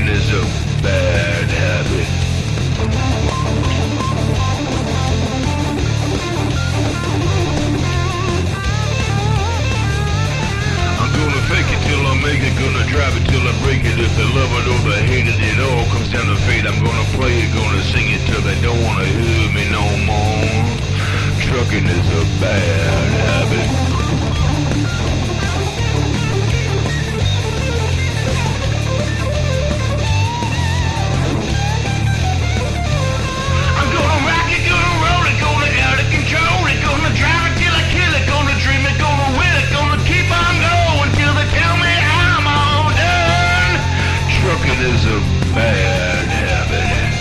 Trucking is a bad habit. I'm gonna fake it till I make it, gonna drive it till I break it. If they love it or they hate it, it all comes down to fate. I'm gonna play it, gonna sing it till they don't wanna hear me no more. Trucking is a bad habit. I'm gonna rock it, gonna roll it, gonna out of control it, gonna drive it till I kill it, gonna dream it, gonna will it, gonna keep on going till they tell me I'm all done. Trucking is a bad habit.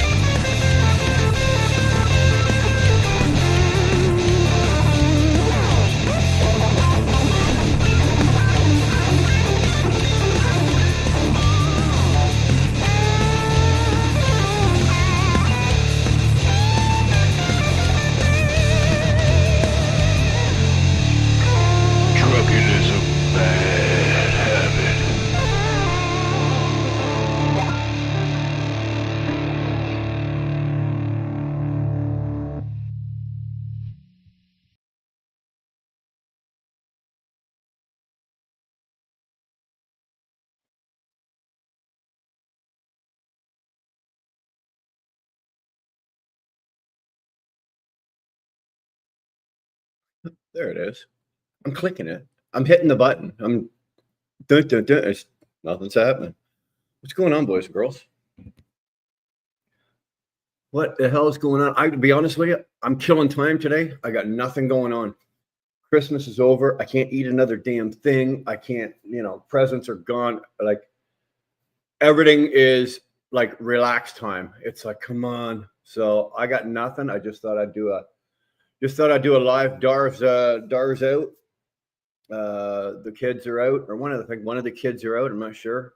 Trucking is a bad habit. There it is. I'm clicking it. I'm hitting the button. I'm dun, dun, dun. Nothing's happening. What's going on, boys and girls? What the hell is going on? To be honest with you, I'm killing time today. I got nothing going on. Christmas is over. I can't eat another damn thing. I can't, presents are gone. Like everything is like relaxed time. It's like, come on. So I got nothing. I just thought I'd do a live Dar's out. The kids are out, or one of the kids are out. I'm not sure.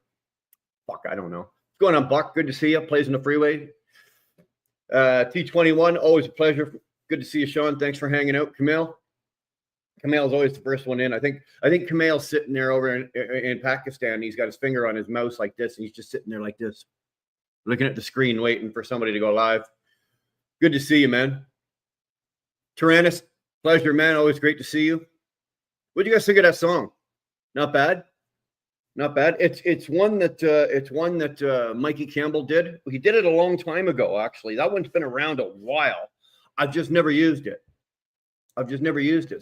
Fuck, I don't know. What's going on, Buck? Good to see you. Plays in the freeway. T21, always a pleasure. Good to see you, Sean. Thanks for hanging out. Kamal's always the first one in. I think Kamal's sitting there over in Pakistan. He's got his finger on his mouse like this, and he's just sitting there like this, looking at the screen, waiting for somebody to go live. Good to see you, man. Tyrannus, pleasure, man. Always great to see you. What do you guys think of that song? Not bad. Not bad. It's one that Mikey Campbell did. He did it a long time ago, actually. That one's been around a while. I've just never used it.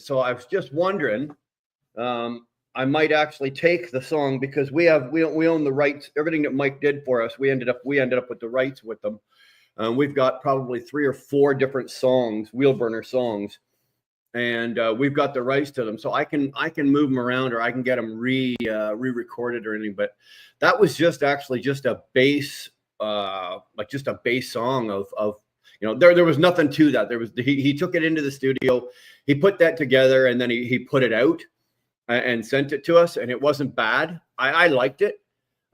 So I was just wondering, I might actually take the song because we own the rights. Everything that Mike did for us, we ended up with the rights with them. We've got probably 3 or 4 different songs, Wheelburner songs, and we've got the rights to them. So I can move them around, or I can get them re-recorded or anything. But that was just a bass, just a bass song of there was nothing to that. There was he took it into the studio, he put that together, and then he put it out and sent it to us, and it wasn't bad. I liked it.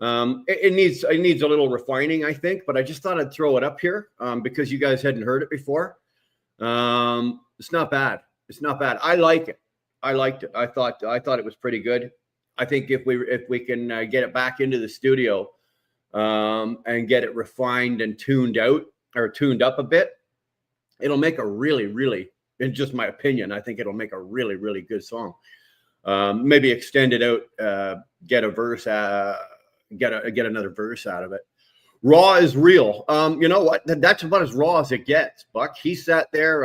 It needs a little refining, I think, but I just thought I'd throw it up here because you guys hadn't heard it before. It's not bad. I like it. I liked it. I thought it was pretty good. I think if we can get it back into the studio and get it refined and tuned up a bit, it'll make a really, in just my opinion, I think it'll make a really good song. Maybe extend it out, get a verse, get another verse out of it. Raw is real. You know what? That's about as raw as it gets, Buck. He sat there.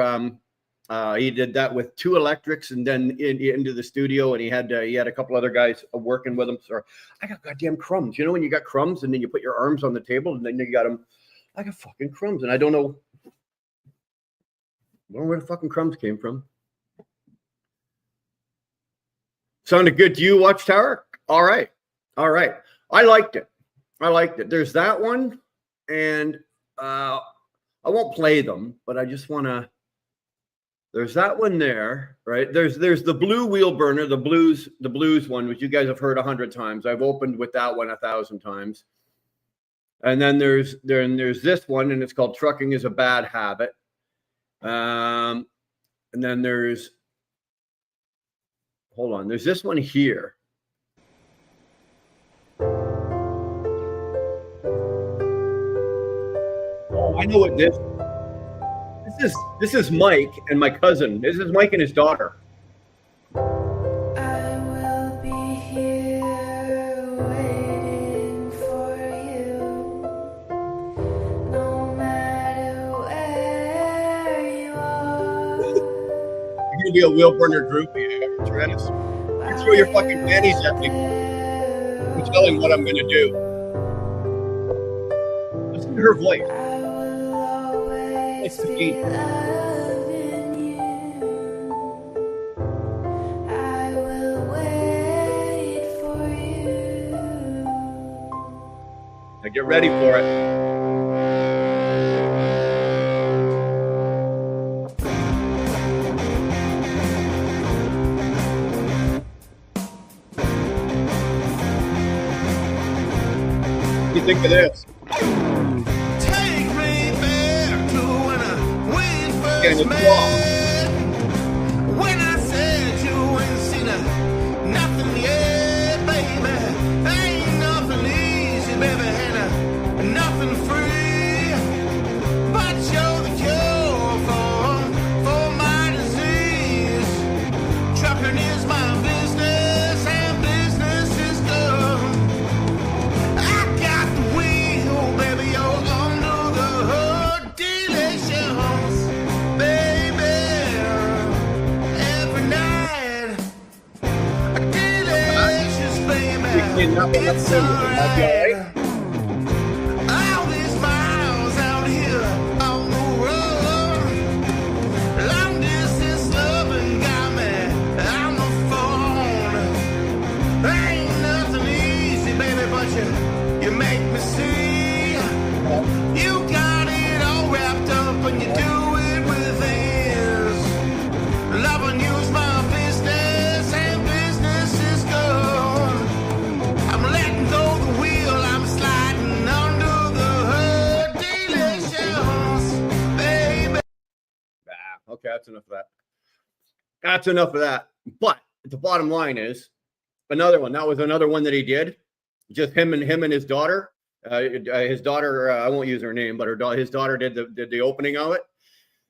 He did that with 2 electrics, and then into the studio, and he had a couple other guys working with him. So I got goddamn crumbs. You know when you got crumbs, and then you put your arms on the table, and then you got them. I got fucking crumbs, and I don't know where the fucking crumbs came from. Sounded good to you, Watchtower? All right. I liked it. There's that one, and I won't play them, but I just want to. There's that one there, right? There's the blue Wheelburner, the blues one, which you guys have heard 100 times. I've opened with that one 1,000 times. And then there's this one, and it's called Trucking is a Bad Habit. And then there's this one here. Oh, I know what this is Mike and my cousin. This is Mike and his daughter. I will be here waiting for you, no matter where you are. You're gonna be a wheel burner groupie, Travis. You throw your fucking panties at me. You tell him what I'm gonna do. Listen to her voice. I will always It's the be beat. loving you. I will wait for you. Now get ready for it. What do you think of this? Take me back to when we And first it's met. When I said you ain't seen nothing yet, baby. Ain't nothing easy, baby, and nothing free. But you're the cure for my disease. Trucking is my business, and business is good. I got the wheel, baby, you're under the hood. Delicious, baby, every night. Delicious, baby, it's alright. All these miles out here on the road. Long distance loving got me on the phone. Ain't nothing easy, baby, but you make me see. You got it all wrapped up and you do it with ease. Loving you's my business and business is good. I'm letting go the wheel, I'm sliding under the hood. Delicious, baby. Okay, that's enough of that. That's enough of that. But the bottom line is another one. That was another one that he did. Just him and his daughter. His daughter, I won't use her name, but his daughter did the opening of it,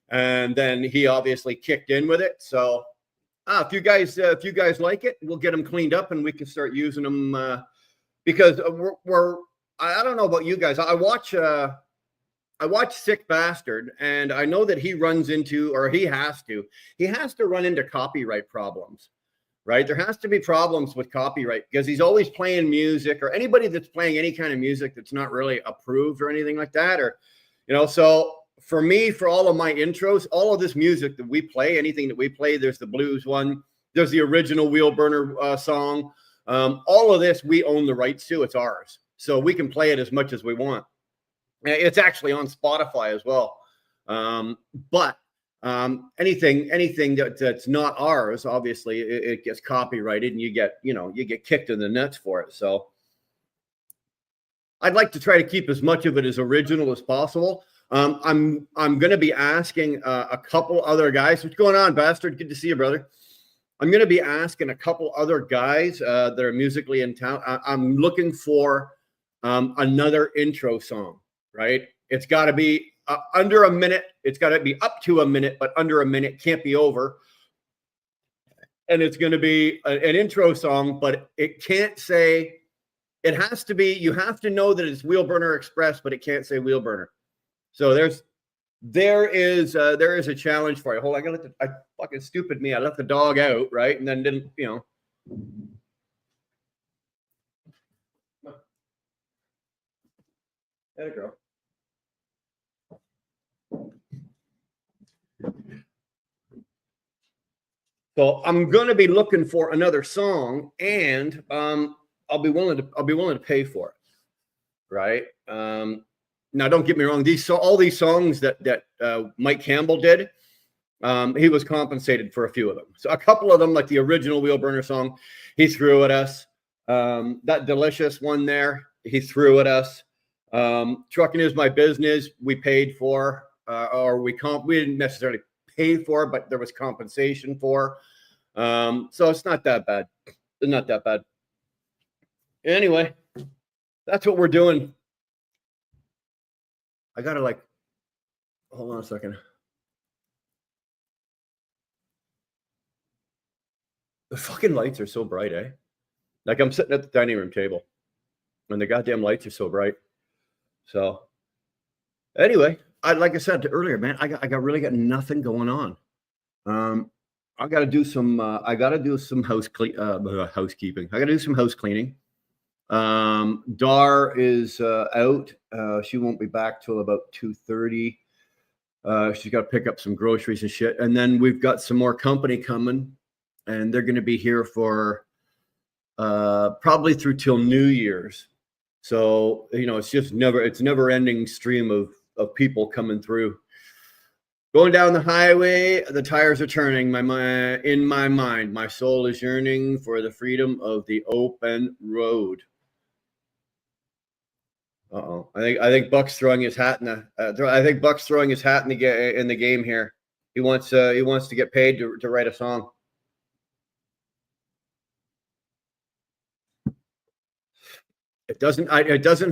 and then he obviously kicked in with it. So, if you guys like it, we'll get them cleaned up and we can start using them because we're I don't know about you guys. I watch Sick Bastard, and I know that he runs into, or he has to run into copyright problems. Right? There has to be problems with copyright because he's always playing music, or anybody that's playing any kind of music that's not really approved or anything like that. Or, so for me, for all of my intros, all of this music that we play, anything that we play, there's the blues one, there's the original Wheel Burner song. All of this, we own the rights to. It's ours. So we can play it as much as we want. It's actually on Spotify as well. But anything that's not ours, obviously it gets copyrighted and you get kicked in the nuts for it. So I'd like to try to keep as much of it as original as possible. I'm going to be asking a couple other guys. What's going on, Bastard? Good to see you, brother. I'm going to be asking a couple other guys that are musically in town. I'm looking for another intro song, right? It's got to be under a minute. It's got to be up to a minute, but under a minute, can't be over. And it's going to be an intro song, but it can't say, it has to be, you have to know that it's Wheel Burner Express, but it can't say Wheel Burner. So there is a challenge for you. Hold on, I fucking stupid me. I left the dog out, right? And then didn't, There you go. So I'm going to be looking for another song, and I'll be willing to pay for it, right? Now, don't get me wrong. All these songs that Mike Campbell did, he was compensated for a few of them. So a couple of them, like the original Wheel Burner song, he threw at us. That Delicious one there, he threw at us. Trucking Is My Business, we paid for, or we didn't necessarily pay for, but there was compensation for. So it's not that bad. It's not that bad. Anyway, that's what we're doing. I gotta Hold on a second. The fucking lights are so bright, eh? Like I'm sitting at the dining room table and the goddamn lights are so bright. So anyway, like I said earlier, man, I really got nothing going on. I got to do some housekeeping. I got to do some house cleaning. Dar is out. She won't be back till about 2:30. She's got to pick up some groceries and shit. And then we've got some more company coming, and they're going to be here for probably through till New Year's. So, it's never ending stream of people coming through. Going down the highway, the tires are turning. In my mind, my soul is yearning for the freedom of the open road. Uh-oh. I think Buck's throwing his hat in the game here. He wants to get paid to write a song. It doesn't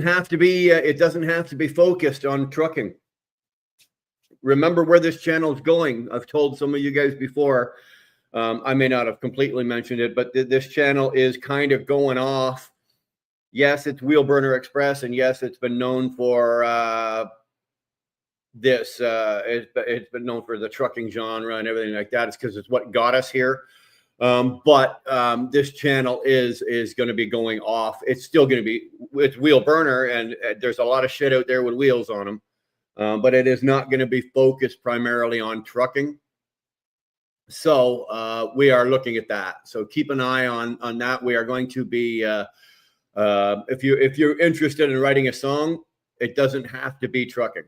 have to be focused on trucking. Remember where this channel is going. I've told some of you guys before. I may not have completely mentioned it, but this channel is kind of going off. Yes, it's Wheel Burner Express, and yes, it's been known for this. It's been known for the trucking genre and everything like that. It's because it's what got us here. But this channel is going to be going off. It's still going to be it's Wheel Burner, and there's a lot of shit out there with wheels on them. But it is not going to be focused primarily on trucking. So we are looking at that. So keep an eye on that. We are going to be if you're interested in writing a song, it doesn't have to be trucking,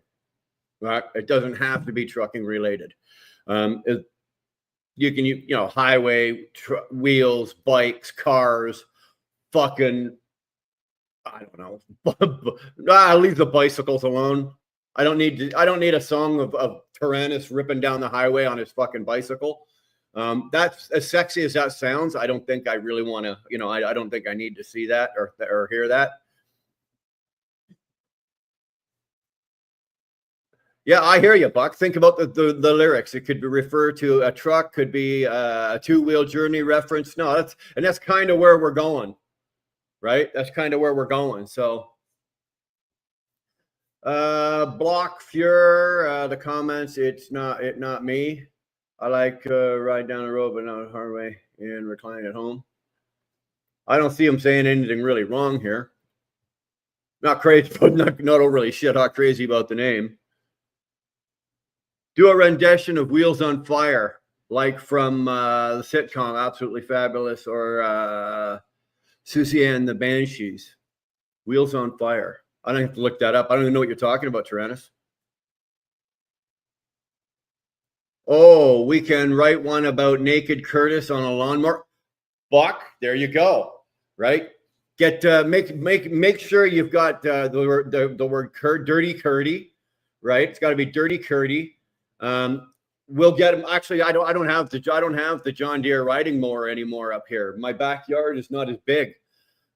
right? It doesn't have to be trucking related. You can highway, wheels, bikes, cars, fucking I don't know. I'll leave the bicycles alone. I don't need a song of Tyrannus ripping down the highway on his fucking bicycle. That's as sexy as that sounds. I don't think I really want to, I don't think I need to see that or hear that. Yeah, I hear you, Buck. Think about the lyrics. It could refer to a truck, could be a two-wheel journey reference. No, that's kind of where we're going, right? That's kind of where we're going. So Block Fuhr, the comments, it's not me. I like ride down the road, but not the hard way and recline at home. I don't see him saying anything really wrong here. Not crazy, but not overly shit hot crazy about the name. Do a rendition of Wheels on Fire, like from the sitcom Absolutely Fabulous or Susie and the Banshees. Wheels on Fire. I don't have to look that up. I don't even know what you're talking about, Tyrannus. Oh, we can write one about naked Curtis on a lawnmower. Buck, there you go. Right? Get make sure you've got the word Dirty Curdy. Right? It's got to be Dirty Curdy. We'll get him. Actually, I don't have the John Deere riding mower anymore up here. My backyard is not as big.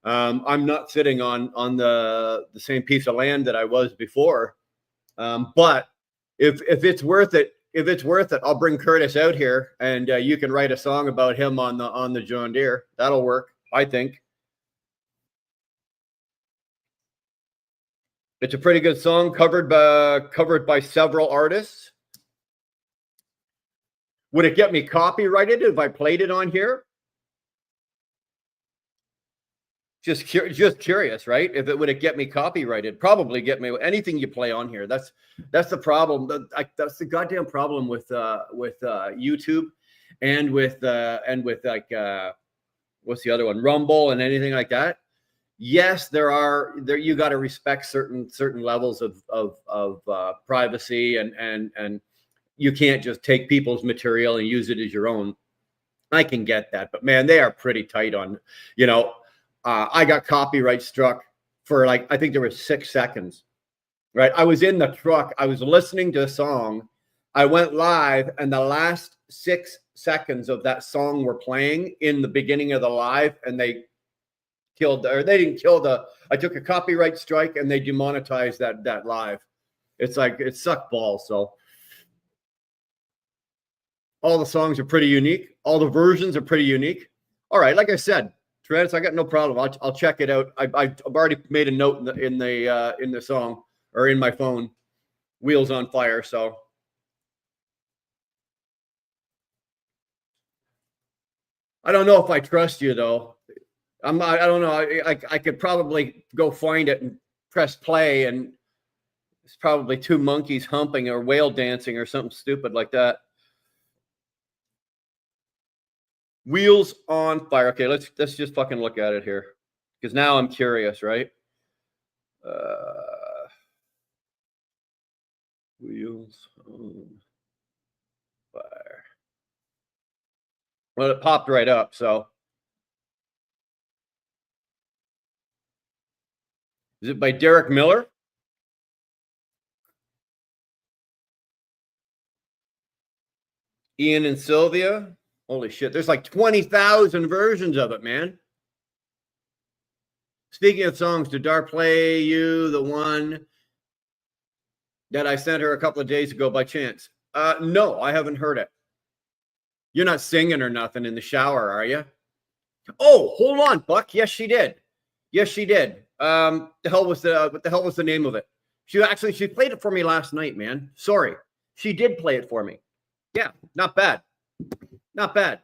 I'm not sitting on the same piece of land that I was before. But if it's worth it, I'll bring Curtis out here and you can write a song about him on the John Deere. That'll work, I think. It's a pretty good song, covered by several artists. Would it get me copyrighted if I played it on here? Just curious, right? If it would it get me copyrighted, probably get me anything you play on here. That's the problem. That's the goddamn problem with YouTube and with like what's the other one? Rumble and anything like that. Yes, there you got to respect certain levels of privacy and you can't just take people's material and use it as your own. I can get that, but man, they are pretty tight on, I got copyright struck for I think there was 6 seconds, right? I was in the truck. I was listening to a song. I went live and the last 6 seconds of that song were playing in the beginning of the live and they didn't kill I took a copyright strike and they demonetized that live. It's like, it sucked balls. So All the songs are pretty unique. All the versions are pretty unique. All right, like I said, Travis, I got no problem. I'll check it out. I've already made a note in the song or in my phone. Wheels on Fire. So I don't know if I trust you though. I don't know. I could probably go find it and press play, and it's probably two monkeys humping or whale dancing or something stupid like that. Wheels on Fire. Okay, let's just fucking look at it here, because now I'm curious, right? Wheels on Fire. Well, it popped right up, so. Is it by Derek Miller? Ian and Sylvia? Holy shit, there's like 20,000 versions of it, man. Speaking of songs, did Dar play you the one that I sent her a couple of days ago by chance? No, I haven't heard it. You're not singing or nothing in the shower, are you? Oh, hold on, Buck. Yes, she did. Yes, she did. What the hell was the name of it? She played it for me last night, man. Sorry. She did play it for me. Yeah, not bad. Not bad.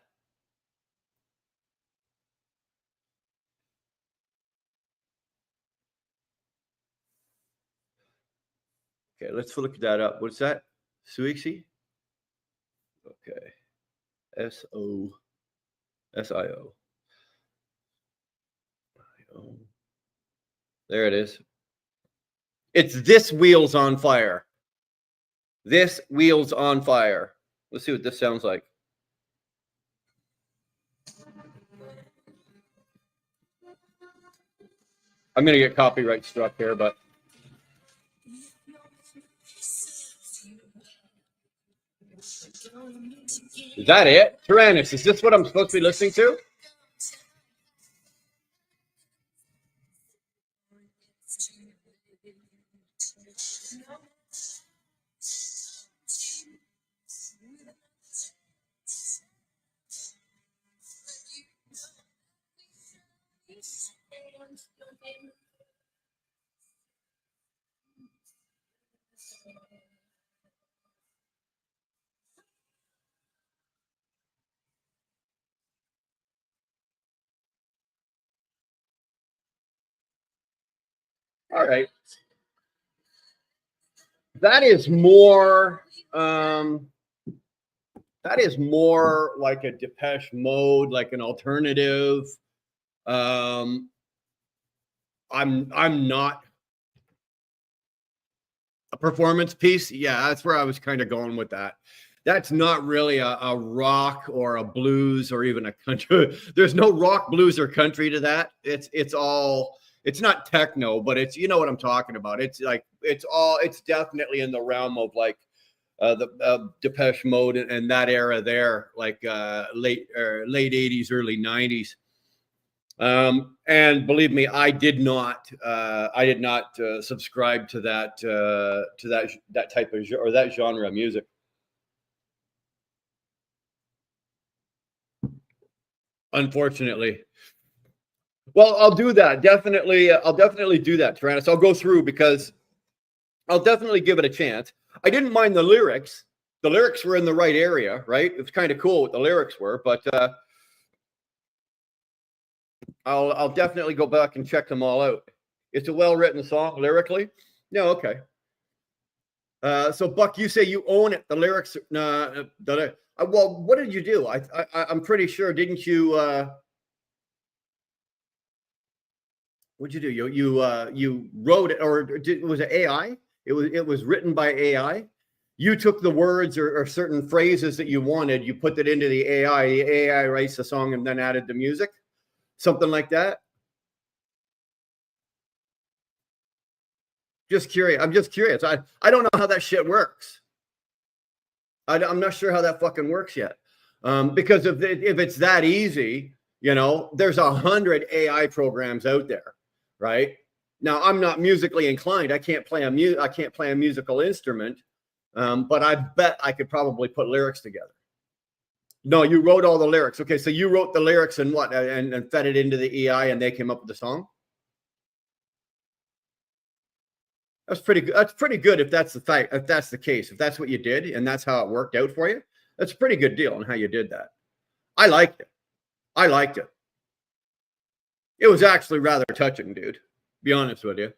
Okay, let's look that up. What's that? Suixi? Okay. SOSIO. There it is. It's This Wheels on Fire. This Wheels on Fire. Let's see what this sounds like. I'm going to get copyright struck here, but. Is that it? Tyrannus, is this what I'm supposed to be listening to? All right. That is more like a Depeche Mode, like an alternative. I'm not a performance piece. Yeah, that's where I was kind of going with that. That's not really a rock or a blues or even a country. There's no rock, blues, or country to that. It's not techno, but it's, you know what I'm talking about. It's like, it's definitely in the realm of like the Depeche Mode and that era there, like late 80s, early 90s. And believe me, I did not subscribe to that type of or that genre of music. Unfortunately. Well, I'll do that. Definitely. I'll definitely do that, Tyrannus. I'll go through because I'll definitely give it a chance. I didn't mind the lyrics. The lyrics were in the right area, right? It was kind of cool what the lyrics were, but I'll definitely go back and check them all out. It's a well-written song lyrically. No, okay. So Buck, you say you own it. The lyrics. Well, what did you do? I'm pretty sure. Didn't you? What'd you do? You wrote it, or was it AI? It was written by AI. You took the words or certain phrases that you wanted. You put it into the AI. The AI writes the song and then added the music. Something like that. Just curious. I'm just curious. I don't know how that shit works. I'm not sure how that fucking works yet. Because if it's that easy, you know, there's 100 AI programs out there, right? Now I'm not musically inclined. I can't play a musical instrument, but I bet I could probably put lyrics together. No, you wrote all the lyrics. Okay, so you wrote the lyrics and what, and fed it into the EI, and they came up with the song. That's pretty good. That's pretty good if that's the fact. If that's the case, if that's what you did, and that's how it worked out for you, that's a pretty good deal on how you did that. I liked it. I liked it. It was actually rather touching, dude. Be honest with you.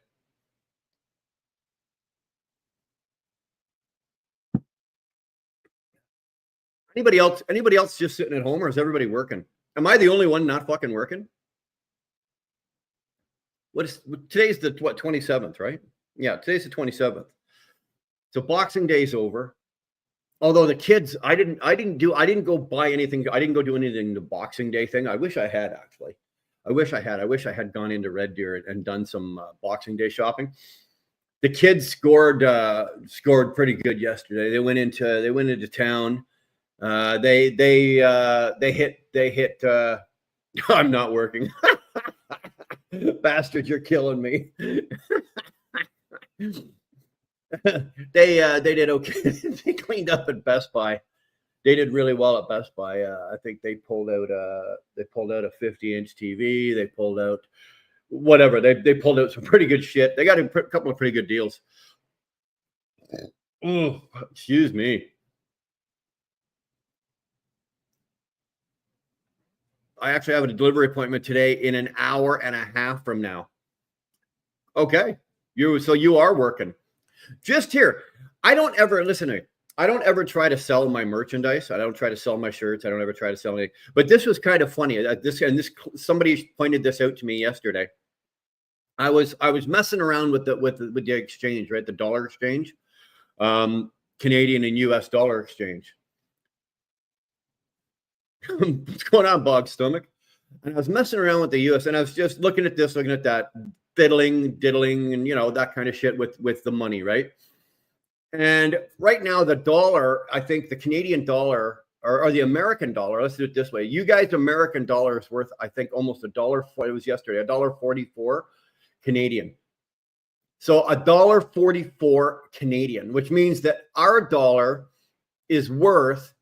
Anybody else? Anybody else just sitting at home, or is everybody working? Am I the only one not fucking working? Today's the 27th, right? Yeah, today's the 27th. So Boxing Day's over. Although the kids, I didn't go buy anything. I didn't go do anything the Boxing Day thing. I wish I had actually. I wish I had gone into Red Deer and done some Boxing Day shopping. The kids scored pretty good yesterday. They went into town. They hit. I'm not working. Bastard, you're killing me. They did okay. They cleaned up at Best Buy. They did really well at Best Buy. I think they pulled out a 50-inch TV. They pulled out whatever. They pulled out some pretty good shit. They got a couple of pretty good deals. Oh, excuse me. I actually have a delivery appointment today in an hour and a half from now. Okay. So you are working. Just here. I don't ever try to sell my merchandise. I don't try to sell my shirts. I don't ever try to sell anything. But this was kind of funny. Somebody pointed this out to me yesterday. I was messing around with the exchange, right? The dollar exchange, Canadian and US dollar exchange. What's going on, Bog Stomach? And I was messing around with the US, and I was just looking at this, looking at that, diddling, and that kind of shit with the money, right? And right now, the dollar, I think the Canadian dollar or the American dollar, let's do it this way. You guys, American dollar is worth, I think, almost $1. It was yesterday, $1.44 Canadian. So $1.44 Canadian, which means that our dollar is worth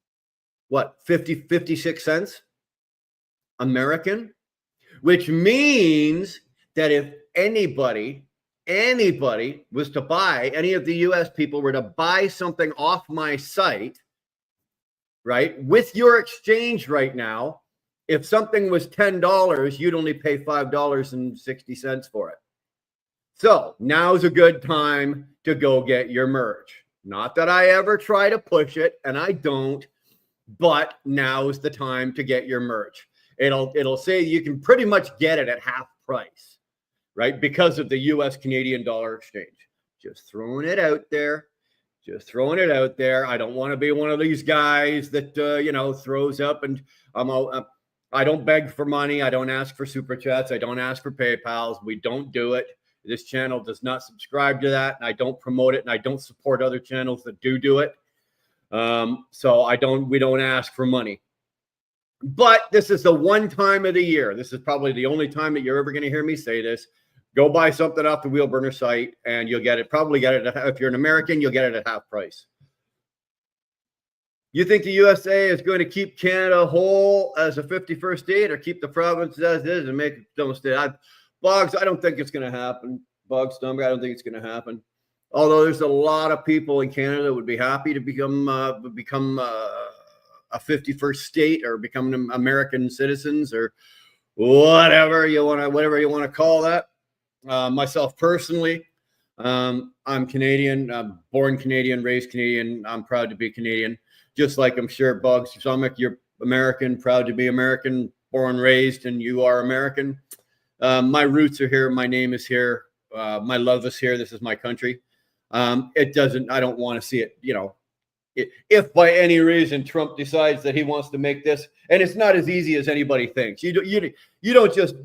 what, 56 cents American, which means that if anybody was to buy, any of the US people were to buy something off my site, right, with your exchange right now, if something was $10, you'd only pay $5.60 for it. So now's a good time to go get your merch. Not that I ever try to push it, and I don't, but now's the time to get your merch. It'll say you can pretty much get it at half price, right? Because of the US Canadian dollar exchange. Just throwing it out there. I don't want to be one of these guys that, throws up and I don't beg for money. I don't ask for super chats. I don't ask for PayPals. We don't do it. This channel does not subscribe to that. And I don't promote it. And I don't support other channels that do it. So we don't ask for money. But this is the one time of the year. This is probably the only time that you're ever going to hear me say this. Go buy something off the Wheelburner site and you'll get it. Probably get it. If you're an American, you'll get it at half price. You think the USA is going to keep Canada whole as a 51st state or keep the province as is and make it its own state? Boggs, I don't think it's going to happen. Boggs Stumber, I don't think it's going to happen. Although there's a lot of people in Canada that would be happy to become a 51st state or become American citizens or whatever you want to call that. Myself personally, I'm Canadian. I'm born Canadian, raised Canadian. I'm proud to be Canadian. Just like I'm sure Boggs Stomach, you're American, proud to be American, born, raised, and you are American. My roots are here. My name is here. My love is here. This is my country. I don't want to see it, if by any reason Trump decides that he wants to make this, and it's not as easy as anybody thinks.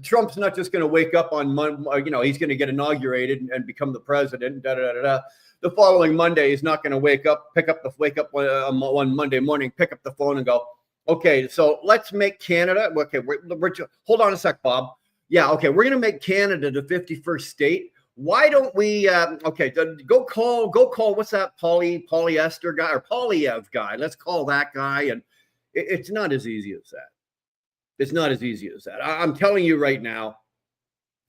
Trump's not just going to wake up on Monday, he's going to get inaugurated and become the president. The following Monday, he's not going to wake up one Monday morning, pick up the phone and go, okay, so let's make Canada. Okay, hold on a sec, Bob. Yeah, okay, we're going to make Canada the 51st state. Why don't we, go call, what's that polyester guy or Polyev guy? Let's call that guy. And It's not as easy as that. It's not as easy as that. I'm telling you right now.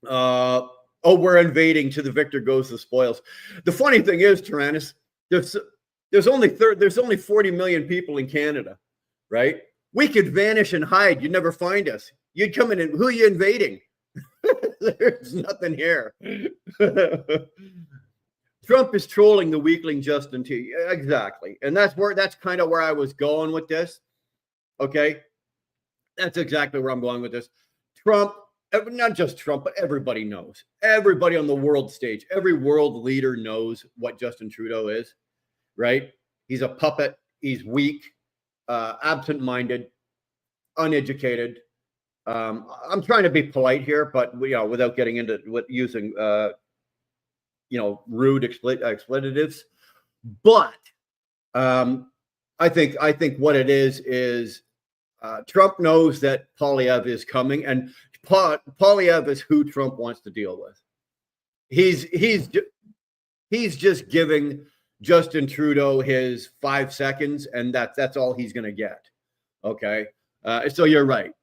We're invading to the victor goes the spoils. The funny thing is, Tyrannus, there's only 40 million people in Canada, right? We could vanish and hide. You'd never find us. You'd come in and who are you invading? There's nothing here. Trump is trolling the weakling Justin T. Exactly. And that's kind of where I was going with this. Okay. That's exactly where I'm going with this. Trump, not just Trump, but everybody knows. Everybody on the world stage, every world leader knows what Justin Trudeau is, right? He's a puppet. He's weak, absent-minded, uneducated. I'm trying to be polite here, but without getting into using rude expletives. But I think what it is Trump knows that Poilievre is coming, and Poilievre is who Trump wants to deal with. He's just giving Justin Trudeau his 5 seconds, and that's all he's going to get. Okay, so you're right.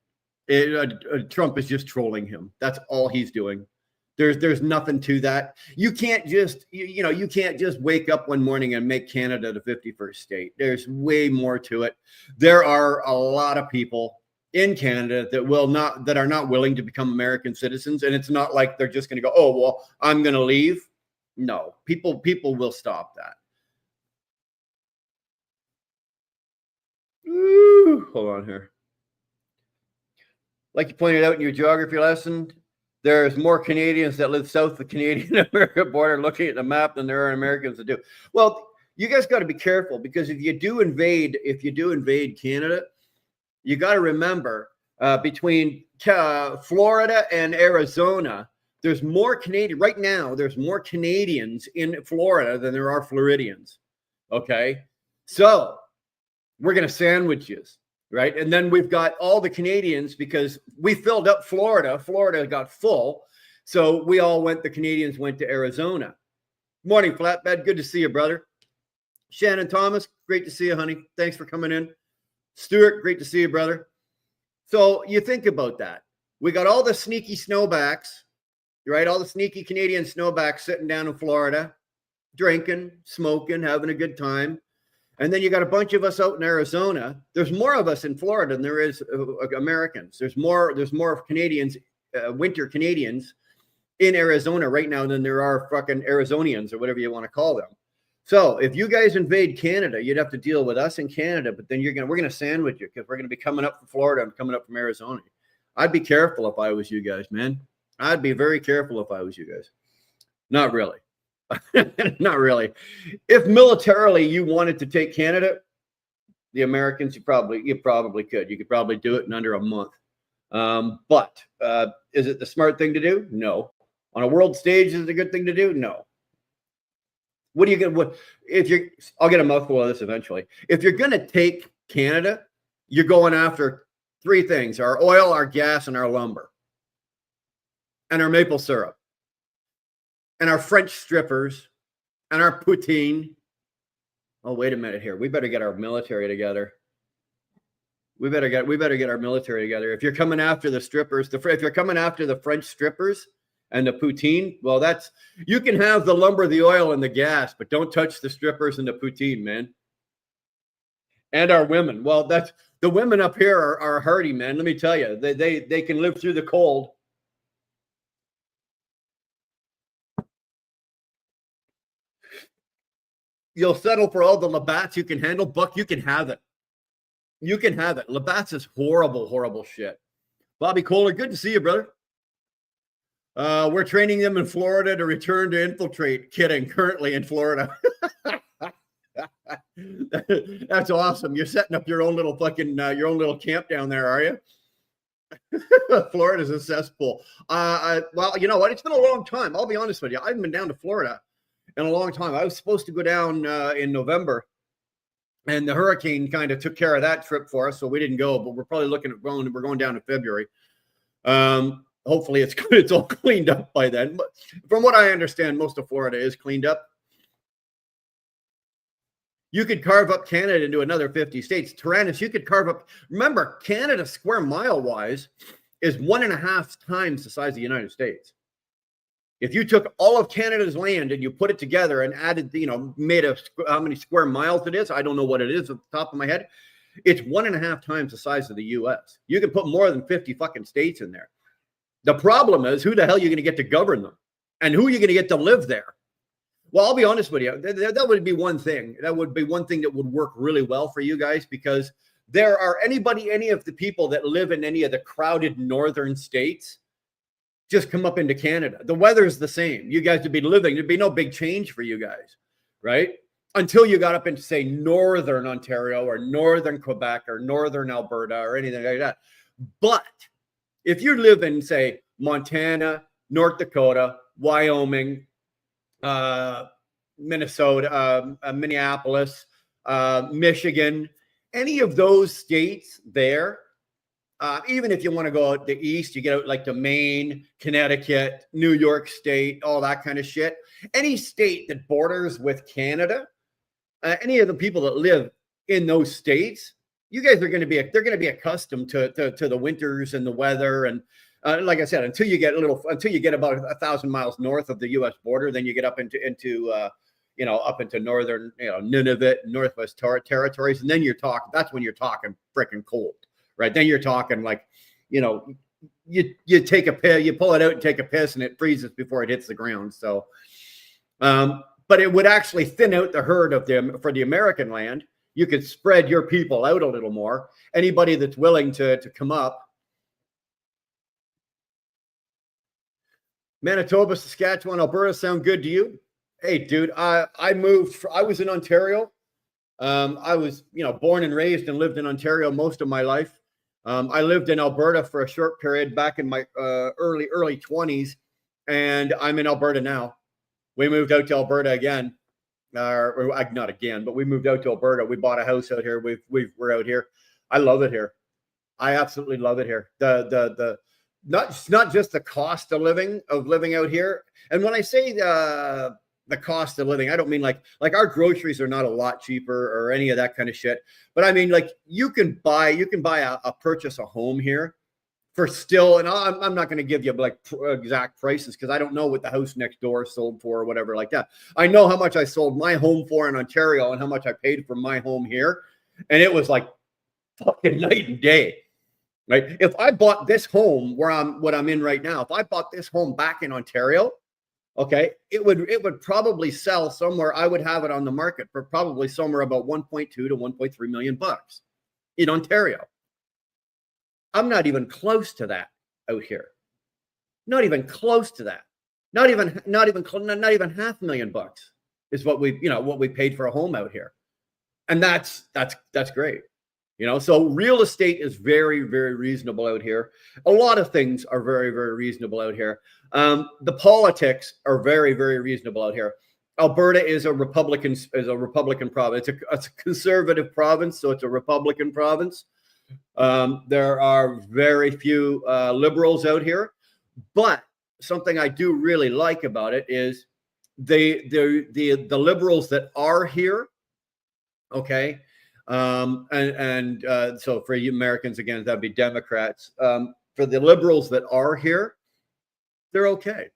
Trump is just trolling him. That's all he's doing. There's nothing to that. You can't just you can't just wake up one morning and make Canada the 51st state. There's way more to it. There are a lot of people in Canada that are not willing to become American citizens, and it's not like they're just going to go, oh well, I'm going to leave. No, people will stop that. Ooh, hold on here. Like you pointed out in your geography lesson, there's more Canadians that live south of the Canadian-American border looking at the map than there are Americans that do. Well, you guys got to be careful, because if you do invade Canada, you got to remember between Florida and Arizona, there's more Canadian right now. There's more Canadians in Florida than there are Floridians. Okay, so we're going to sandwich you. Right. And then we've got all the Canadians, because we filled up Florida. Florida got full. So the Canadians went to Arizona. Morning, Flatbed. Good to see you, brother. Shannon Thomas, great to see you, honey. Thanks for coming in. Stuart, great to see you, brother. So you think about that. We got all the sneaky snowbacks, right? All the sneaky Canadian snowbacks sitting down in Florida, drinking, smoking, having a good time. And then you got a bunch of us out in Arizona. There's more of us in Florida than there is Americans. There's more Canadians, winter Canadians in Arizona right now than there are fucking Arizonians, or whatever you want to call them. So if you guys invade Canada, you'd have to deal with us in Canada, but then we're gonna sandwich you, because we're gonna be coming up from Florida and coming up from Arizona. I'd be careful if I was you guys, man. I'd be very careful if I was you guys. Not really. Not really. If militarily you wanted to take Canada, the Americans, you probably could. You could probably do it in under a month. But is it the smart thing to do? No. On a world stage, is it a good thing to do? No. What are you going to, I'll get a mouthful of this eventually. If you're going to take Canada, you're going after 3 things: our oil, our gas, and our lumber, and our maple syrup, and our French strippers, and our poutine. Oh, wait a minute here. We better get our military together. We better get our military together. If you're coming after the strippers, if you're coming after the French strippers and the poutine, well, you can have the lumber, the oil, and the gas, but don't touch the strippers and the poutine, man. And our women. Well, the women up here are hardy, man. Let me tell you, they can live through the cold. You'll settle for all the Labatt's you can handle. Buck, you can have it. You can have it. Labatt's is horrible, horrible shit. Bobby Kohler, good to see you, brother. We're training them in Florida to return to infiltrate. Kidding. Currently in Florida. That's awesome. You're setting up your own little camp down there, are you? Florida's a cesspool. Well, you know what? It's been a long time. I'll be honest with you. I haven't been down to Florida in a long time. I was supposed to go down in November, and the hurricane kind of took care of that trip for us, so we didn't go. But we're probably looking at going. We're going down in February. Hopefully, it's all cleaned up by then. But from what I understand, most of Florida is cleaned up. You could carve up Canada into another 50 states. Tyrannus, you could carve up. Remember, Canada square mile wise is 1.5 times the size of the United States. If you took all of Canada's land and you put it together and added, made how many square miles it is, I don't know what it is at the top of my head. It's 1.5 times the size of the US. You can put more than 50 fucking states in there. The problem is, who the hell are you going to get to govern them? And who are you going to get to live there? Well, I'll be honest with you. That would be one thing. That would be one thing that would work really well for you guys, because there are any of the people that live in any of the crowded northern states just come up into Canada. The weather's the same. You guys would be living. There'd be no big change for you guys, right? Until you got up into, say, northern Ontario or northern Quebec or northern Alberta or anything like that. But if you live in, say, Montana, North Dakota, Wyoming, Minnesota, Minneapolis, Michigan, any of those states there, even if you want to go out the east, you get out like to Maine, Connecticut, New York State, all that kind of shit. Any state that borders with Canada, any of the people that live in those states, you guys are going to be accustomed to the winters and the weather. And like I said, until you get about 1,000 miles north of the U.S. border, then you get up into up into northern, Nunavut, Northwest Territories, and then that's when you're talking freaking cold. Right. Then you're talking like, you take a piss, you pull it out and take a piss and it freezes before it hits the ground. So, but it would actually thin out the herd for the American land. You could spread your people out a little more. Anybody that's willing to come up. Manitoba, Saskatchewan, Alberta sound good to you? Hey, dude, I was in Ontario. I was, born and raised and lived in Ontario most of my life. I lived in Alberta for a short period back in my early 20s, and I'm in Alberta now. We moved out to Alberta again, not again, but we moved out to Alberta. We bought a house out here. We're out here. I love it here. I absolutely love it here. Not just the cost of living out here. And when I say the cost of living, I don't mean like our groceries are not a lot cheaper or any of that kind of shit. But I mean, like you can purchase a home here for still, and I'm not going to give you like exact prices because I don't know what the house next door sold for or whatever like that. I know how much I sold my home for in Ontario and how much I paid for my home here. And it was like fucking night and day. Right? If I bought this home what I'm in right now, if I bought this home back in Ontario, okay, it would probably sell somewhere. I would have it on the market for probably somewhere about 1.2 to 1.3 million bucks in Ontario. I'm not even close to that out here. Not even close to that. Not even $500,000 is what we paid for a home out here, and that's great. So real estate is very, very reasonable out here. A lot of things are very, very reasonable out here. The politics are very, very reasonable out here. Alberta is a Republican province. It's a conservative province, so it's a Republican province. There are very few liberals out here, but something I do really like about it is the liberals that are here. Okay. So for you Americans, again, that'd be Democrats. For the liberals that are here, they're okay.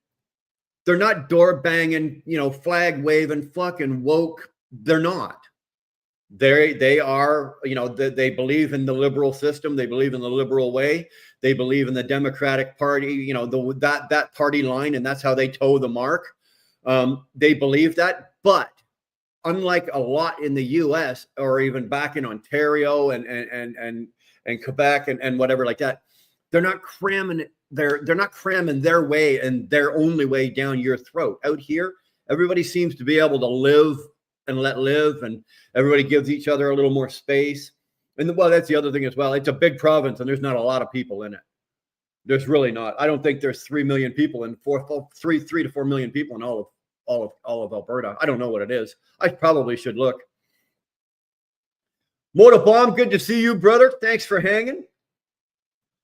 They're not door banging, flag waving, fucking woke. They're not. They are, they believe in the liberal system. They believe in the liberal way. They believe in the Democratic Party, that party line, and that's how they toe the mark. They believe that, but unlike a lot in the U.S. or even back in Ontario and Quebec and whatever like that, they're not cramming it. They're not cramming their way and their only way down your throat. Out here, everybody seems to be able to live and let live, and everybody gives each other a little more space. And well, that's the other thing as well. It's a big province, and there's not a lot of people in it. There's really not. I don't think there's 3 million people in 3 to 4 million people in all of Alberta. I don't know what it is. I probably should look. Motobomb, good to see you, brother. Thanks for hanging.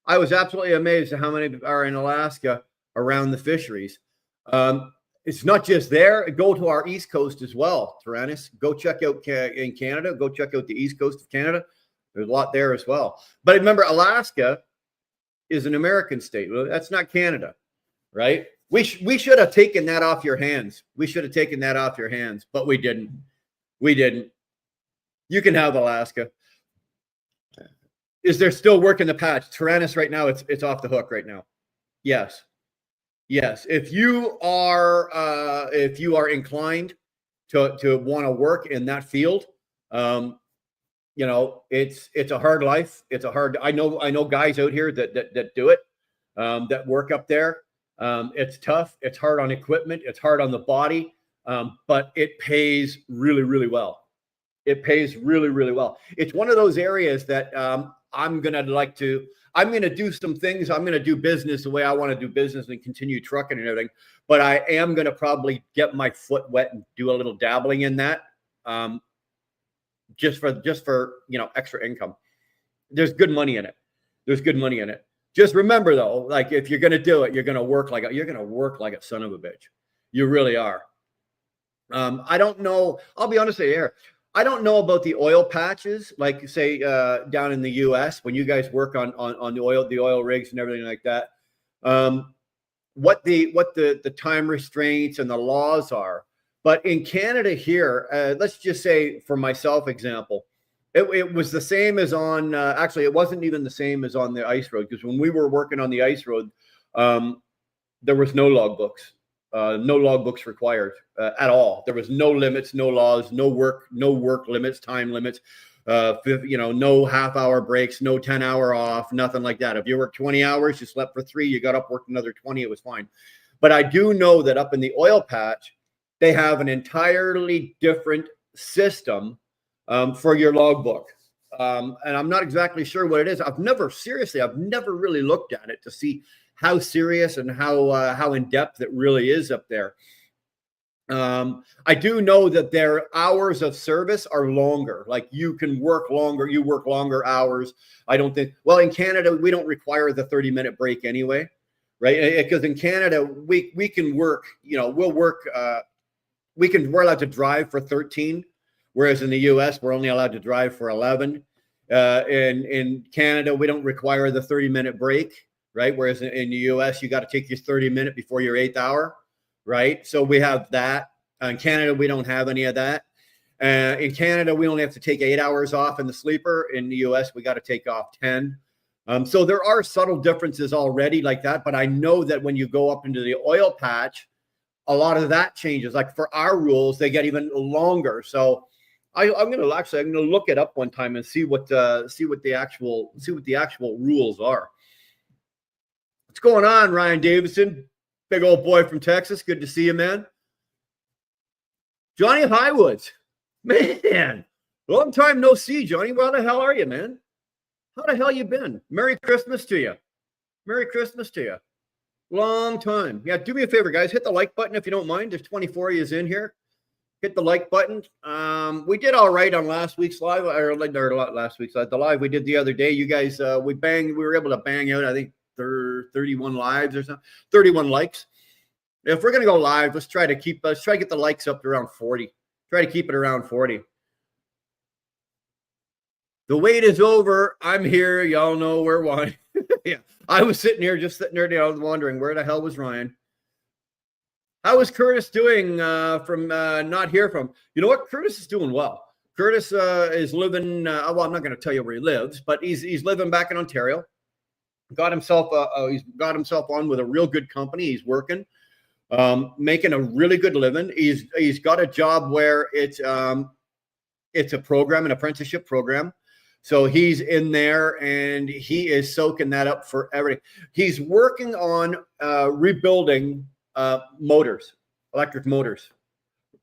I was absolutely amazed at how many are in Alaska around the fisheries. it's not just there. Go to our East Coast as well, Tyrannus. Go check out in Canada. Go check out the East Coast of Canada. There's a lot there as well. But remember, Alaska is an American state. Well, that's not Canada, right? We should have taken that off your hands. We should have taken that off your hands, but we didn't. We didn't. You can have Alaska. Is there still work in the patch? Tyrannus right now, it's off the hook right now. Yes. Yes. If you are inclined to want to work in that field, you know, it's a hard life. It's a hard. I know guys out here that do it, that work up there. It's tough. It's hard on equipment. It's hard on the body, but it pays really, really well. It pays really, really well. It's one of those areas that I'm going to do some things. I'm going to do business the way I want to do business and continue trucking and everything. But I am going to probably get my foot wet and do a little dabbling in that. Just for, you know, extra income. There's good money in it. There's good money in it. Just remember though, like if you're going to do it, you're going to work like a son of a bitch. You really are. I don't know. I'll be honest with you here. I don't know about the oil patches, like say down in the US when you guys work on the oil rigs and everything like that. What the time restraints and the laws are. But in Canada here, let's just say for myself example, it was the same as on, actually, it wasn't even the same as on the ice road, because when we were working on the ice road, there was no logbooks required at all. There was no limits, no laws, no work limits, time limits, you know, no half-hour breaks, no 10-hour off, nothing like that. If you worked 20 hours, you slept for 3, you got up, worked another 20, it was fine. But I do know that up in the oil patch, they have an entirely different system for your logbook. And I'm not exactly sure what it is. I've never really looked at it to see how serious and how in depth it really is up there. I do know that their hours of service are longer. Like you can work longer. You work longer hours. I don't think, well, in Canada, we don't require the 30-minute break anyway, right? Because in Canada, we can work, you know, we'll work, we're allowed to drive for 13, whereas in the US, we're only allowed to drive for 11. In Canada, we don't require the 30-minute break, right? Whereas in the US, you got to take your 30-minute before your 8th hour, right? So we have that. In Canada, we don't have any of that. In Canada, we only have to take 8 hours off in the sleeper. In the US, we got to take off 10. So there are subtle differences already like that. But I know that when you go up into the oil patch, a lot of that changes. Like for our rules, they get even longer. So I'm going to look it up one time and see what the actual rules are. What's going on, Ryan Davidson? Big old boy from Texas. Good to see you, man. Johnny Highwoods, man, long time no see, Johnny. Where the hell are you, man? How the hell you been? Merry Christmas to you. Merry Christmas to you. Long time. Yeah, do me a favor, guys. Hit the like button if you don't mind. There's 24 of you in here. Hit the like button. We did all right on last week's live, or last week's live. The live we did the other day. You guys, we were able to bang out, I think, 31 lives or something, 31 likes. If we're gonna go live, let's try to get the likes up to around 40. Try to keep it around 40. The wait is over. I'm here. Y'all know where why. Yeah, I was sitting here, wondering where the hell was Ryan. How is Curtis doing from not hear from? You know what? Curtis is doing well. Curtis is living. Well, I'm not going to tell you where he lives, but he's living back in Ontario. Got himself on with a real good company. He's working, making a really good living. He's got a job where it's a program, an apprenticeship program. So he's in there and he is soaking that up for everything. He's working on rebuilding motors, electric motors,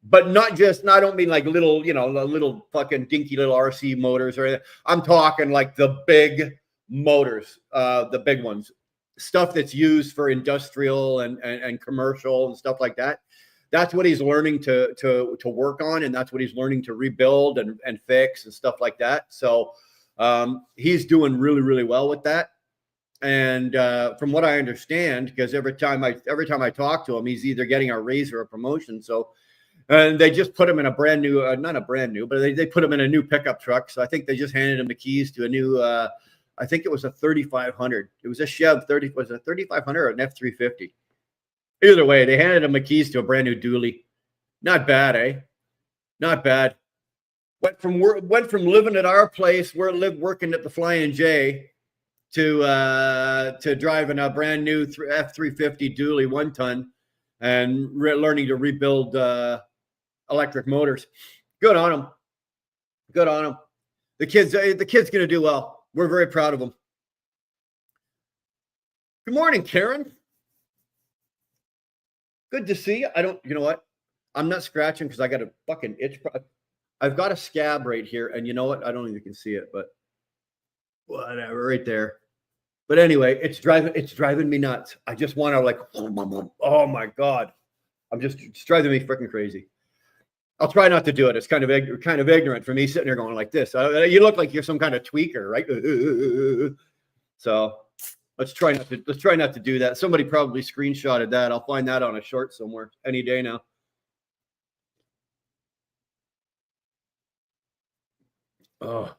but not I don't mean like little fucking dinky little RC motors or anything. I'm talking like the big motors, the big ones, stuff that's used for industrial and commercial and stuff like that. That's what he's learning to work on, and that's what he's learning to rebuild and fix and stuff like that. So he's doing really, really well with that. And from what I understand, because every time I talk to him, he's either getting a raise or a promotion. So, and they just put him in a brand new, not a brand new, but they put him in a new pickup truck. So I think they just handed him the keys to a new. I think it was a 3500. It was a Chev 30. Was it a 3500 or an F350? Either way, they handed him the keys to a brand new dually. Not bad, eh? Not bad. Went from living at our place, working at the Flying J, to driving a brand new F350 dually 1-ton and learning to rebuild electric motors. Good on him. Good on him. The kid's going to do well. We're very proud of him. Good morning, Karen. Good to see you. You know what? I'm not scratching because I got a fucking itch. I've got a scab right here, and you know what? I don't think you can see it, but whatever, right there. But anyway, it's driving me nuts. I just want to like, oh my God. It's driving me freaking crazy. I'll try not to do it. It's kind of ignorant for me sitting there going like this. You look like you're some kind of tweaker, right? So let's try not to do that. Somebody probably screenshotted that. I'll find that on a short somewhere any day now. Oh,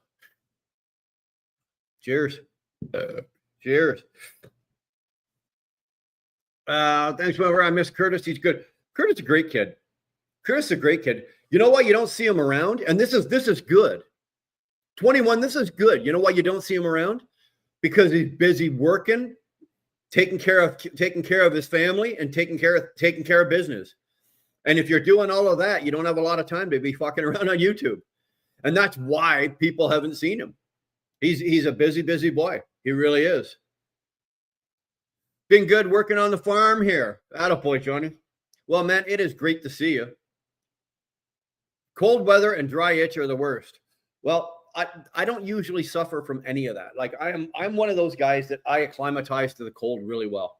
cheers. Cheers. Thanks, whoever. I miss Curtis. He's good. Curtis is a great kid. Curtis is a great kid. You know why you don't see him around? And this is good. 21, this is good. You know why you don't see him around? Because he's busy working, taking care of his family, and taking care of business. And if you're doing all of that, you don't have a lot of time to be fucking around on YouTube. And that's why people haven't seen him. He's a busy boy. He really is. Been good working on the farm here. Attaboy, Johnny. Well, man, it is great to see you. Cold weather and dry itch are the worst. Well, I don't usually suffer from any of that. Like I'm one of those guys that I acclimatize to the cold really well.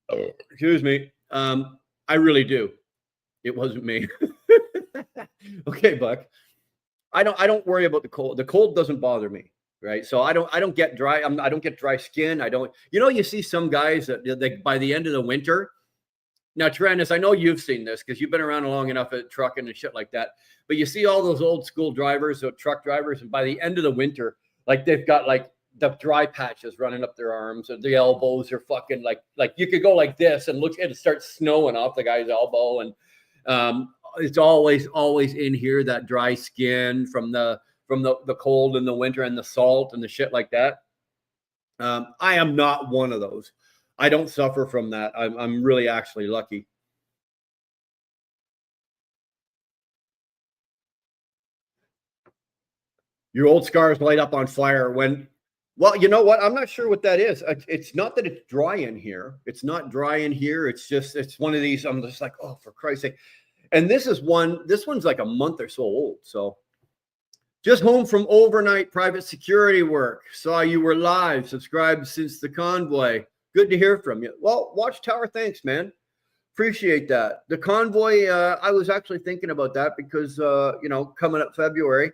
Oh, excuse me. I really do. It wasn't me. Okay, Buck. I don't worry about the cold. The cold doesn't bother me, right? So I don't get dry. I don't get dry skin. You see some guys that by the end of the winter. Now, Trandis, I know you've seen this because you've been around long enough at trucking and shit like that. But you see all those old school drivers, so truck drivers, and by the end of the winter, like they've got like the dry patches running up their arms, or the elbows are fucking like you could go like this and look, it starts snowing off the guy's elbow, and it's always in here, that dry skin from the cold in the winter and the salt and the shit like that. I am not one of those. I don't suffer from that. I'm really actually lucky. Your old scars light up on fire when, well, you know what? I'm not sure what that is. It's not that it's dry in here. It's not dry in here. It's one of these. I'm just like, oh, for Christ's sake. And this one's like a month or so old. So just home from overnight private security work. Saw you were live, subscribed since the convoy. Good to hear from you. Well, Watchtower, thanks, man. Appreciate that. The convoy, I was actually thinking about that because, coming up February,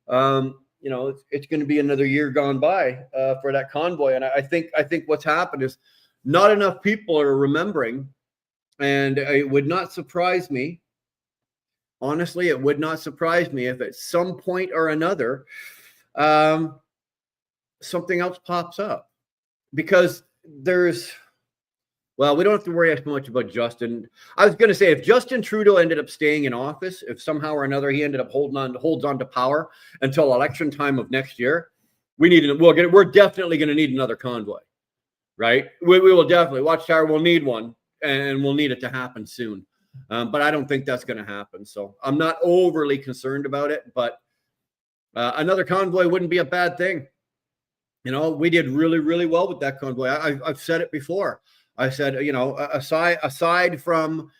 it's going to be another year gone by for that convoy. And I think what's happened is not enough people are remembering. And it would not surprise me. Honestly, it would not surprise me if at some point or another, something else pops up. Because we don't have to worry as much about Justin. I was going to say, if Justin Trudeau ended up staying in office, if somehow or another he ended up holds on to power until election time of next year, we're definitely going to need another convoy, right? We will definitely. Watchtower will need one, and we'll need it to happen soon. But I don't think that's going to happen. So I'm not overly concerned about it, but another convoy wouldn't be a bad thing. We did really, really well with that convoy. I've said it before. I said, aside from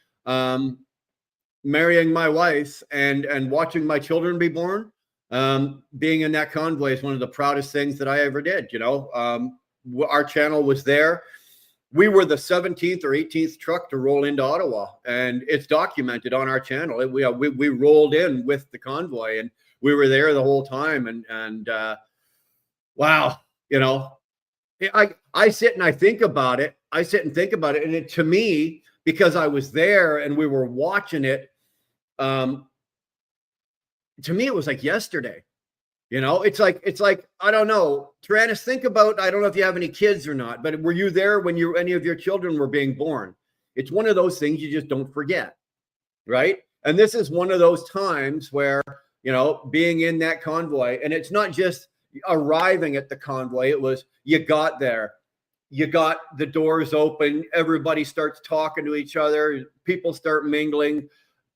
marrying my wife and watching my children be born, being in that convoy is one of the proudest things that I ever did. Our channel was there. We were the 17th or 18th truck to roll into Ottawa, and it's documented on our channel. We rolled in with the convoy, and we were there the whole time. And wow, I sit and I think about it. I sit and think about it. And it, to me, because I was there and we were watching it, to me, it was like yesterday. You know, it's like, I don't know. Tyrannus, think about, I don't know if you have any kids or not, but were you there when any of your children were being born? It's one of those things you just don't forget. Right. And this is one of those times where, you know, being in that convoy, and it's not just arriving at the convoy. It was, you got there, you got the doors open, everybody starts talking to each other, people start mingling,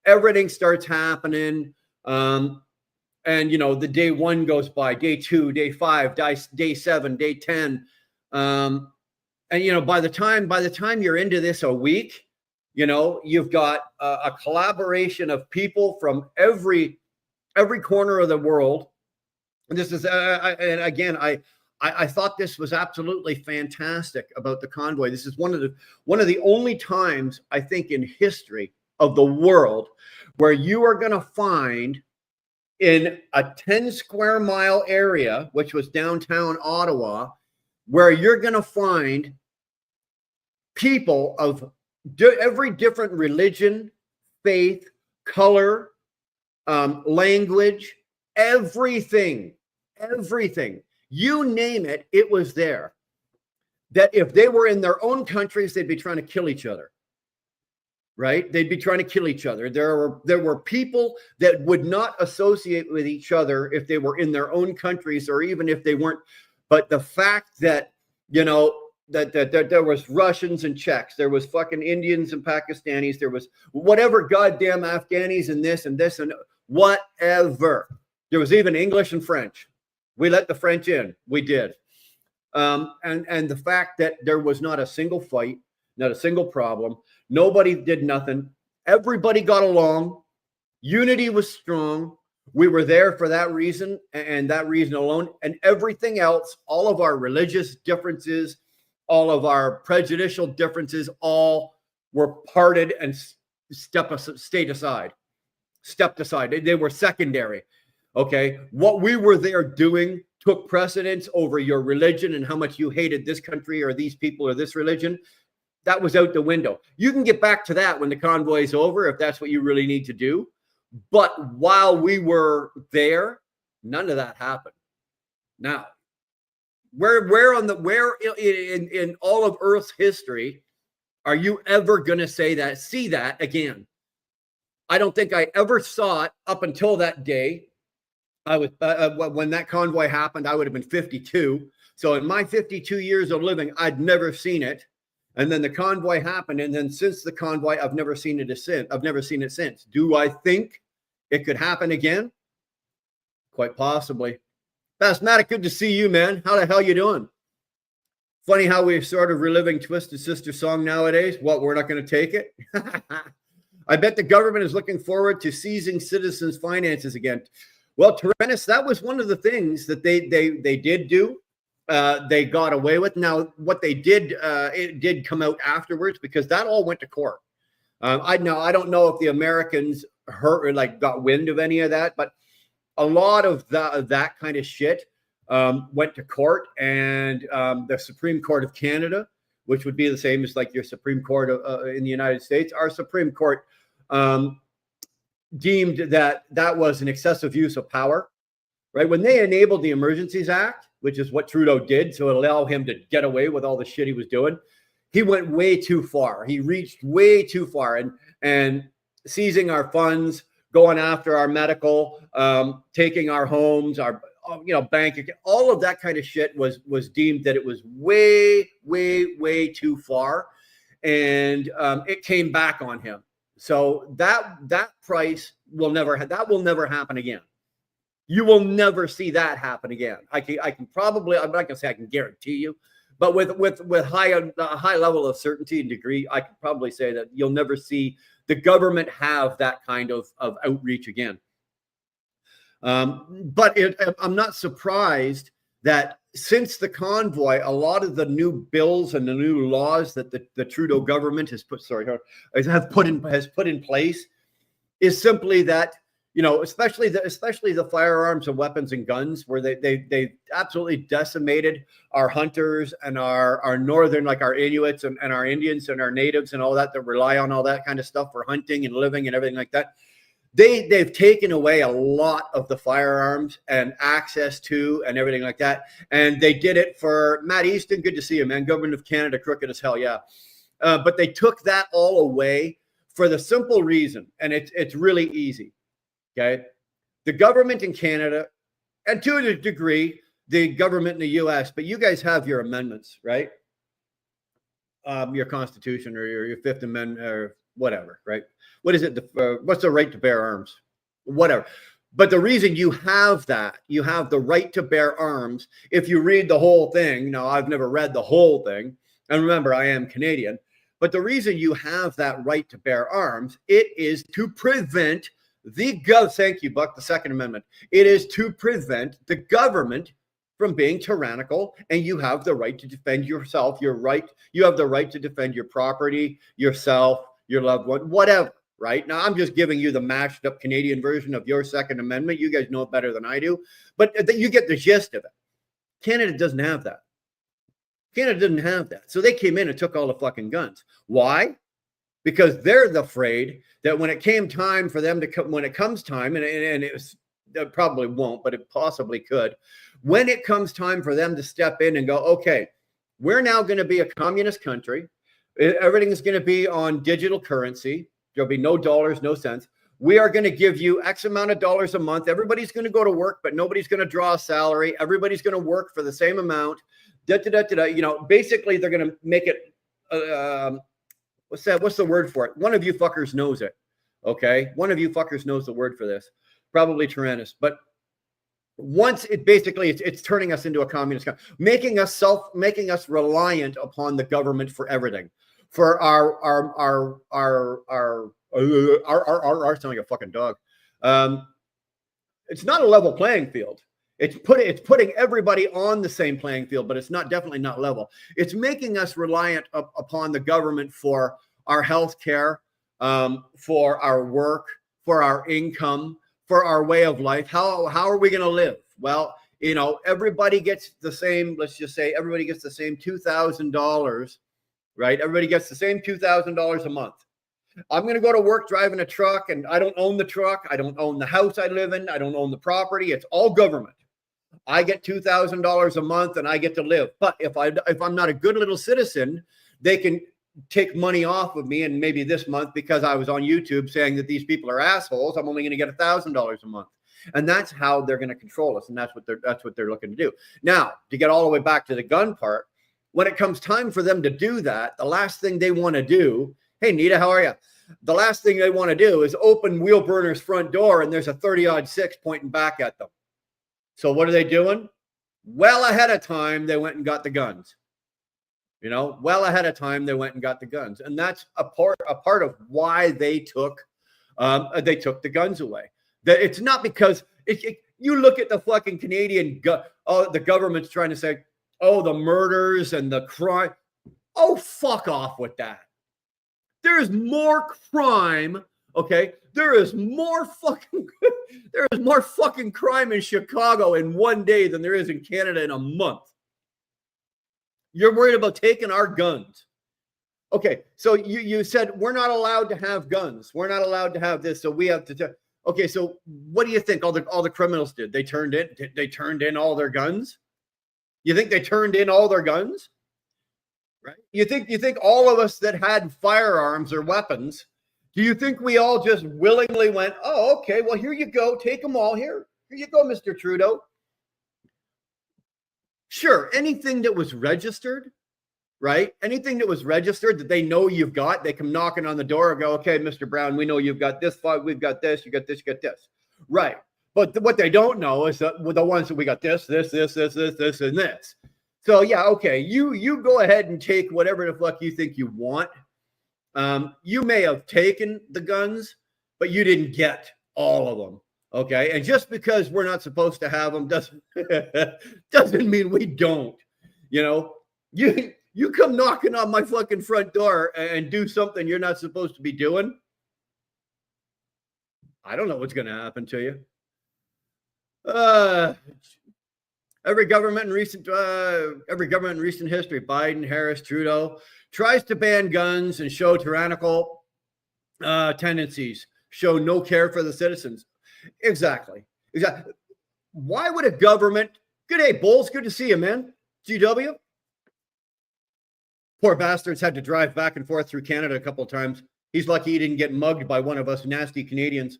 everything starts happening. And, you know, the day 1 goes by, day 2, day 5, day 7, day 10. And, you know, by the time you're into this a week, you know, you've got a collaboration of people from every corner of the world. And this is, and again, I thought this was absolutely fantastic about the convoy. This is one of the only times, I think, in history of the world where you are going to find in a 10 square mile area, which was downtown Ottawa, where you're going to find people of every different religion, faith, color, language, everything, you name it, it was there. That if they were in their own countries, they'd be trying to kill each other. Right? They'd be trying to kill each other. There were people that would not associate with each other if they were in their own countries, or even if they weren't. But the fact that, you know, that there was Russians and Czechs, there was fucking Indians and Pakistanis, there was whatever goddamn Afghanis and this and whatever. There was even English and French. We let the French in. We did. And the fact that there was not a single fight, not a single problem. Nobody did nothing. Everybody got along. Unity was strong. We were there for that reason and that reason alone. And everything else, all of our religious differences, all of our prejudicial differences, all were parted and stepped aside. They were secondary. Okay. What we were there doing took precedence over your religion and how much you hated this country or these people or this religion. That was out the window. You can get back to that when the convoy is over, if that's what you really need to do. But while we were there, none of that happened. Now, where in all of Earth's history are you ever going to see that again? I don't think I ever saw it up until that day. I was when that convoy happened, I would have been 52. So in my 52 years of living, I'd never seen it. And then the convoy happened. And then since the convoy, I've never seen it since. Do I think it could happen again? Quite possibly. Basmatic, good to see you, man. How the hell you doing? Funny how we're sort of reliving Twisted Sister song nowadays. What, we're not going to take it? I bet the government is looking forward to seizing citizens' finances again. Well, Tyrannus, that was one of the things that they did do. They got away with. Now, what they did, it did come out afterwards because that all went to court. I don't know if the Americans got wind of any of that, but a lot of that kind of shit went to court, and the Supreme Court of Canada, which would be the same as like your Supreme Court in the United States, our Supreme Court deemed that was an excessive use of power. Right when they enabled the Emergencies Act, which is what Trudeau did to allow him to get away with all the shit he was doing, he went way too far. He reached way too far, and seizing our funds, going after our medical, taking our homes, our bank account, all of that kind of shit was deemed that it was way, way, way too far, and it came back on him. So that price will never happen again. You will never see that happen again. I can probably, I'm not gonna say I can guarantee you, but with a high level of certainty and degree, I can probably say that you'll never see the government have that kind of outreach again. But I'm not surprised that since the convoy, a lot of the new bills and the new laws that the Trudeau government has put in place is simply that, you know, especially the firearms and weapons and guns, where they absolutely decimated our hunters and our northern, like our Inuits and our Indians and our natives and all that rely on all that kind of stuff for hunting and living and everything like that. They've taken away a lot of the firearms and access to and everything like that. And they did it for Matt Easton. Good to see you, man. Government of Canada, crooked as hell, yeah. But they took that all away for the simple reason, and it's really easy. Okay, the government in Canada, and to a degree, the government in the U.S., but you guys have your amendments, right? Your Constitution or your Fifth Amendment or whatever, right? What is it? What's the right to bear arms? Whatever. But the reason you have that, you have the right to bear arms. If you read the whole thing, now I've never read the whole thing, and remember, I am Canadian. But the reason you have that right to bear arms, it is to prevent thank you, Buck, the Second Amendment. It is to prevent the government from being tyrannical, and you have the right to defend yourself. You have the right to defend your property, yourself, your loved one, whatever, right? Now, I'm just giving you the mashed up Canadian version of your Second Amendment. You guys know it better than I do, but you get the gist of it. Canada doesn't have that. Canada didn't have that. So they came in and took all the fucking guns. Why? Because they're afraid that when it came time for them to come, when it comes time, and it probably won't, but it possibly could, when it comes time for them to step in and go, okay, we're now going to be a communist country. Everything is going to be on digital currency. There'll be no dollars, no cents. We are going to give you X amount of dollars a month. Everybody's going to go to work, but nobody's going to draw a salary. Everybody's going to work for the same amount. You know, basically they're going to make it, what's that? What's the word for it? One of you fuckers knows it. Okay. One of you fuckers knows the word for this. Probably Tyrannus. But once it basically, it's turning us into a communist country, making us reliant upon the government for everything. For our sounding like a fucking dog. It's not a level playing field. It's putting everybody on the same playing field, but it's definitely not level. It's making us reliant upon the government for our health care, for our work, for our income, for our way of life. How are we going to live? Well, you know, everybody gets the same. Let's just say everybody gets the same $2,000, right? Everybody gets the same $2,000 a month. I'm going to go to work driving a truck, and I don't own the truck. I don't own the house I live in. I don't own the property. It's all government. I get $2,000 a month and I get to live. But if I'm not a good little citizen, they can take money off of me. And maybe this month, because I was on YouTube saying that these people are assholes, I'm only going to get $1,000 a month. And that's how they're going to control us. And that's what they're looking to do. Now, to get all the way back to the gun part, when it comes time for them to do that, the last thing they want to do, hey, Nita, how are you? The last thing they want to do is open Wheelburner's front door and there's a 30-06 pointing back at them. So what are they doing? Well ahead of time, they went and got the guns. You know, well ahead of time, they went and got the guns. And that's a part of why they took the guns away. That it's not because you look at the fucking Canadian, the government's trying to say, oh, the murders and the crime. Oh, fuck off with that. There's more crime. Okay, there is more fucking crime in Chicago in one day than there is in Canada in a month. You're worried about taking our guns. Okay, so you said we're not allowed to have guns. We're not allowed to have this, so we have to. Okay, so what do you think all the criminals did? They turned in all their guns. You think they turned in all their guns? Right? You think all of us that had firearms or weapons? Do you think we all just willingly went, oh, okay, well, here you go. Take them all here. Here you go, Mr. Trudeau. Sure, anything that was registered, right? Anything that was registered that they know you've got, they come knocking on the door and go, okay, Mr. Brown, we know you've got this, we've got this, you got this, you got this. Right. But what they don't know is that with the ones that we got this, and this. So, yeah, okay, you go ahead and take whatever the fuck you think you want. You may have taken the guns, but you didn't get all of them. Okay. And just because we're not supposed to have them doesn't mean we don't. You know, you come knocking on my fucking front door and do something you're not supposed to be doing. I don't know what's going to happen to you. Every government in recent history, Biden, Harris, Trudeau, tries to ban guns and show tyrannical tendencies, show no care for the citizens. Exactly. Why would a government? Good day, Bulls. Good to see you, man. GW. Poor bastards had to drive back and forth through Canada a couple of times. He's lucky he didn't get mugged by one of us nasty Canadians.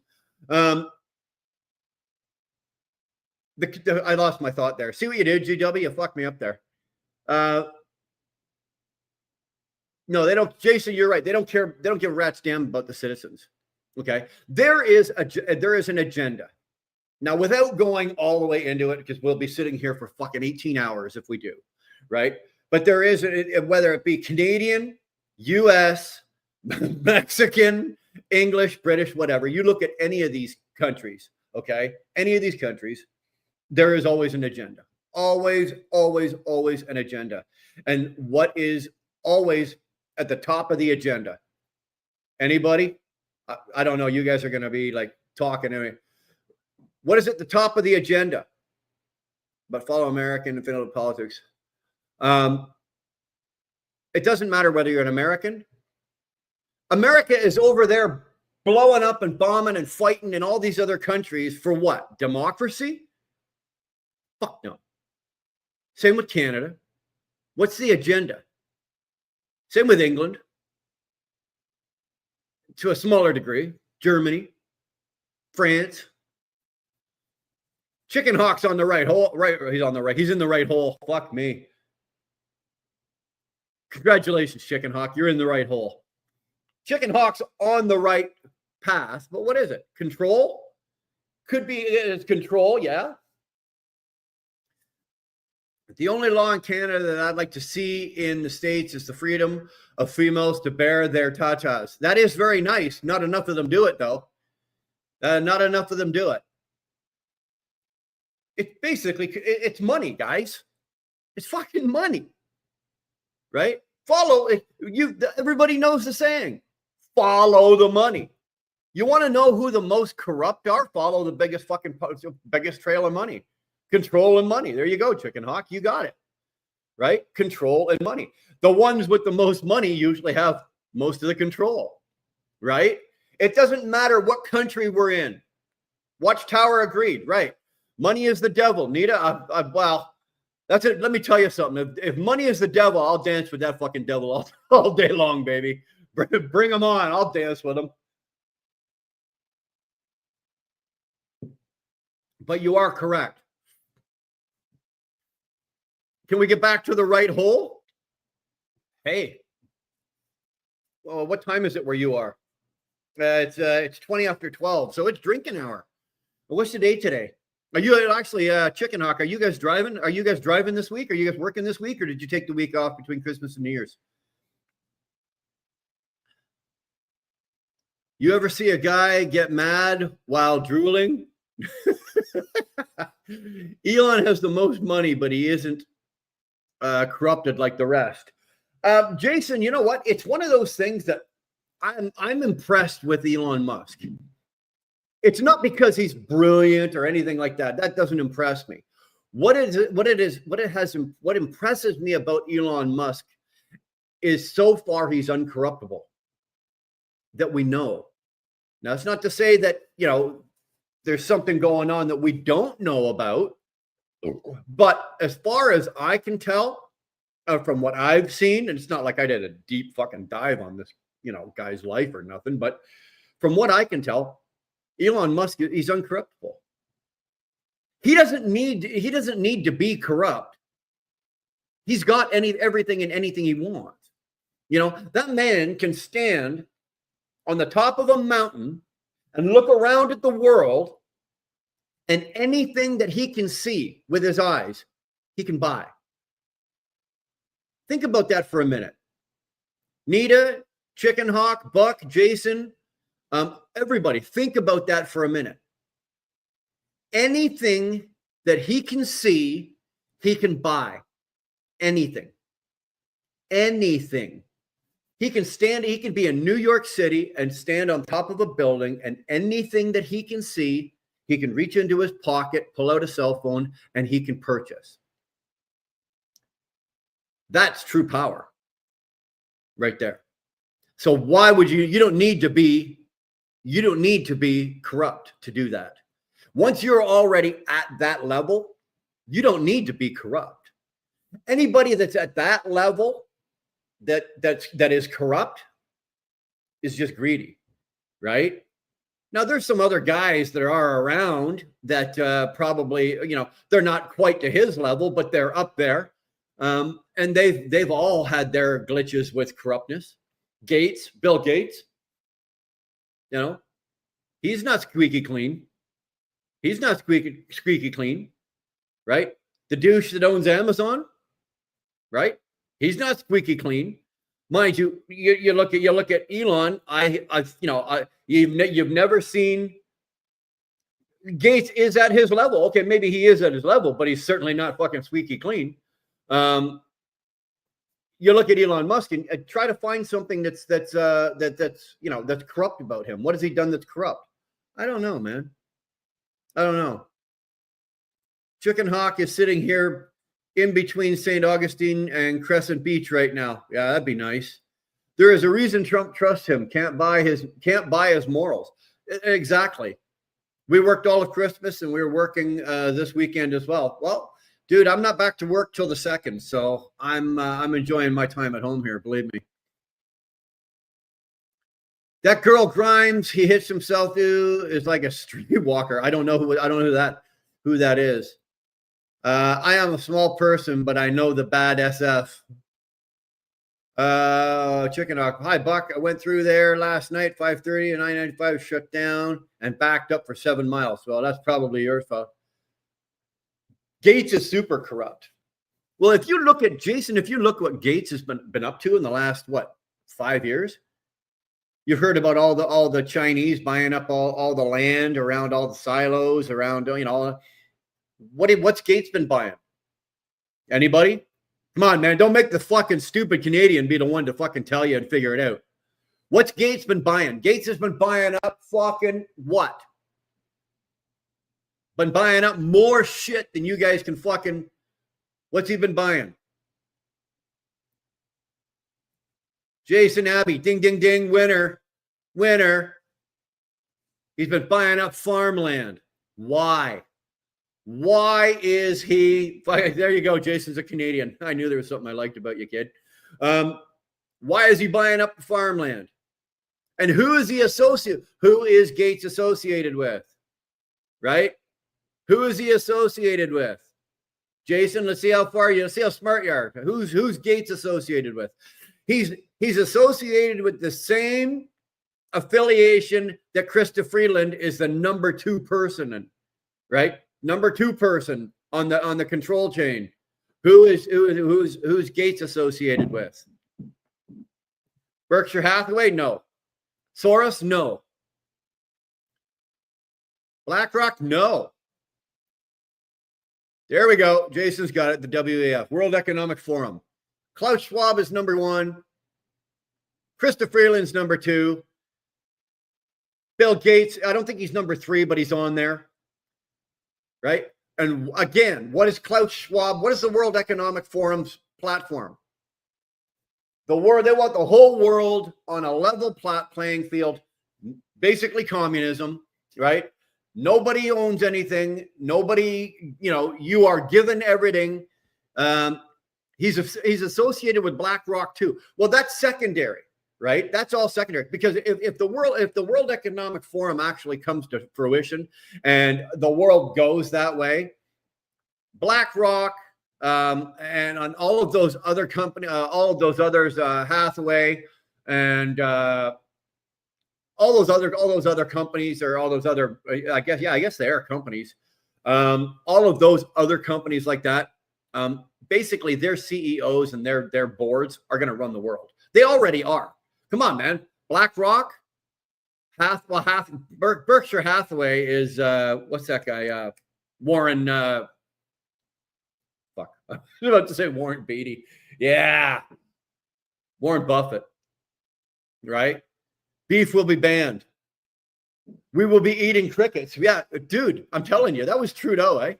I lost my thought there. See what you did, GW? You fucked me up there. No, they don't. Jason, you're right. They don't care. They don't give a rat's damn about the citizens. Okay. There is an agenda. Now, without going all the way into it, because we'll be sitting here for fucking 18 hours if we do, right? But there is, whether it be Canadian, U.S., Mexican, English, British, whatever. You look at any of these countries, okay? Any of these countries, there is always an agenda. Always, always, always an agenda. And what is always at the top of the agenda? Anybody? I don't know. You guys are going to be like talking to me. What is at the top of the agenda? But follow American and Finland politics. It doesn't matter whether you're an American. America is over there blowing up and bombing and fighting in all these other countries for what? Democracy? Fuck no. Same with Canada. What's the agenda? Same with England. To a smaller degree. Germany. France. Chicken Hawk's on the right hole. Right, he's on the right. He's in the right hole. Fuck me. Congratulations, Chicken Hawk. You're in the right hole. Chicken Hawk's on the right path, but what is it? Control? Could be it's control, yeah. The only law in Canada that I'd like to see in the States is the freedom of females to bear their tatas. That is very nice. Not enough of them do it, though. Not enough of them do it. It's basically, it's money, guys. It's fucking money, right? Follow it. Everybody knows the saying. Follow the money. You want to know who the most corrupt are? Follow the biggest trail of money. Control and money. There you go, Chicken Hawk. You got it, right? Control and money. The ones with the most money usually have most of the control, right? It doesn't matter what country we're in. Watchtower agreed, right? Money is the devil. Nita, well, that's it. Let me tell you something. If money is the devil, I'll dance with that fucking devil all day long, baby. Bring them on. I'll dance with them. But you are correct. Can we get back to the right hole? Hey. Well, what time is it where you are? It's 20 after 12, so it's drinking hour. What's the date today? Are you actually, Chicken Hawk, are you guys driving? Are you guys driving this week? Are you guys working this week? Or did you take the week off between Christmas and New Year's? You ever see a guy get mad while drooling? Elon has the most money, but he isn't corrupted like the rest. Jason, you know what? It's one of those things that I'm impressed with Elon Musk. It's not because he's brilliant or anything like that. That doesn't impress me. What impresses me about Elon Musk is so far he's uncorruptible that we know. Now, it's not to say that, there's something going on that we don't know about. But as far as I can tell, from what I've seen, and it's not like I did a deep fucking dive on this, guy's life or nothing, but from what I can tell, Elon Musk, he's uncorruptible. He doesn't need to be corrupt. He's got everything and anything he wants. That man can stand on the top of a mountain and look around at the world, and anything that he can see with his eyes, he can buy. Think about that for a minute. Nita, Chicken Hawk, Buck, Jason, everybody, think about that for a minute. Anything that he can see, he can buy. Anything. He can be in New York City and stand on top of a building, and anything that he can see, he can reach into his pocket, pull out a cell phone, and he can purchase. That's true power right there. So why would you don't need to be corrupt to do that. Once you're already at that level, you don't need to be corrupt. Anybody that's at that level that is corrupt is just greedy, right? Now there's some other guys that are around that probably, they're not quite to his level, but they're up there. And they've all had their glitches with corruptness. Bill Gates, he's not squeaky clean. He's not squeaky clean, right? The douche that owns Amazon, right? He's not squeaky clean. Mind you, you look at Elon. You've never seen Gates is at his level. Okay, maybe he is at his level, but he's certainly not fucking squeaky clean. You look at Elon Musk and try to find something that's corrupt about him. What has he done that's corrupt? I don't know, man. I don't know. Chicken Hawk is sitting here in between St. Augustine and Crescent Beach right now. Yeah, that'd be nice. There is a reason Trump trusts him. Can't buy his morals. Exactly. We worked all of Christmas and we were working this weekend as well. Well, dude, I'm not back to work till the 2nd, so I'm enjoying my time at home here. Believe me. That girl Grimes, he hits himself to is like a streetwalker. I don't know who that is. I am a small person, but I know the bad SF. Chicken Hawk. Hi, Buck. I went through there last night, 5:30, and I-95 shut down and backed up for 7 miles. Well, that's probably your fault. Gates is super corrupt. Well, if you look at Jason, if you look what Gates has been up to in the last 5 years, you've heard about all the Chinese buying up all the land around all the silos around all. What's Gates been buying? Anybody? Come on, man! Don't make the fucking stupid Canadian be the one to fucking tell you and figure it out. What's Gates been buying? Gates has been buying up fucking what? Been buying up more shit than you guys can fucking. What's he been buying? Jason Abbey, ding, ding, ding, winner. He's been buying up farmland. Why? Why is he? There you go. Jason's a Canadian. I knew there was something I liked about you, kid. Why is he buying up the farmland? And who is he associated? Who is Gates associated with? Right? Who is he associated with? Jason, let's see how smart you are. Who's Gates associated with? He's associated with the same affiliation that Krista Freeland is the number 2 person in, right? Number 2 person on the control chain. Who's Gates associated with? Berkshire Hathaway? No. Soros? No. BlackRock? No. There we go. Jason's got it. The WEF, World Economic Forum. Klaus Schwab is number 1. Krista Freeland's number 2. Bill Gates, I don't think he's number 3, but he's on there. Right? And again, what is Klaus Schwab? What is the World Economic Forum's platform? They want the whole world on a level playing field, basically communism, right? Nobody owns anything. Nobody, you are given everything. He's associated with BlackRock too. Well, that's secondary, right? That's all secondary, because if the World Economic Forum actually comes to fruition and the world goes that way, BlackRock and on all of those other companies, all of those others, Hathaway and all those other companies, or all those other, I guess they are companies. All of those other companies like that, basically their CEOs and their boards are going to run the world. They already are. Come on, man. BlackRock, Berkshire Hathaway is what's that guy? Warren. Fuck, I was about to say Warren Beatty. Yeah, Warren Buffett. right? Beef will be banned. We will be eating crickets. Yeah, dude, I'm telling you, that was Trudeau, eh?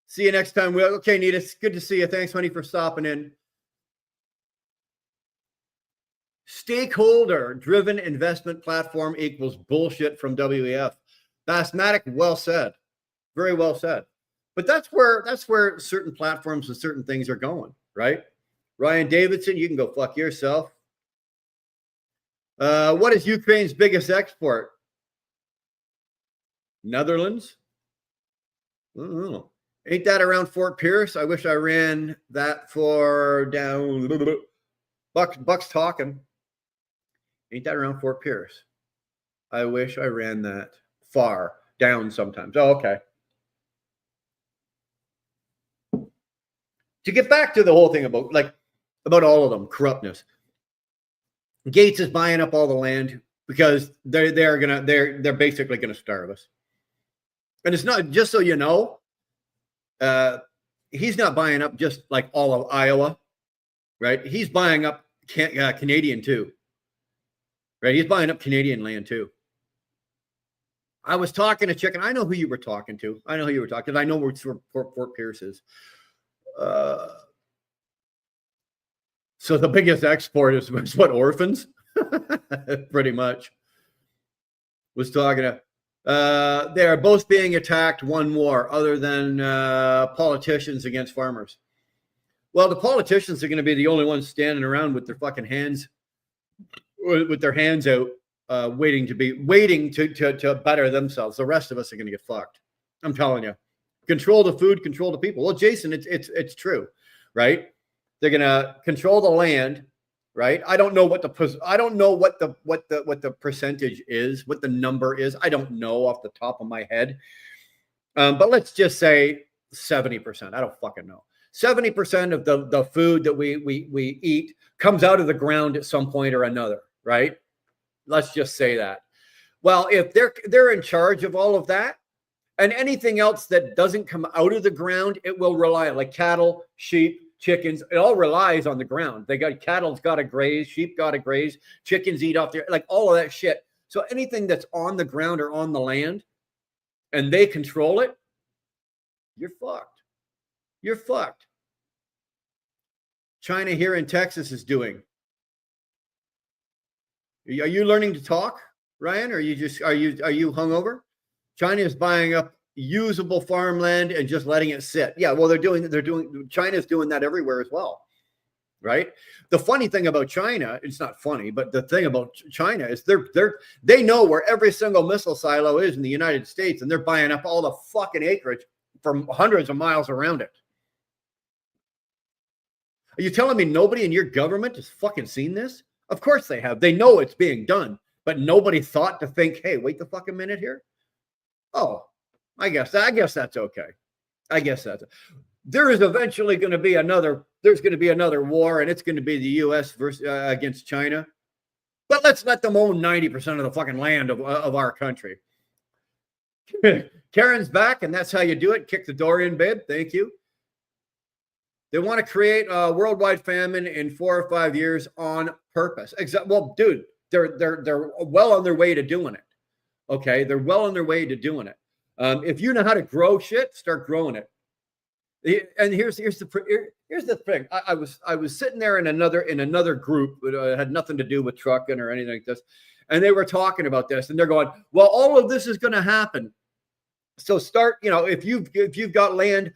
See you next time. Well, okay, Nita, good to see you. Thanks, honey, for stopping in. Stakeholder-driven investment platform equals bullshit from WEF. Basmatic, well said. Very well said. But that's where certain platforms and certain things are going, right? Ryan Davidson, you can go fuck yourself. What is Ukraine's biggest export? Netherlands? I don't know. Ain't that around Fort Pierce? I wish I ran that for down. Buck's talking. Ain't that around Fort Pierce? I wish I ran that far down sometimes. Oh, okay. To get back to the whole thing about all of them, corruptness. Gates is buying up all the land because they're basically gonna starve us. And it's not, just so you know, he's not buying up just like all of Iowa, right? He's buying up Canadian too, right? He's buying up Canadian land too. I was talking to Chicken. I know who you were talking to. I know who you were talking. I know where Fort Pierce is. So the biggest export is what, orphans? Pretty much. Was talking to. They are both being attacked. One more, other than politicians against farmers. Well, the politicians are going to be the only ones standing around with their fucking hands, with their hands out, waiting to better themselves. The rest of us are going to get fucked. I'm telling you. Control the food, control the people. Well, Jason, it's true, right? They're going to control the land, right? I don't know what the percentage is, what the number is. I don't know off the top of my head. But let's just say 70%. I don't fucking know. 70% of the food that we eat comes out of the ground at some point or another, right? Let's just say that. Well, if they're in charge of all of that, and anything else that doesn't come out of the ground, it will rely on, like cattle, sheep, chickens. It all relies on the ground. Cattle's got to graze, sheep got to graze, chickens eat off there, like all of that shit. So anything that's on the ground or on the land, and they control it, you're fucked. You're fucked. China here in Texas is doing. Are you learning to talk, Ryan? Or are you hungover? China is buying up usable farmland and just letting it sit. Yeah, well, China's doing that everywhere as well, right? The funny thing about China, it's not funny, but the thing about China is they know where every single missile silo is in the United States, and they're buying up all the fucking acreage from hundreds of miles around it. Are you telling me nobody in your government has fucking seen this? Of course they have. They know it's being done, but nobody thought to think, hey, wait the fucking minute here. Oh, I guess that's okay. I guess there is eventually going to be another war, and it's going to be the U.S. against China. But let's let them own 90% of the fucking land of our country. Karen's back, and that's how you do it. Kick the door in, babe. Thank you. They want to create a worldwide famine in 4 or 5 years on purpose. Well, dude, they're well on their way to doing it. Okay, they're well on their way to doing it. If you know how to grow shit, start growing it. And here's the thing. I was sitting there in another group that had nothing to do with trucking or anything like this, and they were talking about this, and they're going, "Well, all of this is going to happen. So start, if you've got land,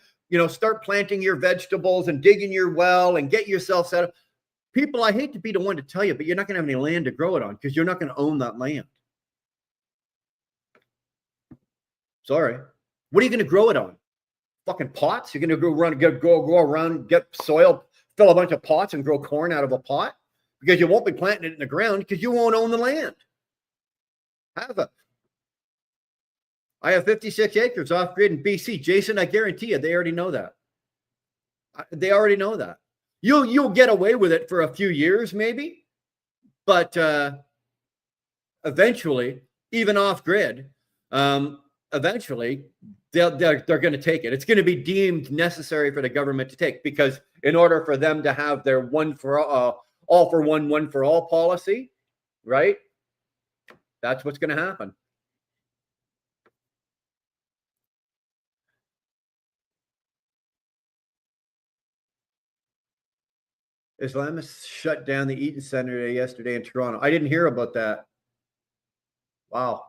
start planting your vegetables and digging your well and get yourself set up." People, I hate to be the one to tell you, but you're not going to have any land to grow it on because you're not going to own that land. Sorry. What are you going to grow it on? Fucking pots? You're going to go around, get soil, fill a bunch of pots and grow corn out of a pot? Because you won't be planting it in the ground because you won't own the land. I have 56 acres off grid in BC. Jason, I guarantee you, they already know that. They already know that. You'll get away with it for a few years, maybe, but eventually, even off grid, eventually they're going to take it. It's going to be deemed necessary for the government to take, because in order for them to have their one for all for one for all policy, right? That's what's going to happen. Islamists shut down the Eaton Center yesterday in Toronto. I didn't hear about that. Wow.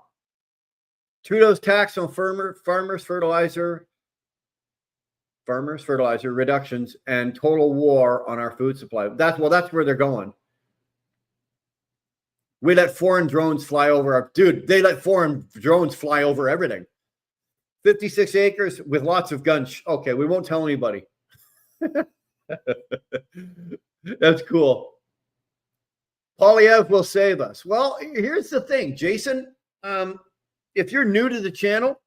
Trudeau's tax on farmers fertilizer reductions and total war on our food supply. That's where they're going. We let foreign drones fly over they let foreign drones fly over everything. 56 acres with lots of guns. Okay, we won't tell anybody. That's cool. Polyev will save us. Well, here's the thing, Jason. If you're new to the channel,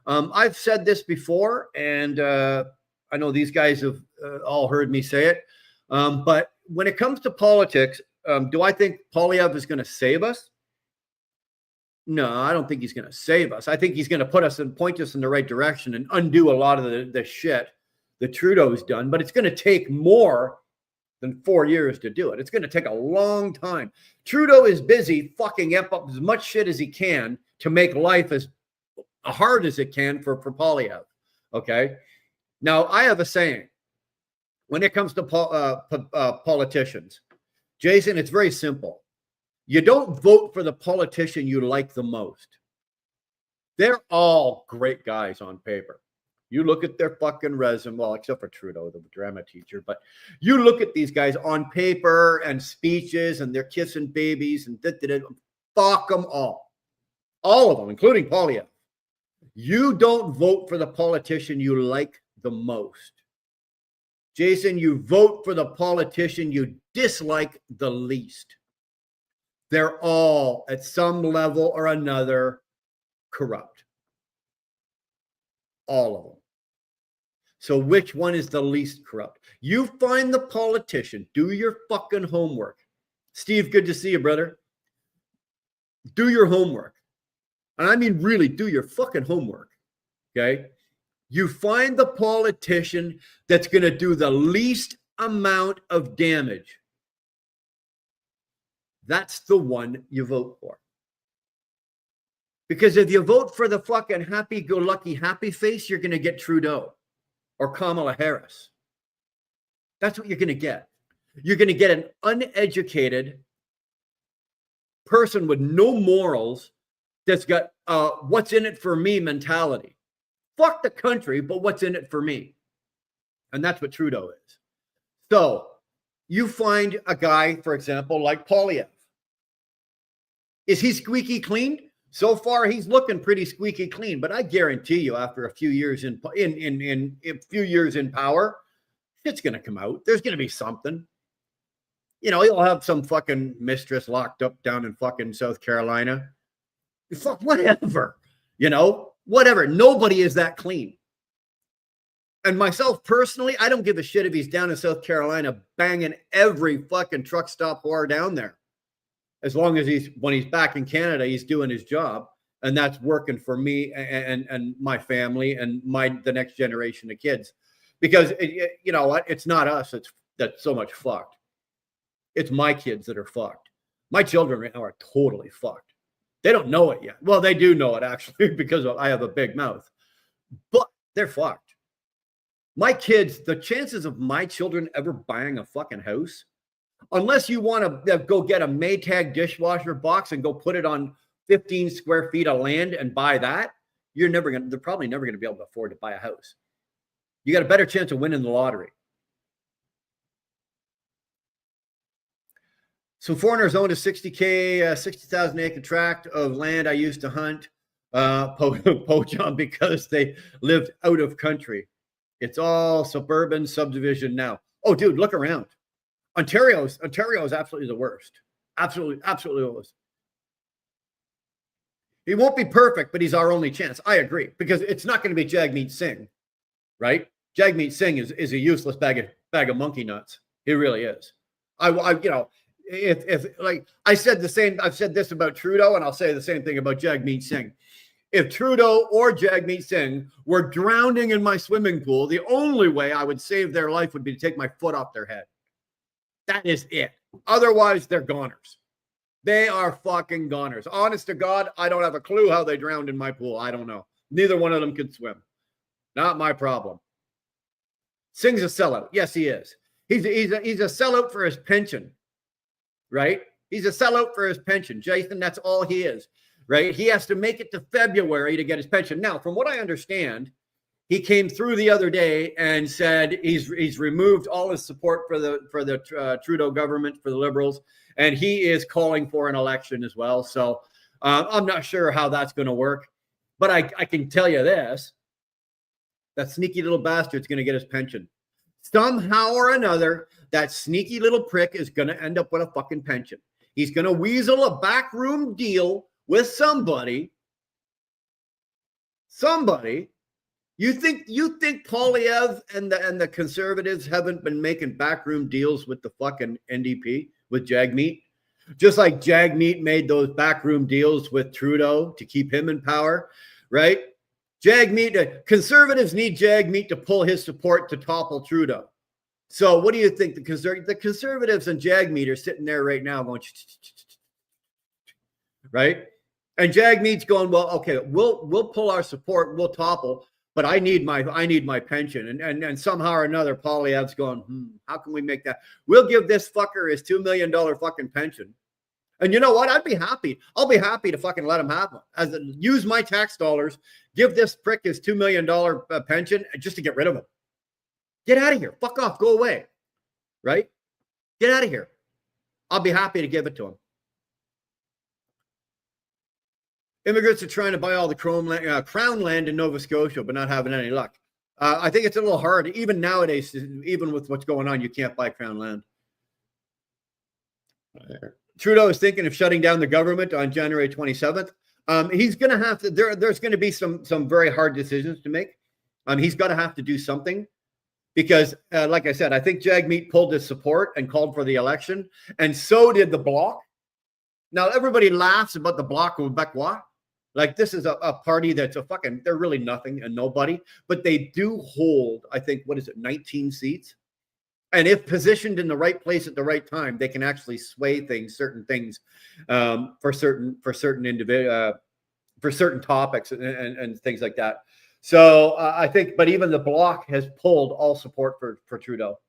I've said this before, and I know these guys have all heard me say it. But when it comes to politics, do I think Polyev is going to save us? No, I don't think he's going to save us. I think he's going to put us and point us in the right direction and undo a lot of the shit that Trudeau's done. But it's going to take more than 4 years to do it. It's going to take a long time. Trudeau is busy fucking up as much shit as he can to make life as hard as it can for Polyev. Okay. Now, I have a saying when it comes to politicians, Jason, it's very simple. You don't vote for the politician you like the most. They're all great guys on paper. You look at their fucking resume, well, except for Trudeau, the drama teacher, but you look at these guys on paper and speeches and they're kissing babies and fuck them all. All of them, including Polyev. You don't vote for the politician you like the most. Jason, you vote for the politician you dislike the least. They're all at some level or another corrupt. All of them. So which one is the least corrupt? You find the politician, do your fucking homework. Steve, good to see you, brother. Do your homework. And I mean, really do your fucking homework. Okay. You find the politician that's going to do the least amount of damage. That's the one you vote for. Because if you vote for the fucking happy-go-lucky happy face, you're going to get Trudeau or Kamala Harris. That's what you're going to get. You're going to get an uneducated person with no morals that's got what's in it for me mentality. Fuck the country, but what's in it for me? And that's what Trudeau is. So you find a guy, for example, like Polyev. Is he squeaky clean? So far, he's looking pretty squeaky clean, but I guarantee you, after a few years in power, shit's gonna come out. There's gonna be something. You know, he'll have some fucking mistress locked up down in fucking South Carolina. Fuck, whatever. You know, whatever. Nobody is that clean. And myself personally, I don't give a shit if he's down in South Carolina banging every fucking truck stop whore down there. As long as when he's back in Canada, he's doing his job, and that's working for me and my family and the next generation of kids. Because you know what? It's not us that's so much fucked. It's my kids that are fucked. My children right now are totally fucked. They don't know it yet. Well, they do know it actually because I have a big mouth, but they're fucked. My kids, the chances of my children ever buying a fucking house, unless you want to go get a Maytag dishwasher box and go put it on 15 square feet of land and buy that, they're probably never going to be able to afford to buy a house. You got a better chance of winning the lottery. So foreigners owned a 60,000 acre tract of land I used to hunt poach on because they lived out of country. It's all suburban subdivision now. Oh, dude, look around. Ontario is absolutely the worst. Absolutely the worst. He won't be perfect, but he's our only chance. I agree, because it's not going to be Jagmeet Singh, right? Jagmeet Singh is a useless bag of monkey nuts. He really is. If like I said the same, I've said this about Trudeau, and I'll say the same thing about Jagmeet Singh. If Trudeau or Jagmeet Singh were drowning in my swimming pool, the only way I would save their life would be to take my foot off their head. That is it. Otherwise, they're goners. They are fucking goners. Honest to God, I don't have a clue how they drowned in my pool. I don't know. Neither one of them can swim. Not my problem. Singh's a sellout. Yes, he is. He's a sellout for his pension, right? He's a sellout for his pension. Jason, that's all he is, right? He has to make it to February to get his pension. Now, from what I understand, he came through the other day and said he's removed all his support for the Trudeau government, for the Liberals, and he is calling for an election as well. So I'm not sure how that's going to work, but I can tell you this: that sneaky little bastard's going to get his pension. Somehow or another, that sneaky little prick is going to end up with a fucking pension. He's going to weasel a backroom deal with somebody. You think Poilievre and the Conservatives haven't been making backroom deals with the fucking NDP, with Jagmeet? Just like Jagmeet made those backroom deals with Trudeau to keep him in power, right? Conservatives need Jagmeet to pull his support to topple Trudeau. So what do you think? The Conservatives and Jagmeet are sitting there right now going, right? And Jagmeet's going, well, okay, we'll pull our support, we'll topple, but I need my pension. And somehow or another, Poilievre's going, how can we make that? We'll give this fucker his $2 million fucking pension. And you know what? I'll be happy to fucking let him have it. Use my tax dollars, give this prick his $2 million pension just to get rid of him. Get out of here. Fuck off. Go away. Right? Get out of here. I'll be happy to give it to him. Immigrants are trying to buy all the crown land in Nova Scotia, but not having any luck. I think it's a little hard. Even nowadays, even with what's going on, you can't buy crown land. Trudeau is thinking of shutting down the government on January 27th. He's going to have to, there's going to be some very hard decisions to make. He's got to have to do something because, like I said, I think Jagmeet pulled his support and called for the election, and so did the Bloc. Now, everybody laughs about the Bloc Quebecois. Like, this is a party that's they're really nothing and nobody, but they do hold, I think, 19 seats? And if positioned in the right place at the right time, they can actually sway certain things, for certain individual, for certain topics and things like that. So I think, but even the Bloc has pulled all support for Trudeau.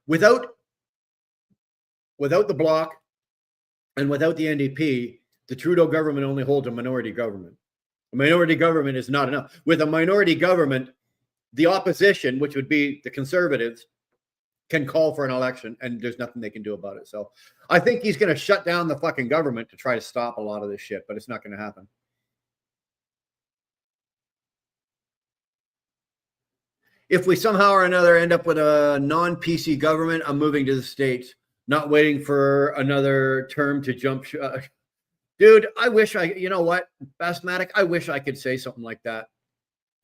Without the Bloc and without the NDP, the Trudeau government only holds a minority government. A minority government is not enough. With a minority government, the opposition, which would be the Conservatives, can call for an election, and there's nothing they can do about it. So I think he's going to shut down the fucking government to try to stop a lot of this shit, but it's not going to happen. If we somehow or another end up with a non-PC government, I'm moving to the States, not waiting for another term to jump. Dude, I wish you know what, Basmatic, I wish I could say something like that.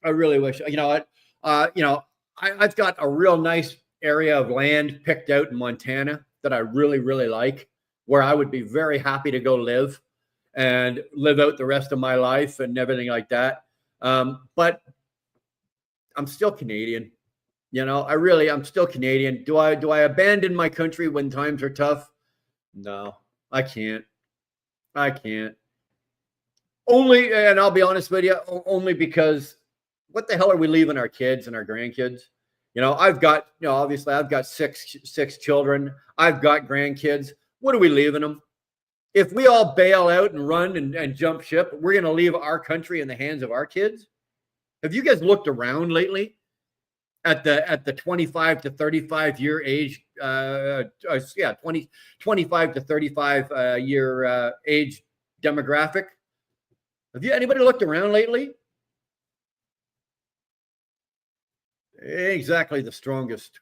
I really wish, you know what, I've got a real nice area of land picked out in Montana that I really, really like, where I would be very happy to go live and live out the rest of my life and everything like that. But I'm still Canadian. You know, I'm still Canadian. Do I abandon my country when times are tough? No, I can't. Only, and I'll be honest with you, only because what the hell are we leaving our kids and our grandkids? You know, obviously I've got six children. I've got grandkids. What are we leaving them? If we all bail out and run and jump ship, we're going to leave our country in the hands of our kids. Have you guys looked around lately at the 25 to 35 year age? 25 to 35 year age demographic. Have anybody looked around lately? Exactly the strongest,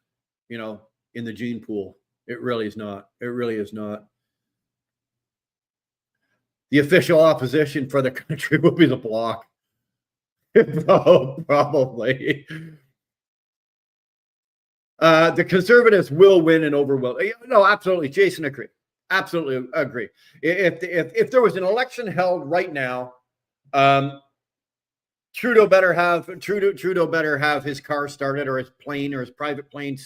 in the gene pool. It really is not. It really is not. The official opposition for the country will be the Bloc. Oh, probably. The Conservatives will win and overwhelm. No, absolutely. Jason, agree. Absolutely agree. If there was an election held right now, Trudeau better have his car started, or his plane, or his private plane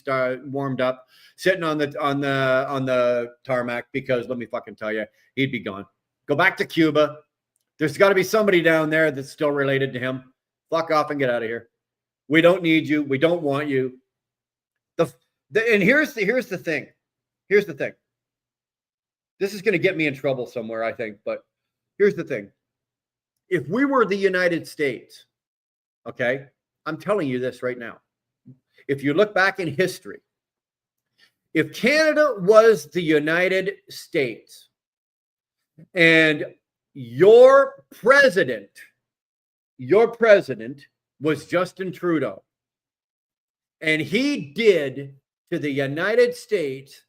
warmed up, sitting on the tarmac, because let me fucking tell you, he'd be gone. Go back to Cuba. There's got to be somebody down there that's still related to him. Fuck off and get out of here. We don't need you. We don't want you. And here's the thing. Here's the thing. This is going to get me in trouble somewhere, I think. But here's the thing. If we were the United States, okay, I'm telling you this right now. If you look back in history, if Canada was the United States and your president was Justin Trudeau, and he did to the United States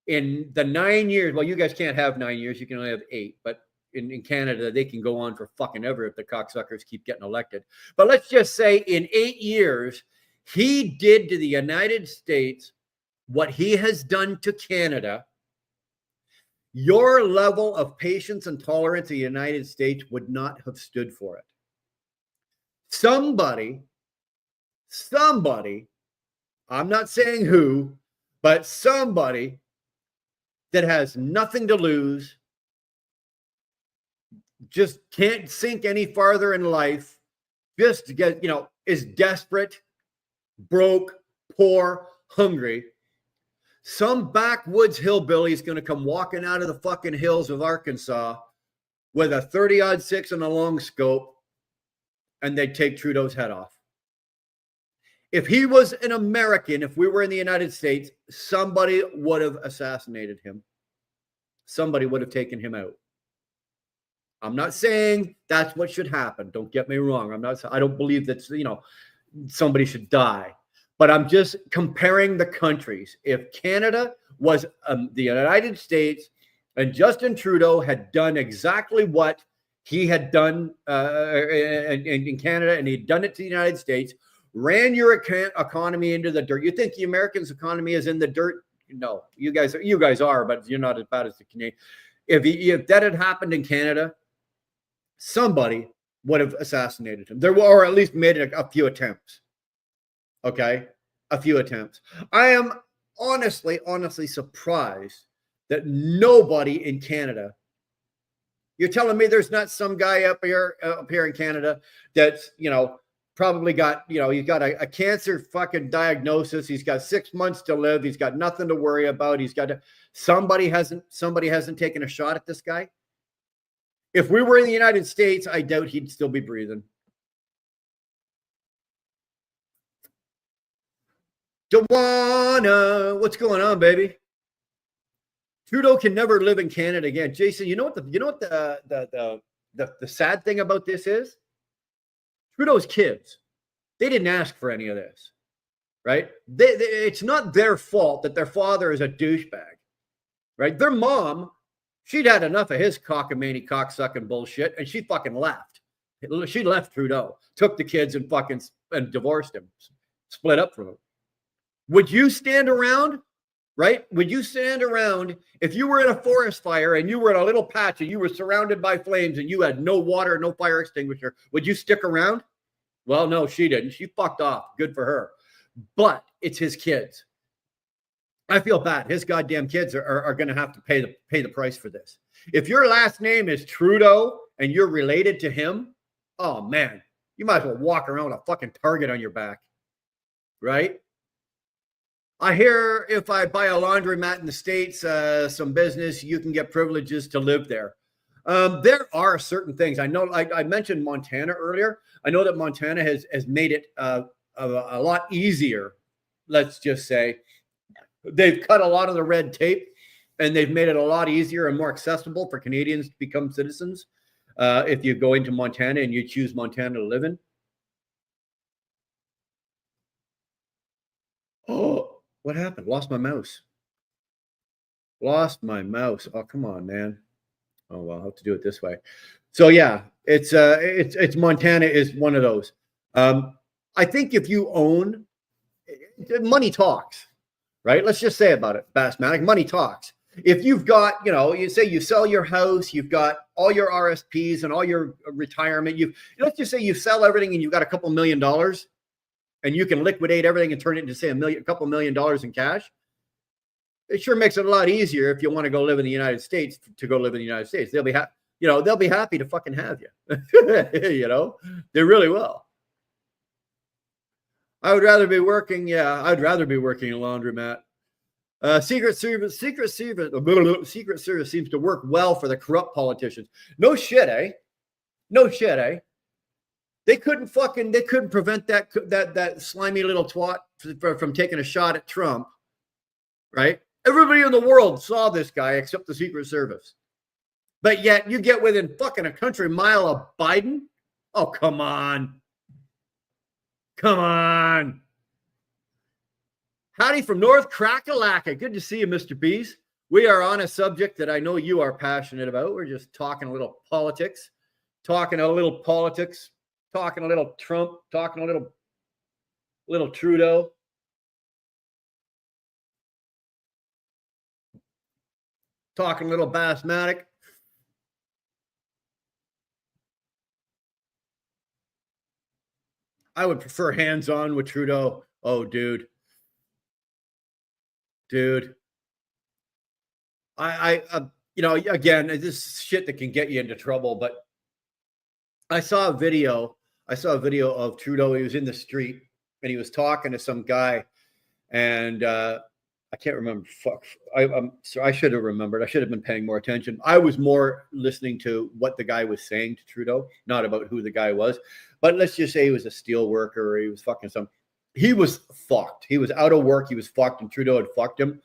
in the 9 years, well, you guys can't have 9 years, you can only have 8, but in Canada, they can go on for fucking ever if the cocksuckers keep getting elected. But let's just say in 8 years, he did to the United States what he has done to Canada. Your level of patience and tolerance in the United States would not have stood for it. Somebody, I'm not saying who, but somebody that has nothing to lose, just can't sink any farther in life, just to get, is desperate, broke, poor, hungry. Some backwoods hillbilly is going to come walking out of the fucking hills of Arkansas with a 30-06 and a long scope, and they'd take Trudeau's head off. If he was an American, if we were in the United States, somebody would have assassinated him. Somebody would have taken him out. I'm not saying that's what should happen. Don't get me wrong. I don't believe that, somebody should die. But I'm just comparing the countries. If Canada was the United States and Justin Trudeau had done exactly what he had done in Canada, and he'd done it to the United States, ran your economy into the dirt. You think the Americans' economy is in the dirt? No, you guys are, but you're not as bad as the Canadian. If that had happened in Canada, somebody would have assassinated him. Or at least made a few attempts. Okay? A few attempts. I am honestly surprised that nobody in Canada, you're telling me there's not some guy up here in Canada that's, probably got, he's got a cancer fucking diagnosis. He's got 6 months to live. He's got nothing to worry about. Somebody hasn't taken a shot at this guy. If we were in the United States, I doubt he'd still be breathing. Joanna, what's going on, baby? Trudeau can never live in Canada again. Jason, you know what the sad thing about this is? Trudeau's kids, they didn't ask for any of this, right? It's not their fault that their father is a douchebag, right? Their mom, she'd had enough of his cockamamie, cocksucking bullshit, and she fucking left. She left Trudeau, took the kids and divorced him, split up from him. Would you stand around, right? Would you stand around if you were in a forest fire and you were in a little patch and you were surrounded by flames and you had no water, no fire extinguisher? Would you stick around? Well, no, she didn't. She fucked off. Good for her. But it's his kids. I feel bad. His goddamn kids are going to have to pay the price for this. If your last name is Trudeau and you're related to him, oh man, you might as well walk around with a fucking target on your back, right? I hear if I buy a laundromat in the States, some business, you can get privileges to live there. There are certain things. I know I mentioned Montana earlier. I know that Montana has made it a lot easier. Let's just say they've cut a lot of the red tape and they've made it a lot easier and more accessible for Canadians to become citizens. If you go into Montana and you choose Montana to live in. Oh, what happened? Lost my mouse. Oh, come on, man. Oh, well, I'll have to do it this way. So yeah, it's Montana is one of those. I think if you own, money talks, right? Let's just say about it, Bassmatic, money talks. If you've got, you say you sell your house, you've got all your RSPs and all your retirement, let's just say you sell everything and you've got a couple $1 million and you can liquidate everything and turn it into, say, a couple $1 million in cash. It sure makes it a lot easier if you want to go live in the United States to go live in the United States. They'll be happy. They'll be happy to fucking have you. They really will. I'd rather be working in a laundromat. Secret Service seems to work well for the corrupt politicians. No shit, eh? They couldn't prevent that slimy little twat from taking a shot at Trump, right? Everybody in the world saw this guy except the Secret Service. But yet you get within fucking a country mile of Biden? Oh, come on. Howdy from North Crack-a-Lacka. Good to see you, Mr. Bees. We are on a subject that I know you are passionate about. We're just talking a little politics, talking a little Trump, talking a little Trudeau. Talking a little Bassmatic. I would prefer hands-on with Trudeau. Oh, dude. I again, this is shit that can get you into trouble, but I saw a video of Trudeau. He was in the street and he was talking to some guy, and I can't remember. I should have remembered. I should have been paying more attention. I was more listening to what the guy was saying to Trudeau, not about who the guy was. But let's just say he was a steel worker or he was fucking some. He was fucked. He was out of work. He was fucked, and Trudeau had fucked him.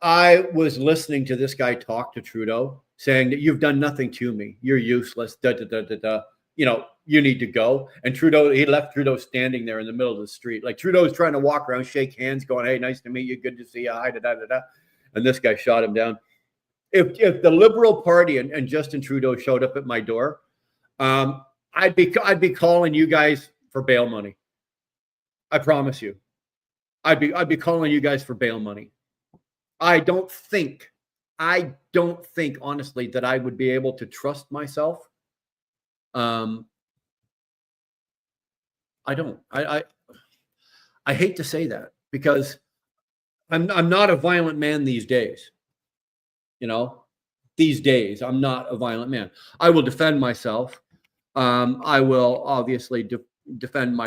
I was listening to this guy talk to Trudeau, saying that you've done nothing to me. You're useless. You need to go. And he left Trudeau standing there in the middle of the street. Like Trudeau's trying to walk around, shake hands, going, "Hey, nice to meet you. Good to see you. Hi, And this guy shot him down. If the Liberal Party and Justin Trudeau showed up at my door, I'd be calling you guys for bail money. I promise you. I'd be calling you guys for bail money. I don't think honestly that I would be able to trust myself. I don't. I hate to say that because I'm not a violent man these days. These days I'm not a violent man. I will defend myself. I will obviously defend my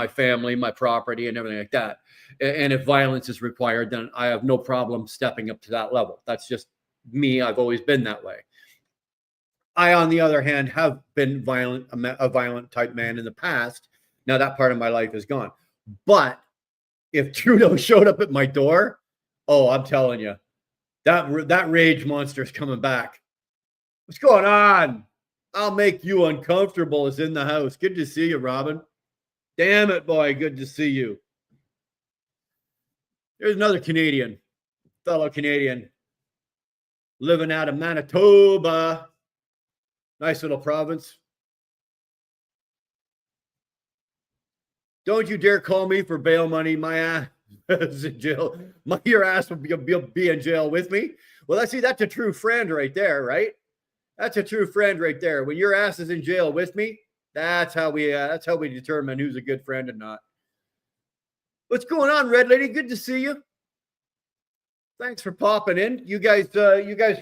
family, my property, and everything like that. And if violence is required, then I have no problem stepping up to that level. That's just me. I've always been that way. I, on the other hand, have been a violent type man in the past. Now that part of my life is gone. But if Trudeau showed up at my door, oh, I'm telling you, that rage monster is coming back. What's going on? I'll make you uncomfortable is in the house. Good to see you, Robin. Damn it, boy. Good to see you. There's another fellow Canadian, living out of Manitoba. Nice little province. Don't you dare call me for bail money. My ass is in jail. Your ass will be in jail with me. Well, that's a true friend right there, right? That's a true friend right there. When your ass is in jail with me, that's how we determine who's a good friend and not. What's going on, Red Lady? Good to see you. Thanks for popping in. You guys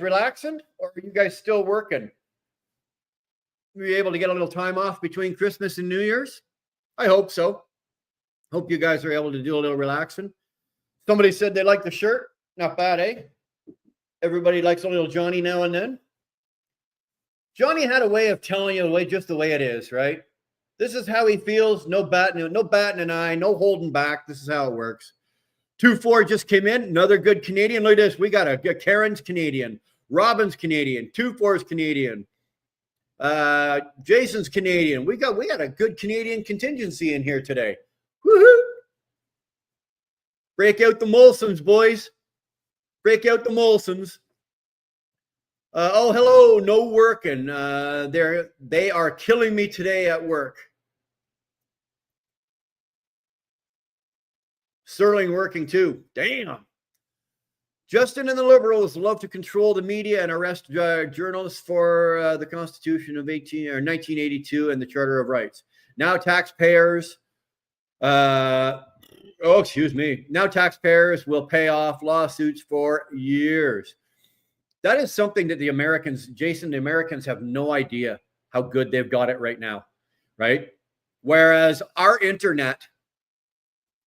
relaxing, or are you guys still working? Were you able to get a little time off between Christmas and New Year's? I hope so. Hope you guys are able to do a little relaxing. Somebody said they like the shirt. Not bad, eh? Everybody likes a little Johnny now and then. Johnny had a way of telling you just the way it is, right? This is how he feels. No batting an eye, no holding back. This is how it works. 2-4 just came in. Another good Canadian. Look at this. We got a Karen's Canadian. Robin's Canadian. 2-4's Canadian. Jason's Canadian. We got a good Canadian contingency in here today. Woohoo! Break out the Molsons, boys. Break out the Molsons. Oh, hello. No working. They are killing me today at work. Sterling working too. Damn. Justin and the Liberals love to control the media and arrest journalists for the Constitution of 1982 and the Charter of Rights. Now taxpayers, now taxpayers will pay off lawsuits for years. That is something that the Americans have no idea how good they've got it right now, right? Whereas our internet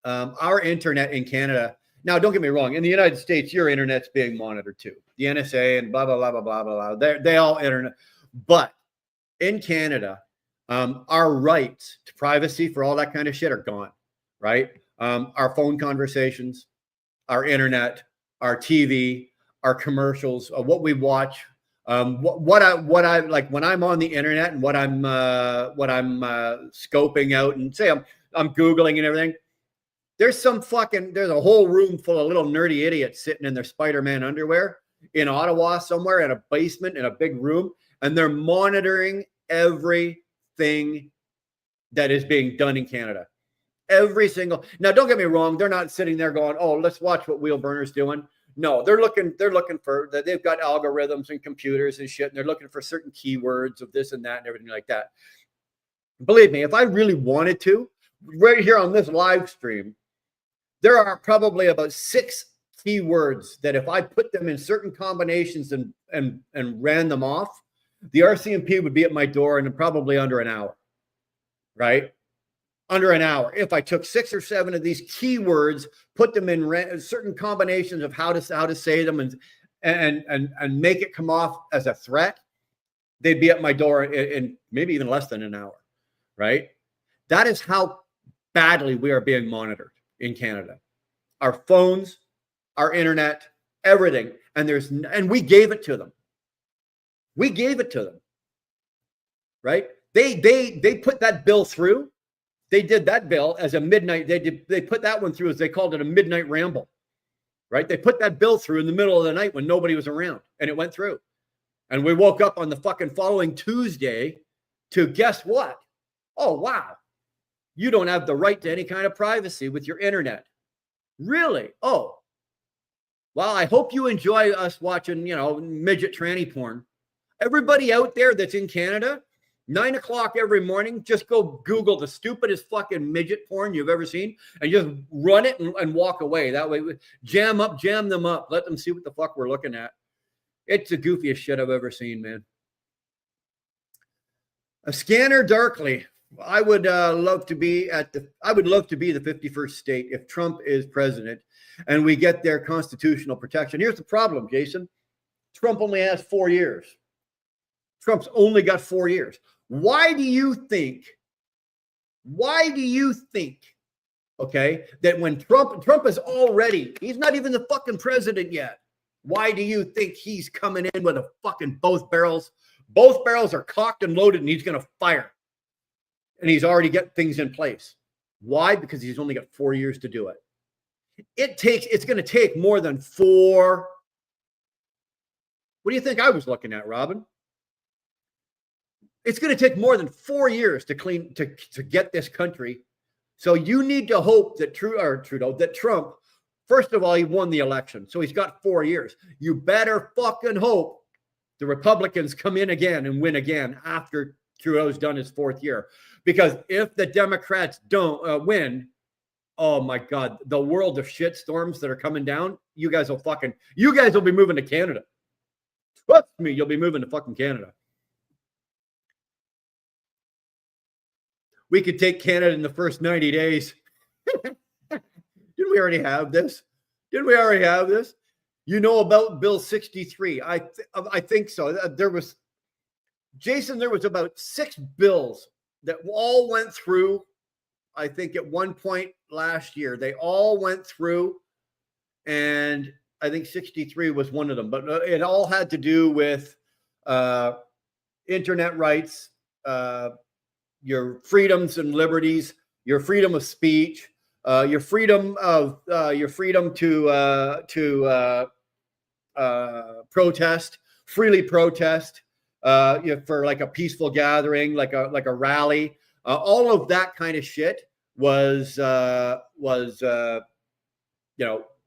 in Canada, now don't get me wrong, in the United States, your internet's being monitored too. The NSA and blah, blah, blah, blah, blah, blah, blah. They all internet. But in Canada, our rights to privacy for all that kind of shit are gone, right? Our phone conversations, our internet, our TV, our commercials, what we watch, what I like when I'm on the internet and what I'm scoping out and say I'm Googling and everything. There's a whole room full of little nerdy idiots sitting in their Spider-Man underwear in Ottawa somewhere in a basement in a big room, and they're monitoring everything that is being done in Canada. Every single. Now, don't get me wrong. They're not sitting there going, "Oh, let's watch what Wheelburner's doing." No, they're looking for that. They've got algorithms and computers and shit, and they're looking for certain keywords of this and that and everything like that. Believe me, if I really wanted to, right here on this live stream, there are probably about 6 keywords that if I put them in certain combinations and ran them off, the RCMP would be at my door in probably under an hour, right? Under an hour. If I took 6 or 7 of these keywords, put them in certain combinations of how to say them and make it come off as a threat, they'd be at my door in maybe even less than an hour, right? That is how badly we are being monitored in Canada. Our phones, our internet, everything. And we gave it to them. We gave it to them. Right? They put that bill through. They did that bill as a midnight. They put that one through as they called it a midnight ramble. Right? They put that bill through in the middle of the night when nobody was around, and it went through. And we woke up on the fucking following Tuesday to guess what? Oh, wow. You don't have the right to any kind of privacy with your internet. Really? Oh. Well, I hope you enjoy us watching, midget tranny porn. Everybody out there that's in Canada, 9 o'clock every morning, just go Google the stupidest fucking midget porn you've ever seen and just run it and walk away. That way, jam them up. Let them see what the fuck we're looking at. It's the goofiest shit I've ever seen, man. A scanner darkly. I would love to be the 51st state if Trump is president and we get their constitutional protection. Here's the problem, Jason. Trump only has 4 years. Trump's only got 4 years. Why do you think, okay, that when Trump is already, he's not even the fucking president yet. Why do you think he's coming in with a fucking both barrels? Both barrels are cocked and loaded and he's going to fire. And he's already got things in place. Why? Because he's only got 4 years to do it. It's going to take more than 4. What do you think I was looking at, Robin? It's going to take more than 4 years to get this country. So you need to hope that Trump, first of all, he won the election. So he's got 4 years. You better fucking hope the Republicans come in again and win again after Trudeau's done his 4th year. Because if the Democrats don't win, oh my God, the world of shit storms that are coming down, you guys will be moving to Canada. Trust me, you'll be moving to fucking Canada. We could take Canada in the first 90 days. Didn't we already have this? You know about Bill 63. I think so. There was about 6 bills that all went through, I think at one point last year. They all went through, and I think 63 was one of them. But it all had to do with internet rights, your freedoms and liberties, your freedom of speech, your freedom to protest, freely protest. For like a peaceful gathering, like a rally, all of that kind of shit was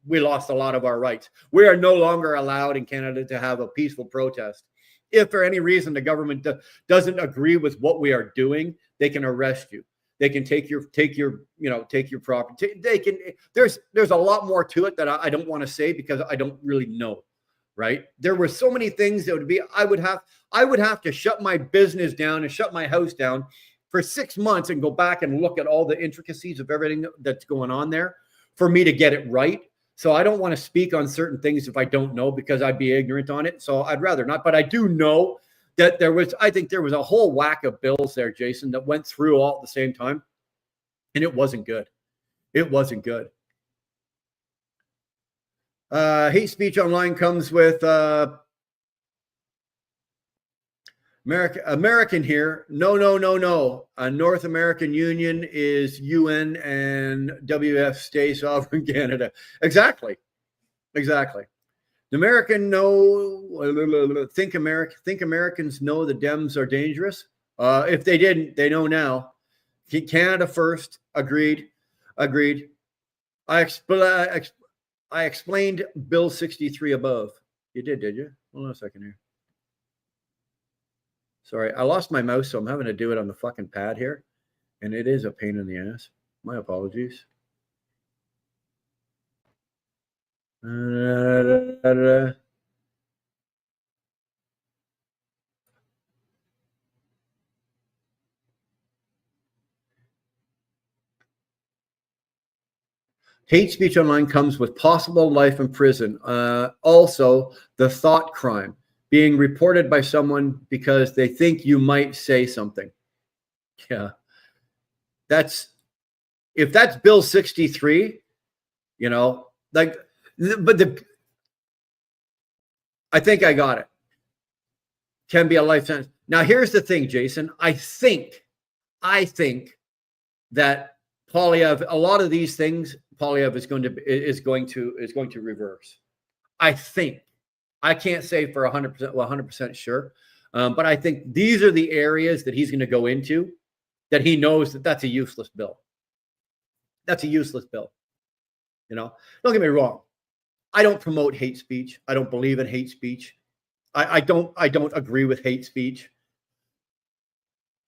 we lost a lot of our rights. We are no longer allowed in Canada to have a peaceful protest. If for any reason the government doesn't agree with what we are doing, they can arrest you. They can take your property. They can. There's a lot more to it that I don't want to say because I don't really know. Right? There were so many things that would be. I would have to shut my business down and shut my house down for 6 months and go back and look at all the intricacies of everything that's going on there for me to get it right. So I don't want to speak on certain things if I don't know because I'd be ignorant on it. So I'd rather not. But I do know that I think there was a whole whack of bills there, Jason, that went through all at the same time. And it wasn't good. It wasn't good. Hate speech online comes with American here. No. A North American Union is UN and WF stay sovereign Canada. Exactly. The American think Americans know the Dems are dangerous. If they didn't, they know now. Canada first. Agreed. I explained Bill 63 above. You did you? Hold on a second here. Sorry, I lost my mouse, so I'm having to do it on the fucking pad here. And it is a pain in the ass. My apologies. Hate speech online comes with possible life in prison. Also, the thought crime, being reported by someone because they think you might say something. Yeah. If that's Bill 63, I think I got it. Can be a life sentence. Now, here's the thing, Jason. I think that Poilievre, a lot of these things, Poilievre is going to reverse. I think. I can't say for 100% sure, but I think these are the areas that he's going to go into that he knows that's a useless bill. That's a useless bill. Don't get me wrong. I don't promote hate speech. I don't believe in hate speech. I don't agree with hate speech.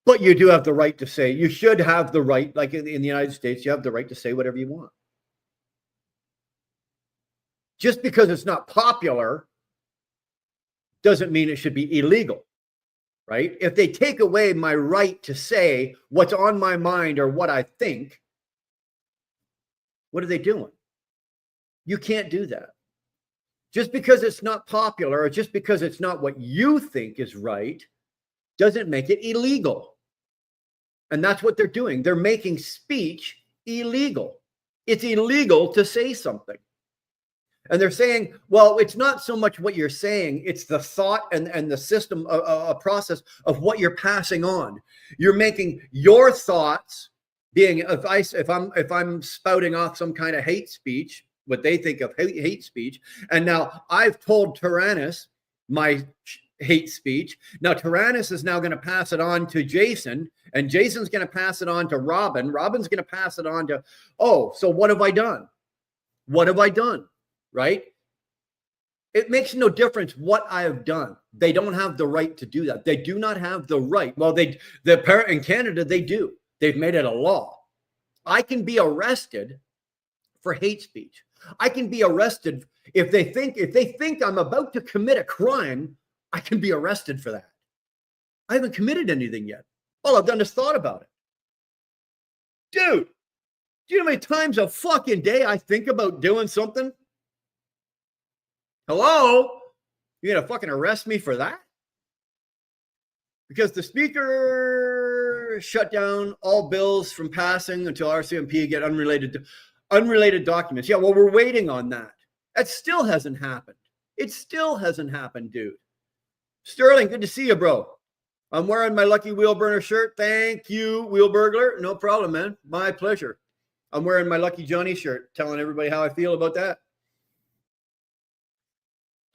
But you do have the right to say. You should have the right, like in the United States, you have the right to say whatever you want. Just because it's not popular doesn't mean it should be illegal, right? If they take away my right to say what's on my mind or what I think, what are they doing? You can't do that. Just because it's not popular or just because it's not what you think is right doesn't make it illegal. And that's what they're doing. They're making speech illegal. It's illegal to say something. And they're saying, well, it's not so much what you're saying, it's the thought and the system, a process of what you're passing on. You're making your thoughts being, if I'm spouting off some kind of hate speech, what they think of hate speech, and now I've told Tyrannus my hate speech. Now Tyrannus is now going to pass it on to Jason, and Jason's going to pass it on to Robin. Robin's going to pass it on to, so what have I done? What have I done? Right? It makes no difference what I have done. They don't have the right to do that. They do not have the right. Well, the parent in Canada, they do. They've made it a law. I can be arrested for hate speech. I can be arrested if they think I'm about to commit a crime. I can be arrested for that. I haven't committed anything yet. All I've done is thought about it. Dude, do you know how many times a fucking day I think about doing something? Hello? You're going to fucking arrest me for that? Because the speaker shut down all bills from passing until RCMP get unrelated documents. Yeah, well, we're waiting on that. That still hasn't happened. It still hasn't happened, dude. Sterling, good to see you, bro. I'm wearing my Lucky Wheel Burner shirt. Thank you, Wheel Burglar. No problem, man. My pleasure. I'm wearing my Lucky Johnny shirt, telling everybody how I feel about that.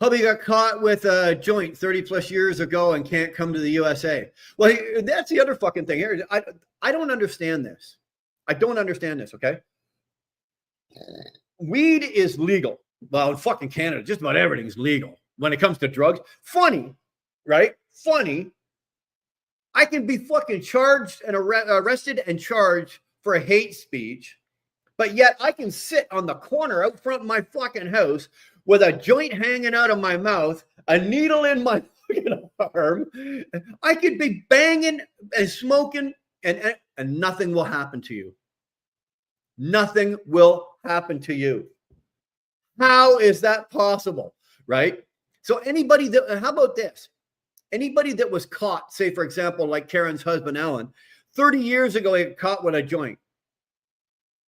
Hubby got caught with a joint 30 plus years ago and can't come to the USA. Well, that's the other fucking thing here. I don't understand this. I don't understand this, okay? weed is legal. Well, in fucking Canada, just about everything's legal when it comes to drugs. Funny, right? Funny. I can be fucking charged and arrested and charged for hate speech, but yet I can sit on the corner out front of my fucking house with a joint hanging out of my mouth, a needle in my fucking arm. I could be banging and smoking, and nothing will happen to you. Nothing will happen to you. How is that possible? Right? So anybody that, how about this? Anybody that was caught, say, for example, like Karen's husband, Alan, 30 years ago, he got caught with a joint.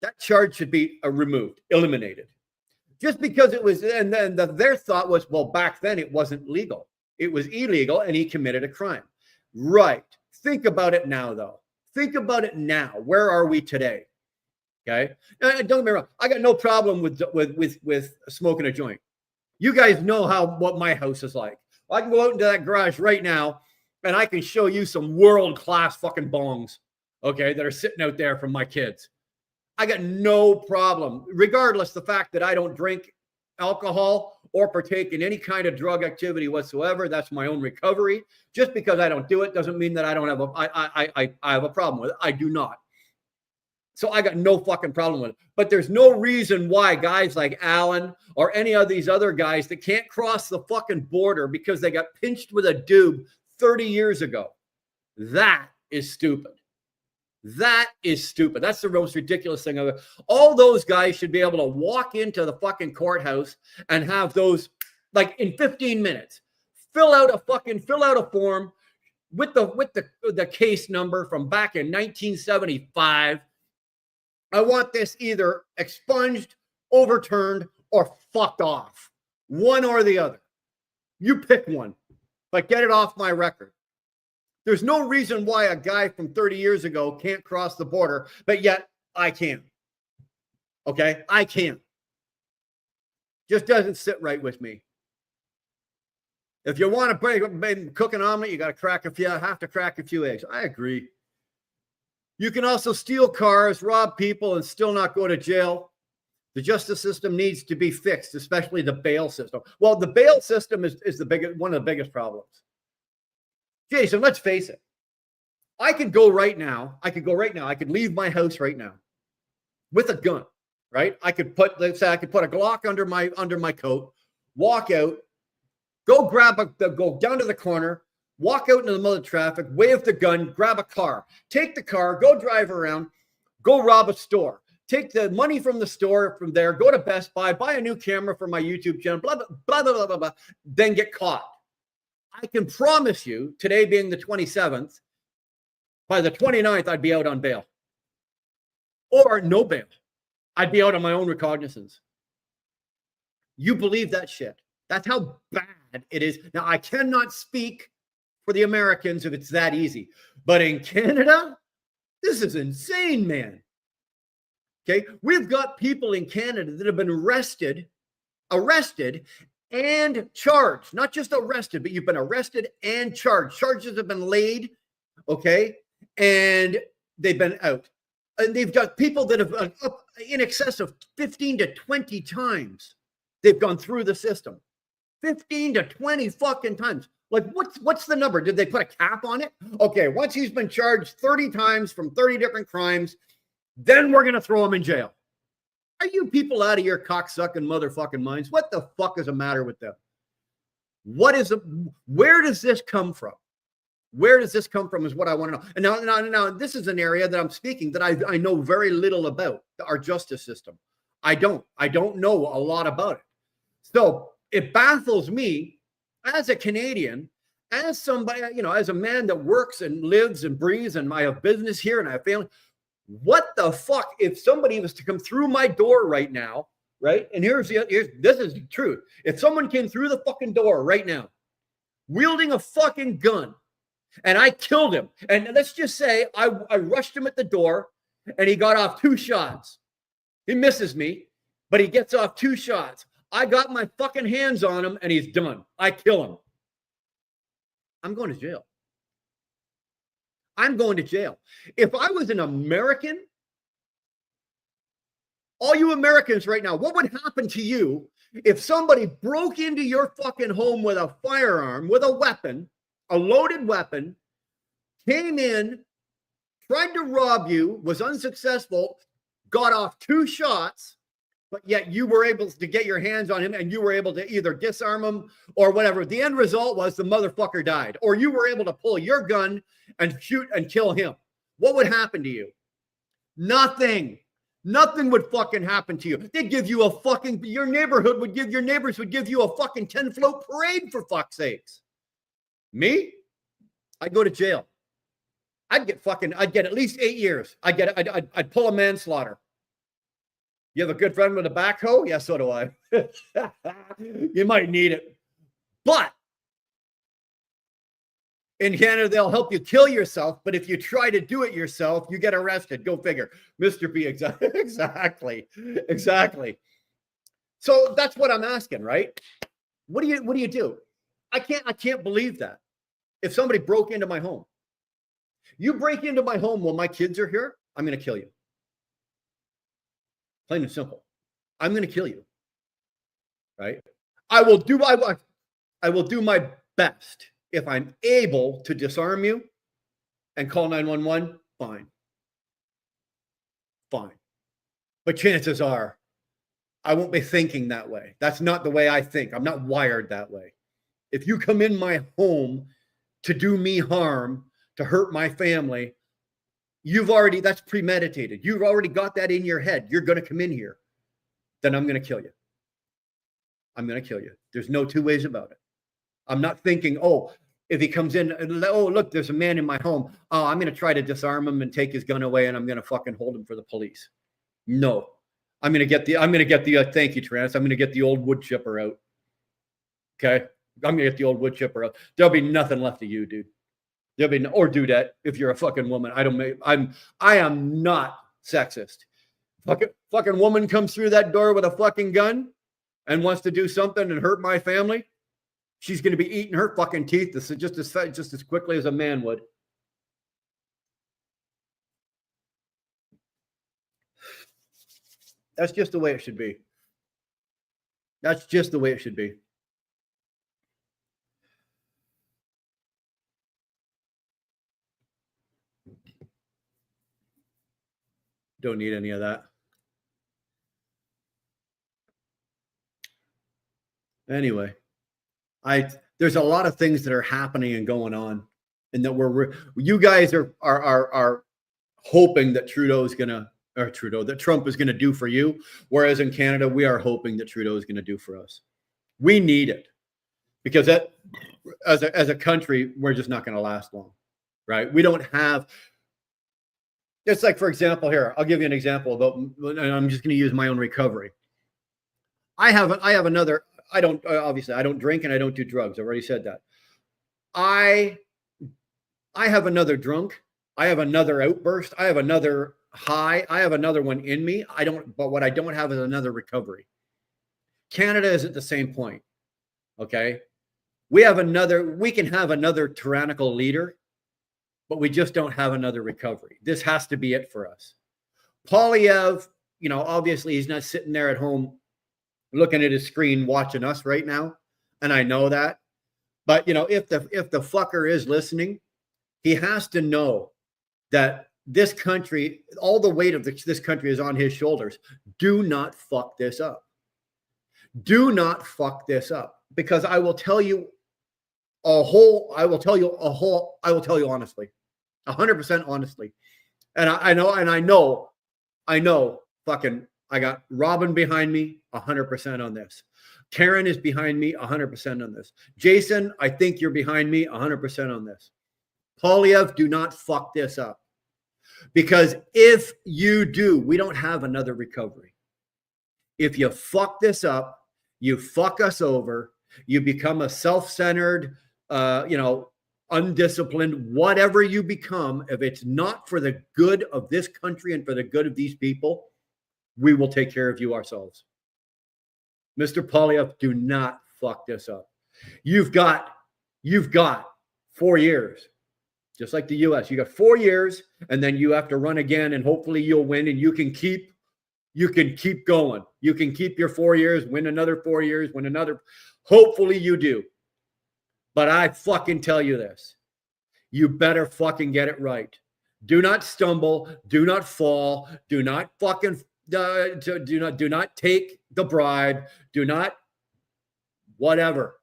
That charge should be removed, eliminated. Just because it was, and then their thought was, well, back then it wasn't legal. It was illegal and he committed a crime. Right. Think about it now, though. Think about it now. Where are we today? Okay. Don't get me wrong. I got no problem with smoking a joint. You guys know what my house is like. I can go out into that garage right now and I can show you some world-class fucking bongs, okay, that are sitting out there from my kids. I got no problem, regardless the fact that I don't drink alcohol or partake in any kind of drug activity whatsoever. That's my own recovery. Just because I don't do it doesn't mean that I don't have I have a problem with it. I do not. So I got no fucking problem with it. But there's no reason why guys like Alan or any of these other guys that can't cross the fucking border because they got pinched with a doob 30 years ago. That is stupid. That is stupid. That's the most ridiculous thing of it. All those guys should be able to walk into the fucking courthouse and have those, like, in 15 minutes, fill out a form with the case number from back in 1975. I want this either expunged, overturned, or fucked off. One or the other. You pick one, but get it off my record. There's no reason why a guy from 30 years ago can't cross the border, but yet I can. Okay? I can. Just doesn't sit right with me. If you want to cook an omelet, you got to have to crack a few eggs. I agree. You can also steal cars, rob people, and still not go to jail. The justice system needs to be fixed, especially the bail system. Well, the bail system is one of the biggest problems. Jason, let's face it. I could go right now. I could leave my house right now with a gun, right? I could put a Glock under my coat, walk out, go down to the corner, walk out into the middle of traffic, wave the gun, grab a car, take the car, go drive around, go rob a store, take the money from the store from there, go to Best Buy, buy a new camera for my YouTube channel, blah, blah, blah, blah, blah, blah, then get caught. I can promise you, today being the 27th, by the 29th, I'd be out on bail. Or no bail. I'd be out on my own recognizance. You believe that shit. That's how bad it is. Now, I cannot speak for the Americans if it's that easy. But in Canada, this is insane, man. Okay? We've got people in Canada that have been arrested and charged. Not just arrested, but you've been arrested and charged. Charges have been laid, okay? And they've been out. And they've got people that have up in excess of 15 to 20 times they've gone through the system. 15 to 20 fucking times. Like, what's the number? Did they put a cap on it? Okay, once he's been charged 30 times from 30 different crimes, then we're going to throw him in jail. Are you people out of your cocksucking motherfucking minds? What the fuck is the matter with them? Where does this come from? Where does this come from is what I want to know. And now, this is an area that I'm speaking that I know very little about, our justice system. I don't know a lot about it. So it baffles me as a Canadian, as somebody, as a man that works and lives and breathes, and I have business here and I have family. What the fuck if somebody was to come through my door right now, right? And this is the truth. If someone came through the fucking door right now, wielding a fucking gun, and I killed him, and let's just say I rushed him at the door, and he got off 2 shots. He misses me, but he gets off 2 shots. I got my fucking hands on him, and he's done. I kill him. I'm going to jail. I'm going to jail. If I was an American, All you Americans right now, what would happen to you if somebody broke into your fucking home with a firearm, with a weapon, a loaded weapon, came in, tried to rob you, was unsuccessful, got off 2 shots, but yet you were able to get your hands on him and you were able to either disarm him or whatever. The end result was the motherfucker died, or you were able to pull your gun and shoot and kill him. What would happen to you? Nothing. Nothing would fucking happen to you. They'd give you a fucking, your neighbors would give you a fucking 10-float parade, for fuck's sakes. Me? I'd go to jail. I'd get at least 8 years. I'd pull a manslaughter. You have a good friend with a backhoe? Yeah, so do I. You might need it. But in Canada, they'll help you kill yourself. But if you try to do it yourself, you get arrested. Go figure. Mr. B, exactly. So that's what I'm asking, right? What do you do? I can't believe that. If somebody broke into my home, you break into my home while my kids are here, I'm going to kill you. Plain and simple. I'm going to kill you. Right? I will do my best. If I'm able to disarm you and call 911, fine. But chances are I won't be thinking that way. That's not the way I think. I'm not wired that way. If you come in my home to do me harm, to hurt my family, that's premeditated. You've already got that in your head. You're going to come in here. Then I'm going to kill you. I'm going to kill you. There's no two ways about it. I'm not thinking, if he comes in, look, there's a man in my home. Oh, I'm going to try to disarm him and take his gun away, and I'm going to fucking hold him for the police. No, I'm going to get the thank you, Trans. I'm going to get the old wood chipper out. Okay. I'm going to get the old wood chipper out. There'll be nothing left of you, dude. There'll be or dudette if you're a fucking woman. I am not sexist. Fucking woman comes through that door with a fucking gun and wants to do something and hurt my family. She's going to be eating her fucking teeth just as quickly as a man would. That's just the way it should be. That's just the way it should be. Don't need any of that. Anyway, there's a lot of things that are happening and going on, and that you guys are hoping that that Trump is gonna do for you, whereas in Canada we are hoping that Trudeau is gonna do for us. We need it because that as a country we're just not gonna last long, right? We don't have. It's like, for example, here, I'll give you an example about, and I'm just going to use my own recovery. I don't drink and I don't do drugs. I've already said that. I have another drunk. I have another outburst. I have another high. I have another one in me. But what I don't have is another recovery. Canada is at the same point. Okay. We can have another tyrannical leader, but we just don't have another recovery. This has to be it for us. Polyev, obviously he's not sitting there at home looking at his screen watching us right now, and I know that. But if the fucker is listening, he has to know that this country, all the weight of this country is on his shoulders. Do not fuck this up. Do not fuck this up, because I will tell you honestly, 100% honestly. And I know fucking, I got Robin behind me 100% on this. Karen is behind me 100% on this. Jason, I think you're behind me 100% on this. Polyev, do not fuck this up. Because if you do, we don't have another recovery. If you fuck this up, you fuck us over, you become a self-centered, undisciplined, whatever you become, if it's not for the good of this country and for the good of these people, we will take care of you ourselves. Mr. Polyev, do not fuck this up. You've got 4 years, just like the US. You got 4 years, and then you have to run again, and hopefully you'll win, and you can keep you can keep going. You can keep your 4 years, win another 4 years, win another. Hopefully you do. But I fucking tell you this. You better fucking get it right. Do not stumble. Do not fall. Do not fucking do not take the bribe. Do not whatever.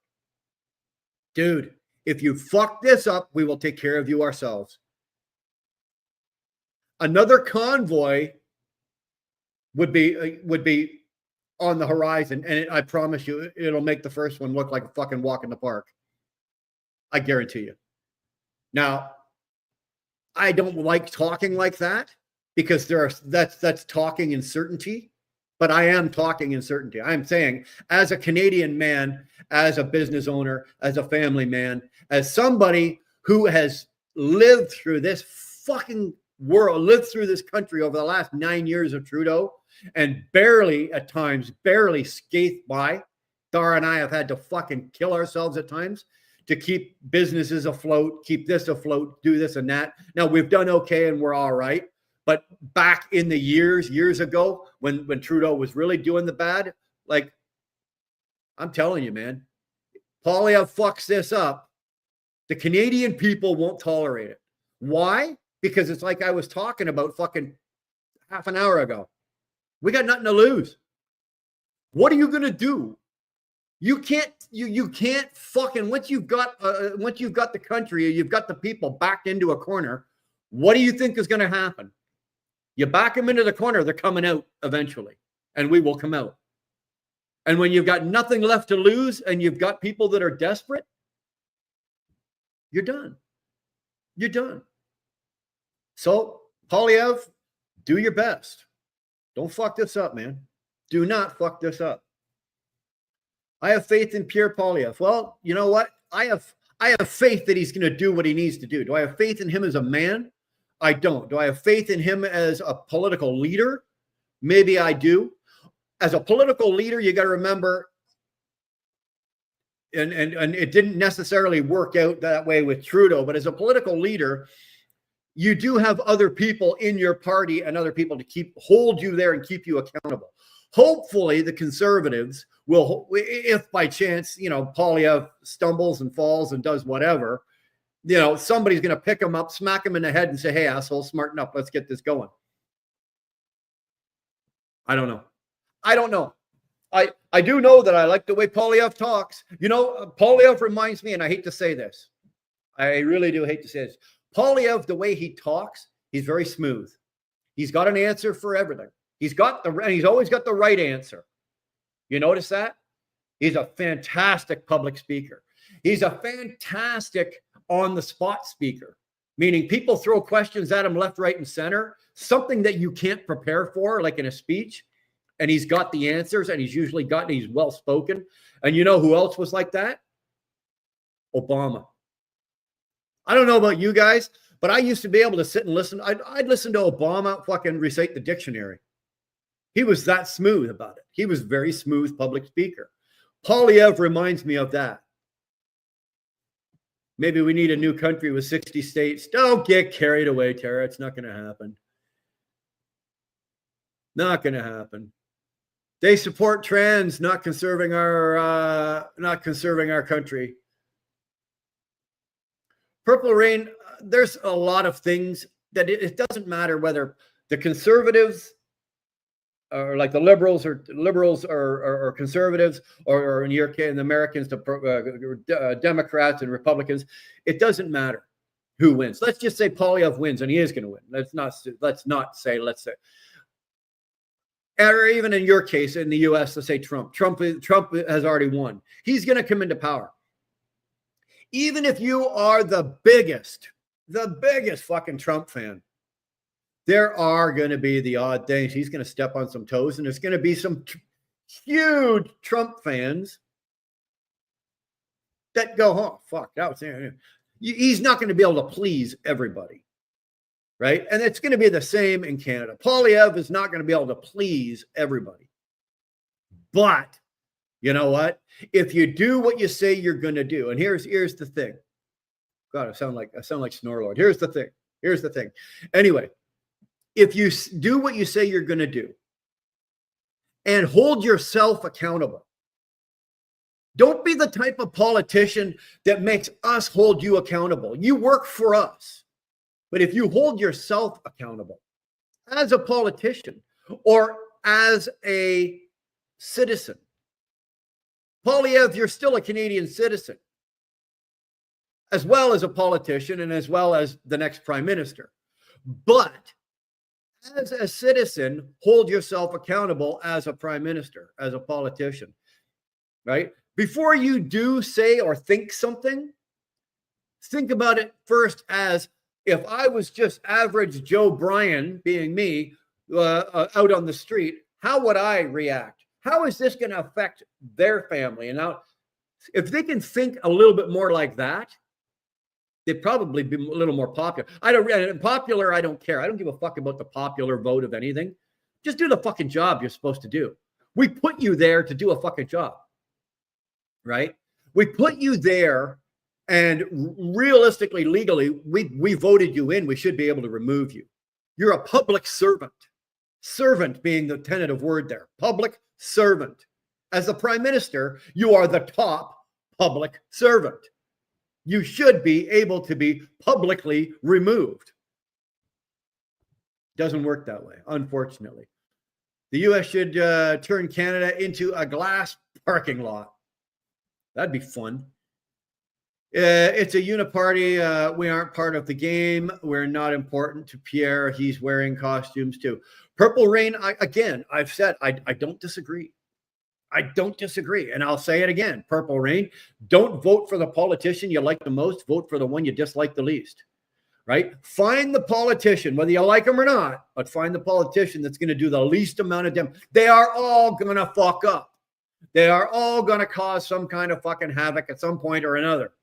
Dude, if you fuck this up, we will take care of you ourselves. Another convoy would be on the horizon, and I promise you, it'll make the first one look like a fucking walk in the park. I guarantee you. Now, I don't like talking like that because that's talking in certainty, but I am talking in certainty. I'm saying, as a Canadian man, as a business owner, as a family man, as somebody who has lived through this fucking world, lived through this country over the last 9 years of Trudeau, and barely at times, barely scathed by. Dara and I have had to fucking kill ourselves at times to keep businesses afloat, keep this afloat, do this and that. Now, we've done okay and we're all right. But back in the years ago, when Trudeau was really doing the bad, like, I'm telling you, man, Poilievre fucks this up. The Canadian people won't tolerate it. Why? Because it's like I was talking about fucking half an hour ago. We got nothing to lose. What are you going to do? You can't fucking, once you've got the country, you've got the people backed into a corner. What do you think is going to happen? You back them into the corner, they're coming out eventually, and we will come out. And when you've got nothing left to lose and you've got people that are desperate, you're done. You're done. So, Poilievre, do your best. Don't fuck this up, man. Do not fuck this up. I have faith in Pierre Poilievre. Well, you know what? I have faith that he's going to do what he needs to do. Do I have faith in him as a man? I don't. Do I have faith in him as a political leader? Maybe I do. As a political leader, you got to remember, and it didn't necessarily work out that way with Trudeau, but as a political leader, you do have other people in your party and other people to hold you there and keep you accountable. Hopefully the Conservatives will, if by chance, Poilievre stumbles and falls and does whatever, somebody's going to pick him up, smack him in the head and say, hey, asshole, smarten up. Let's get this going. I don't know. I do know that I like the way Poilievre talks. Poilievre reminds me, and I hate to say this. I really do hate to say this. Poilievre, the way he talks, he's very smooth. He's got an answer for everything. He's always got the right answer. You notice that? He's a fantastic public speaker. He's a fantastic on-the-spot speaker, meaning people throw questions at him left, right, and center, something that you can't prepare for, like in a speech, and he's got the answers, and he's well-spoken. And you know who else was like that? Obama. I don't know about you guys, but I used to be able to sit and listen. I'd listen to Obama fucking recite the dictionary. He was that smooth about it. He was very smooth public speaker. Poilievre reminds me of that. Maybe we need a new country with 60 states. Don't get carried away, Tara. It's not going to happen. Not going to happen. They support trans, not conserving our country. Purple Rain, there's a lot of things that it doesn't matter whether the Conservatives or like the liberals or conservatives, or in your case, in the Americans, Democrats and Republicans. It doesn't matter who wins. Let's just say Poilievre wins, and he is going to win. Let's say, or even in your case, in the U.S., let's say Trump. Trump has already won. He's going to come into power. Even if you are the biggest fucking Trump fan, there are going to be the odd things. He's going to step on some toes, and there's going to be some huge Trump fans that go, oh, fuck, that was, he's not going to be able to please everybody, right? And it's going to be the same in Canada. Poilievre is not going to be able to please everybody. But you know what? If you do what you say you're going to do, and here's the thing. God, I sound like Snorlord. Here's the thing. Anyway, if you do what you say you're going to do, and hold yourself accountable. Don't be the type of politician that makes us hold you accountable. You work for us. But if you hold yourself accountable as a politician or as a citizen, Polyev, you're still a Canadian citizen, as well as a politician and as well as the next prime minister. But as a citizen, hold yourself accountable as a prime minister, as a politician, right? Before you do, say, or think something, think about it first as if I was just average Joe Bryan, being me, out on the street, how would I react? How is this going to affect their family? And now, if they can think a little bit more like that, they'd probably be a little more popular. I don't care. I don't give a fuck about the popular vote of anything. Just do the fucking job you're supposed to do. We put you there to do a fucking job, right? We put you there, and realistically, legally, we voted you in. We should be able to remove you. You're a public servant. Servant being the tentative word there. Public servant. As the prime minister, you are the top public servant. You should be able to be publicly removed. Doesn't work that way, unfortunately. The U.S. should turn Canada into a glass parking lot. That'd be fun. It's a uniparty. We aren't part of the game. We're not important to Pierre. He's wearing costumes too. Purple Rain, I've said, I don't disagree. I don't disagree. And I'll say it again. Purple Rain, don't vote for the politician you like the most. Vote for the one you dislike the least, right? Find the politician, whether you like him or not, but find the politician that's going to do the least amount of damage. They are all going to fuck up. They are all going to cause some kind of fucking havoc at some point or another.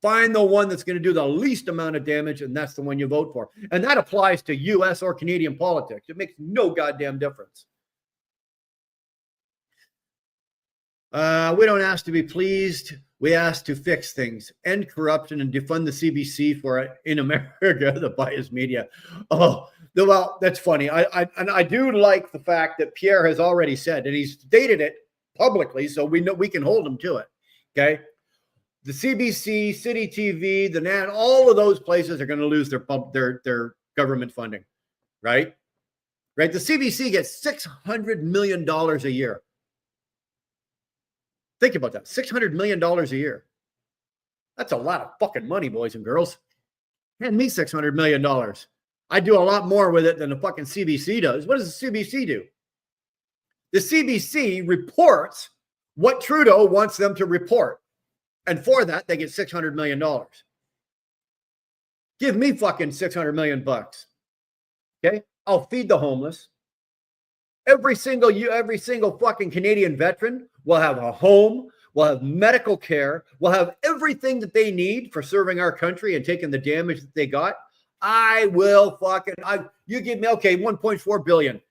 Find the one that's going to do the least amount of damage, and that's the one you vote for. And that applies to U.S. or Canadian politics. It makes no goddamn difference. We don't ask to be pleased. We ask to fix things, end corruption, and defund the CBC for it in America, the biased media. Oh, well, that's funny. I do like the fact that Pierre has already said, and he's stated it publicly, so we know we can hold him to it. Okay. The CBC, City TV, the NAN, all of those places are going to lose their government funding, right? Right. The CBC gets $600 million a year. Think about that. $600 million a year. That's a lot of fucking money, boys and girls. Hand me $600 million. I do a lot more with it than the fucking CBC does. What does the CBC do? The CBC reports what Trudeau wants them to report. And for that, they get $600 million. Give me fucking $600 million bucks. Okay? I'll feed the homeless. Every single fucking Canadian veteran will have a home, will have medical care, will have everything that they need for serving our country and taking the damage that they got. You give me, okay, 1.4 billion.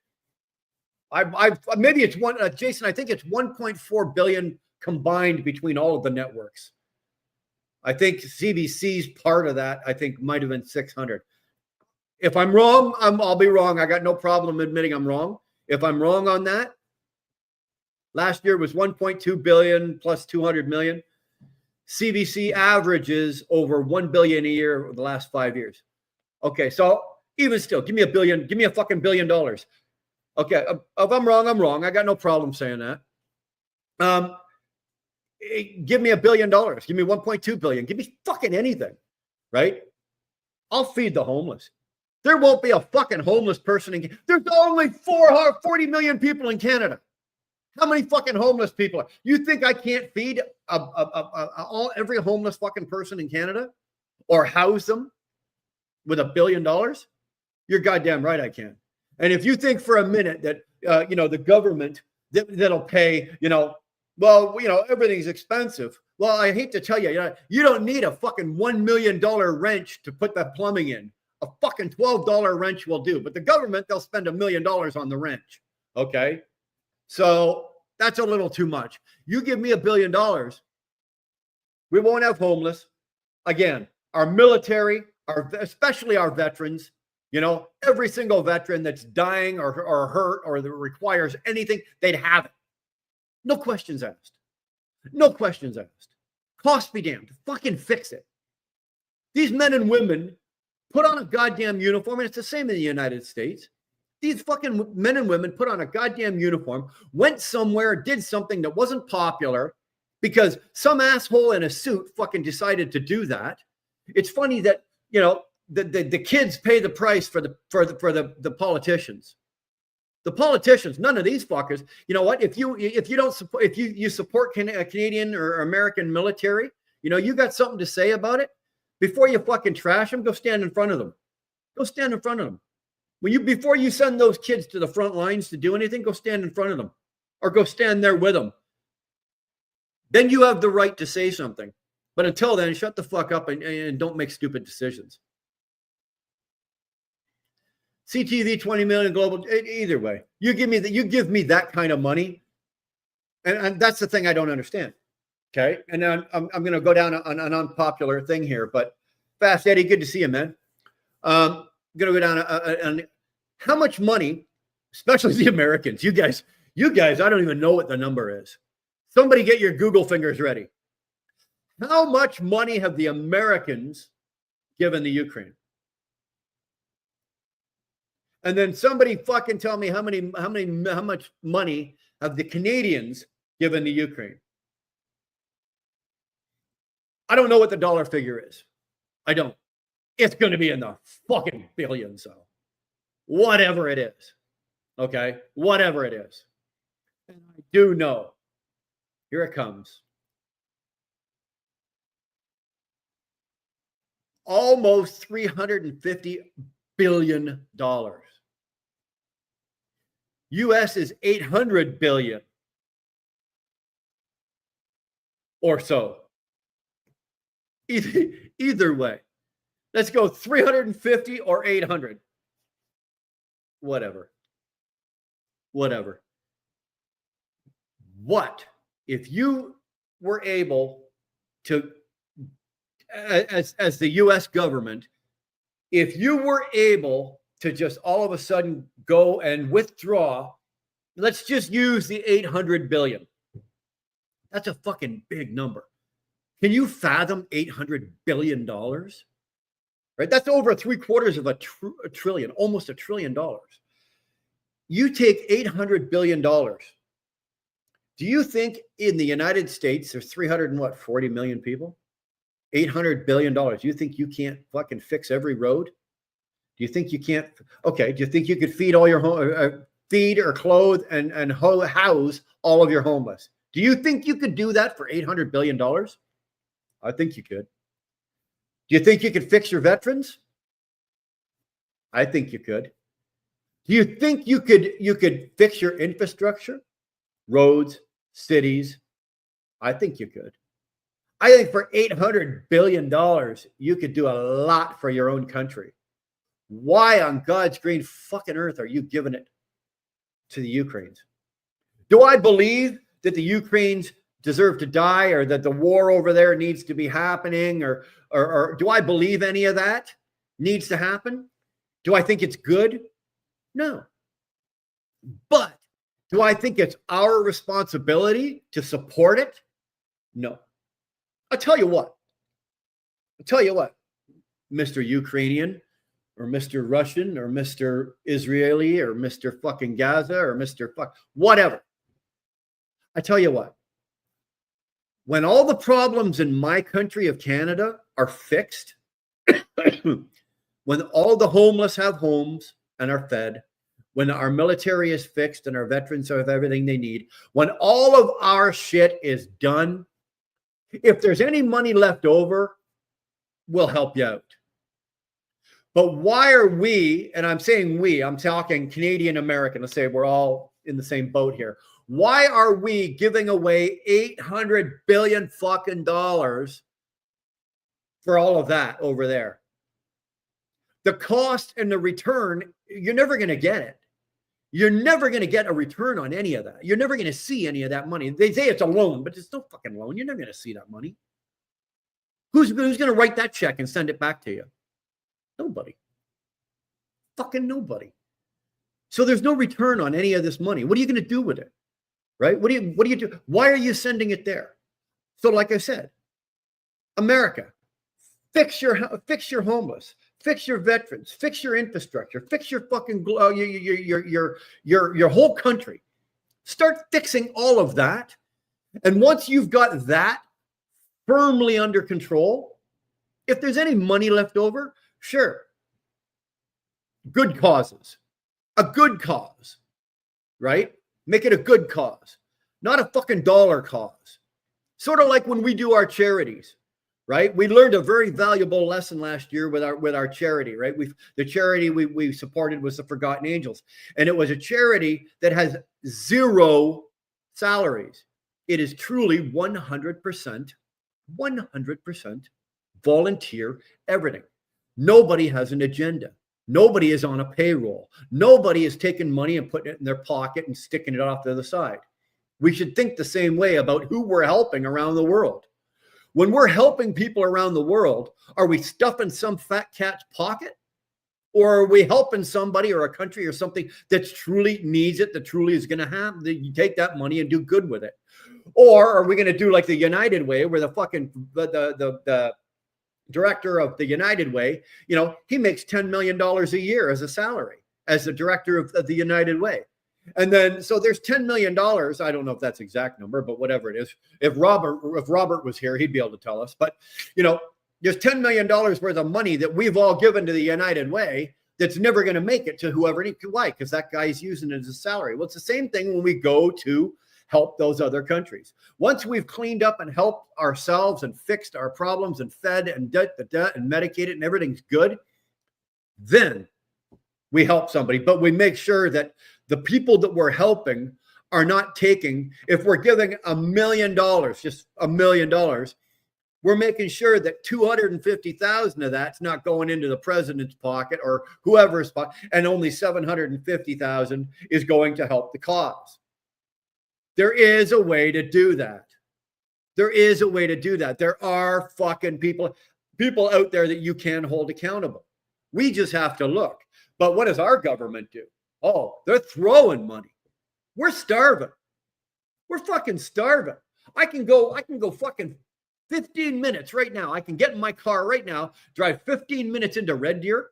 Maybe it's one, Jason, I think it's 1.4 billion combined between all of the networks. I think CBC's part of that, I think, might have been 600. If I'm wrong, I'll be wrong. I got no problem admitting I'm wrong. If I'm wrong on that, last year was 1.2 billion plus 200 million. CBC averages over 1 billion a year over the last 5 years. Okay, so even still, give me a billion, give me a fucking $1 billion. Okay, if I'm wrong, I'm wrong. I got no problem saying that. Give me $1 billion. Give me 1.2 billion. Give me fucking anything, right? I'll feed the homeless. There won't be a fucking homeless person there's only 40 million people in Canada. How many fucking homeless people are? You think I can't feed every homeless fucking person in Canada or house them with $1 billion? You're goddamn right I can. And if you think for a minute that the government that'll pay, everything's expensive. Well, I hate to tell you, you don't need a fucking $1 million wrench to put that plumbing in. A fucking $12 wrench will do. But the government, they'll spend $1 million on the wrench. Okay? So that's a little too much. You give me $1 billion, we won't have homeless. Again, our military, especially our veterans, You know, every single veteran that's dying or hurt or that requires anything, they'd have it. No questions asked. No questions asked. Cost be damned. Fucking fix it. These men and women put on a goddamn uniform, and it's the same in the United States. These fucking men and women put on a goddamn uniform, went somewhere, did something that wasn't popular because some asshole in a suit fucking decided to do that. It's funny that, you know, the kids pay the price for the politicians. The politicians, none of these fuckers. You know what? If you don't support, if you support Canadian or American military, you know, you got something to say about it. Before you fucking trash them, go stand in front of them. Go stand in front of them. Before you send those kids to the front lines to do anything, go stand in front of them, or go stand there with them. Then you have the right to say something. But until then, shut the fuck up and don't make stupid decisions. CTV 20 million global. Either way, you give me that kind of money, and that's the thing I don't understand. Okay, and then I'm going to go down an unpopular thing here, but Fast Eddie, good to see you, man. Going to go down on how much money, especially the Americans. You guys, I don't even know what the number is. Somebody get your Google fingers ready. How much money have the Americans given the Ukraine? And then somebody fucking tell me how much money have the Canadians given to Ukraine? I don't know what the dollar figure is. I don't. It's going to be in the fucking billions, so whatever it is. Okay? Whatever it is. And I do know. Here it comes. Almost $350 billion. US is 800 billion or so. Either way. Let's go 350 or 800. Whatever. What if you were able to, as the US government, if you were able to just all of a sudden go and withdraw, let's just use the 800 billion. That's a fucking big number. Can you fathom $800 billion? Right? That's over $750 billion, almost $1 trillion. You take $800 billion. Do you think in the United States there's 340 million people? $800 billion. Do you think you can't fucking fix every road? Do you think you can't? Okay. Do you think you could feed all your feed or clothe and house all of your homeless? Do you think you could do that for $800 billion? I think you could. Do you think you could fix your veterans? I think you could. Do you think you could fix your infrastructure? Roads, cities? I think you could. I think for $800 billion, you could do a lot for your own country. Why on God's green fucking earth are you giving it to the Ukrainians? Do I believe that the Ukrainians deserve to die, or that the war over there needs to be happening, or do I believe any of that needs to happen? Do I think it's good? No. But do I think it's our responsibility to support it? No. I'll tell you what, Mr. Ukrainian, or Mr. Russian, or Mr. Israeli, or Mr. fucking Gaza, or Mr. whatever. I tell you what, when all the problems in my country of Canada are fixed, when all the homeless have homes and are fed, when our military is fixed and our veterans have everything they need, when all of our shit is done, if there's any money left over, we'll help you out. But why are we, and I'm saying we, I'm talking Canadian American, let's say we're all in the same boat here. Why are we giving away $800 billion fucking dollars for all of that over there? The cost and the return, you're never going to get it. You're never going to get a return on any of that. You're never going to see any of that money. They say it's a loan, but it's no fucking loan. You're never going to see that money. Who's going to write that check and send it back to you? Nobody. Fucking nobody. So there's no return on any of this money. What are you going to do with it? Right? What do you do? Why are you sending it there? So like I said, America, fix your homeless, fix your veterans, fix your infrastructure, fix your fucking your whole country. Start fixing all of that. And once you've got that firmly under control, if there's any money left over, sure. Good causes. A good cause, right? Make it a good cause, not a fucking dollar cause. Sort of like when we do our charities, right? We learned a very valuable lesson last year with our charity, right? The charity we supported was the Forgotten Angels, and it was a charity that has 0 salaries. It is truly 100% volunteer everything. Nobody has an agenda. Nobody is on a payroll. Nobody is taking money and putting it in their pocket and sticking it off to the side. We should think the same way about who we're helping around the world. When we're helping people around the world, are we stuffing some fat cat's pocket? Or are we helping somebody or a country or something that truly needs it, that truly is going to have, that you take that money and do good with it? Or are we going to do like the United Way, where the fucking, the director of the United Way, he makes $10 million a year as a salary as the director of the United Way. And then, so there's $10 million. I don't know if that's exact number, but whatever it is, if Robert was here, he'd be able to tell us. But, there's $10 million worth of money that we've all given to the United Way that's never going to make it to whoever needs to. Why? Because that guy's using it as a salary. Well, it's the same thing when we go to help those other countries. Once we've cleaned up and helped ourselves and fixed our problems and fed and the debt and medicated and everything's good, then we help somebody. But we make sure that the people that we're helping are not taking, if we're giving $1 million, just $1 million, we're making sure that 250,000 of that's not going into the president's pocket or whoever's pocket, and only 750,000 is going to help the cause. There is a way to do that. There is a way to do that. There are fucking people out there that you can hold accountable. We just have to look. But what does our government do? Oh, they're throwing money. We're starving. We're fucking starving. I can go fucking 15 minutes right now. I can get in my car right now, drive 15 minutes into Red Deer.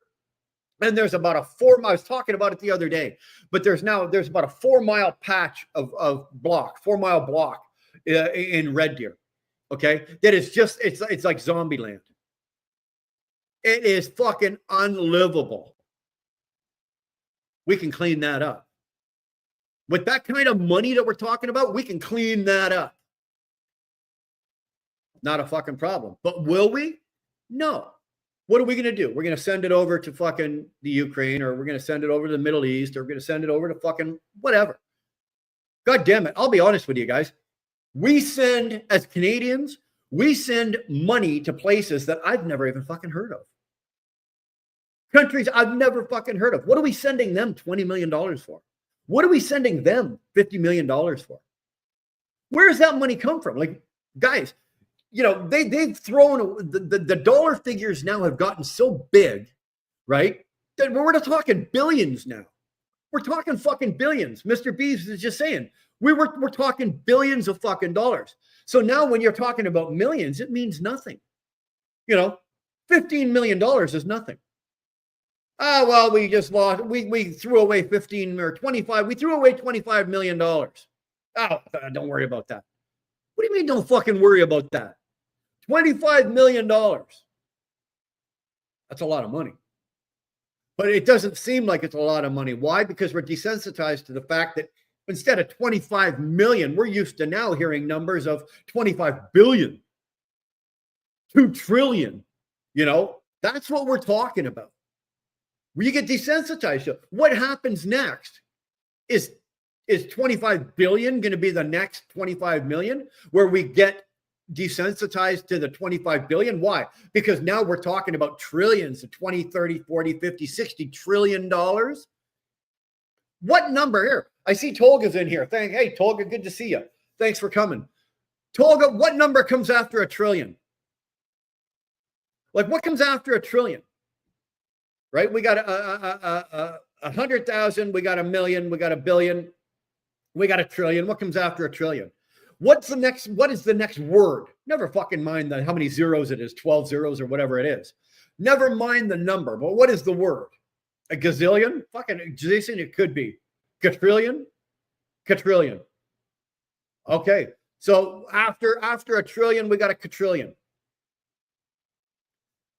And there's about I was talking about it the other day, but there's about a 4-mile patch of 4-mile block in Red Deer. Okay. That is just, it's like zombie land. It is fucking unlivable. We can clean that up. With that kind of money that we're talking about, we can clean that up. Not a fucking problem. But will we? No. What are we going to do? We're going to send it over to fucking the Ukraine, or we're going to send it over to the Middle East, or we're going to send it over to fucking whatever. God damn it. I'll be honest with you guys. We send, as Canadians, we send money to places that I've never even fucking heard of. Countries I've never fucking heard of. What are we sending them $20 million for? What are we sending them $50 million for? Where does that money come from? Like, guys, they've thrown the dollar figures now have gotten so big, right? That we're not talking billions now. We're talking fucking billions. Mr. Bees is just saying we're talking billions of fucking dollars. So now when you're talking about millions, it means nothing. $15 million is nothing. Well, we just lost. We threw away 15 or 25. We threw away $25 million. Oh, don't worry about that. What do you mean? Don't fucking worry about that. $25 million. That's a lot of money. But it doesn't seem like it's a lot of money. Why? Because we're desensitized to the fact that instead of 25 million, we're used to now hearing numbers of 25 billion, 2 trillion. That's what we're talking about. You get desensitized to what happens next. Is 25 billion going to be the next 25 million where we get desensitized to the 25 billion? Why? Because now we're talking about trillions of 20, 30, 40, 50, 60 trillion dollars. What number here? I see Tolga's in here. Hey, Tolga, good to see you. Thanks for coming. Tolga, what number comes after a trillion? Like, what comes after a trillion? right? We got 100,000, we got a million, we got a billion, we got a trillion. What comes after a trillion? What is the next word? Never fucking mind how many zeros it is, 12 zeros or whatever it is. Never mind the number, but what is the word? A gazillion? Fucking Jason, it could be. Quadrillion? Quadrillion. Okay. So after a trillion, we got a quadrillion.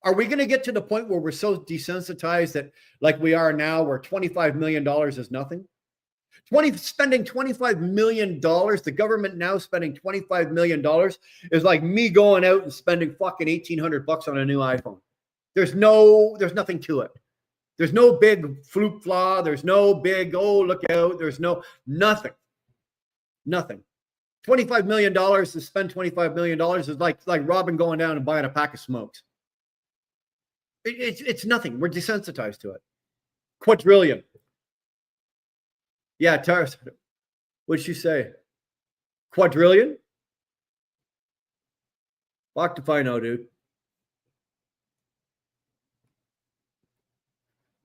Are we going to get to the point where we're so desensitized that like we are now, where $25 million is nothing? Spending $25 million, the government now spending $25 million is like me going out and spending fucking $1,800 on a new iPhone. There's nothing to it. There's no big fluke flaw. There's no big, oh, look out. There's nothing. $25 million to spend $25 million is like Robin going down and buying a pack of smokes. It's nothing. We're desensitized to it. Quadrillion. Yeah, Tara said it. What'd she say? Quadrillion? Fuck if I know, dude.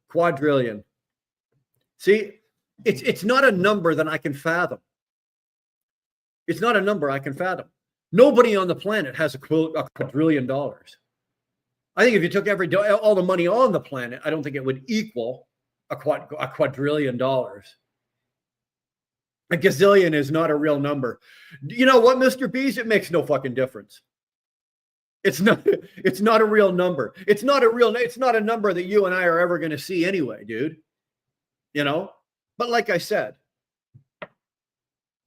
Quadrillion. See, it's not a number that I can fathom. It's not a number I can fathom. Nobody on the planet has a quadrillion dollars. I think if you took all the money on the planet, I don't think it would equal a quadrillion dollars. A gazillion is not a real number. You know what, Mr. Bees? It makes no fucking difference. It's not a real number. It's not a number that you and I are ever going to see anyway, dude. You know? But like I said,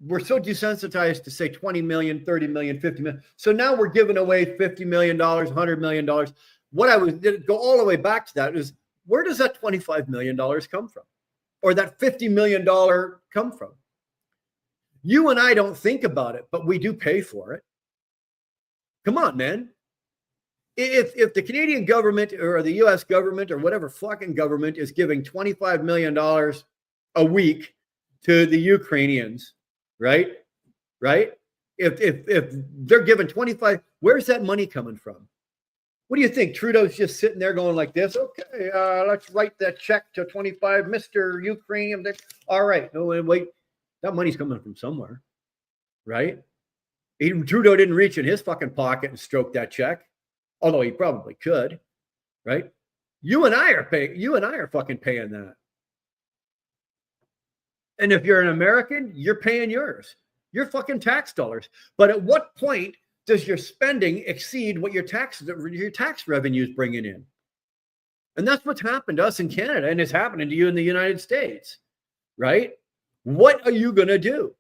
we're so desensitized to say 20 million, 30 million, 50 million. So now we're giving away $50 million, $100 million. What I would go all the way back to that is, where does that $25 million come from? Or that $50 million come from? You and I don't think about it, but we do pay for it. Come on, man. If the Canadian government or the US government or whatever fucking government is giving $25 million a week to the Ukrainians, right? If they're given 25, where's that money coming from? What do you think? Trudeau's just sitting there going like this. Okay, let's write that check to 25, Mr. Ukrainian. All right. No, wait. That money's coming from somewhere, right? Even Trudeau didn't reach in his fucking pocket and stroke that check, although he probably could, right? You and I are fucking paying that. And if you're an American, you're paying yours. Your fucking tax dollars. But at what point does your spending exceed what your tax revenue is bringing in? And that's what's happened to us in Canada, and it's happening to you in the United States, right? What are you going to do?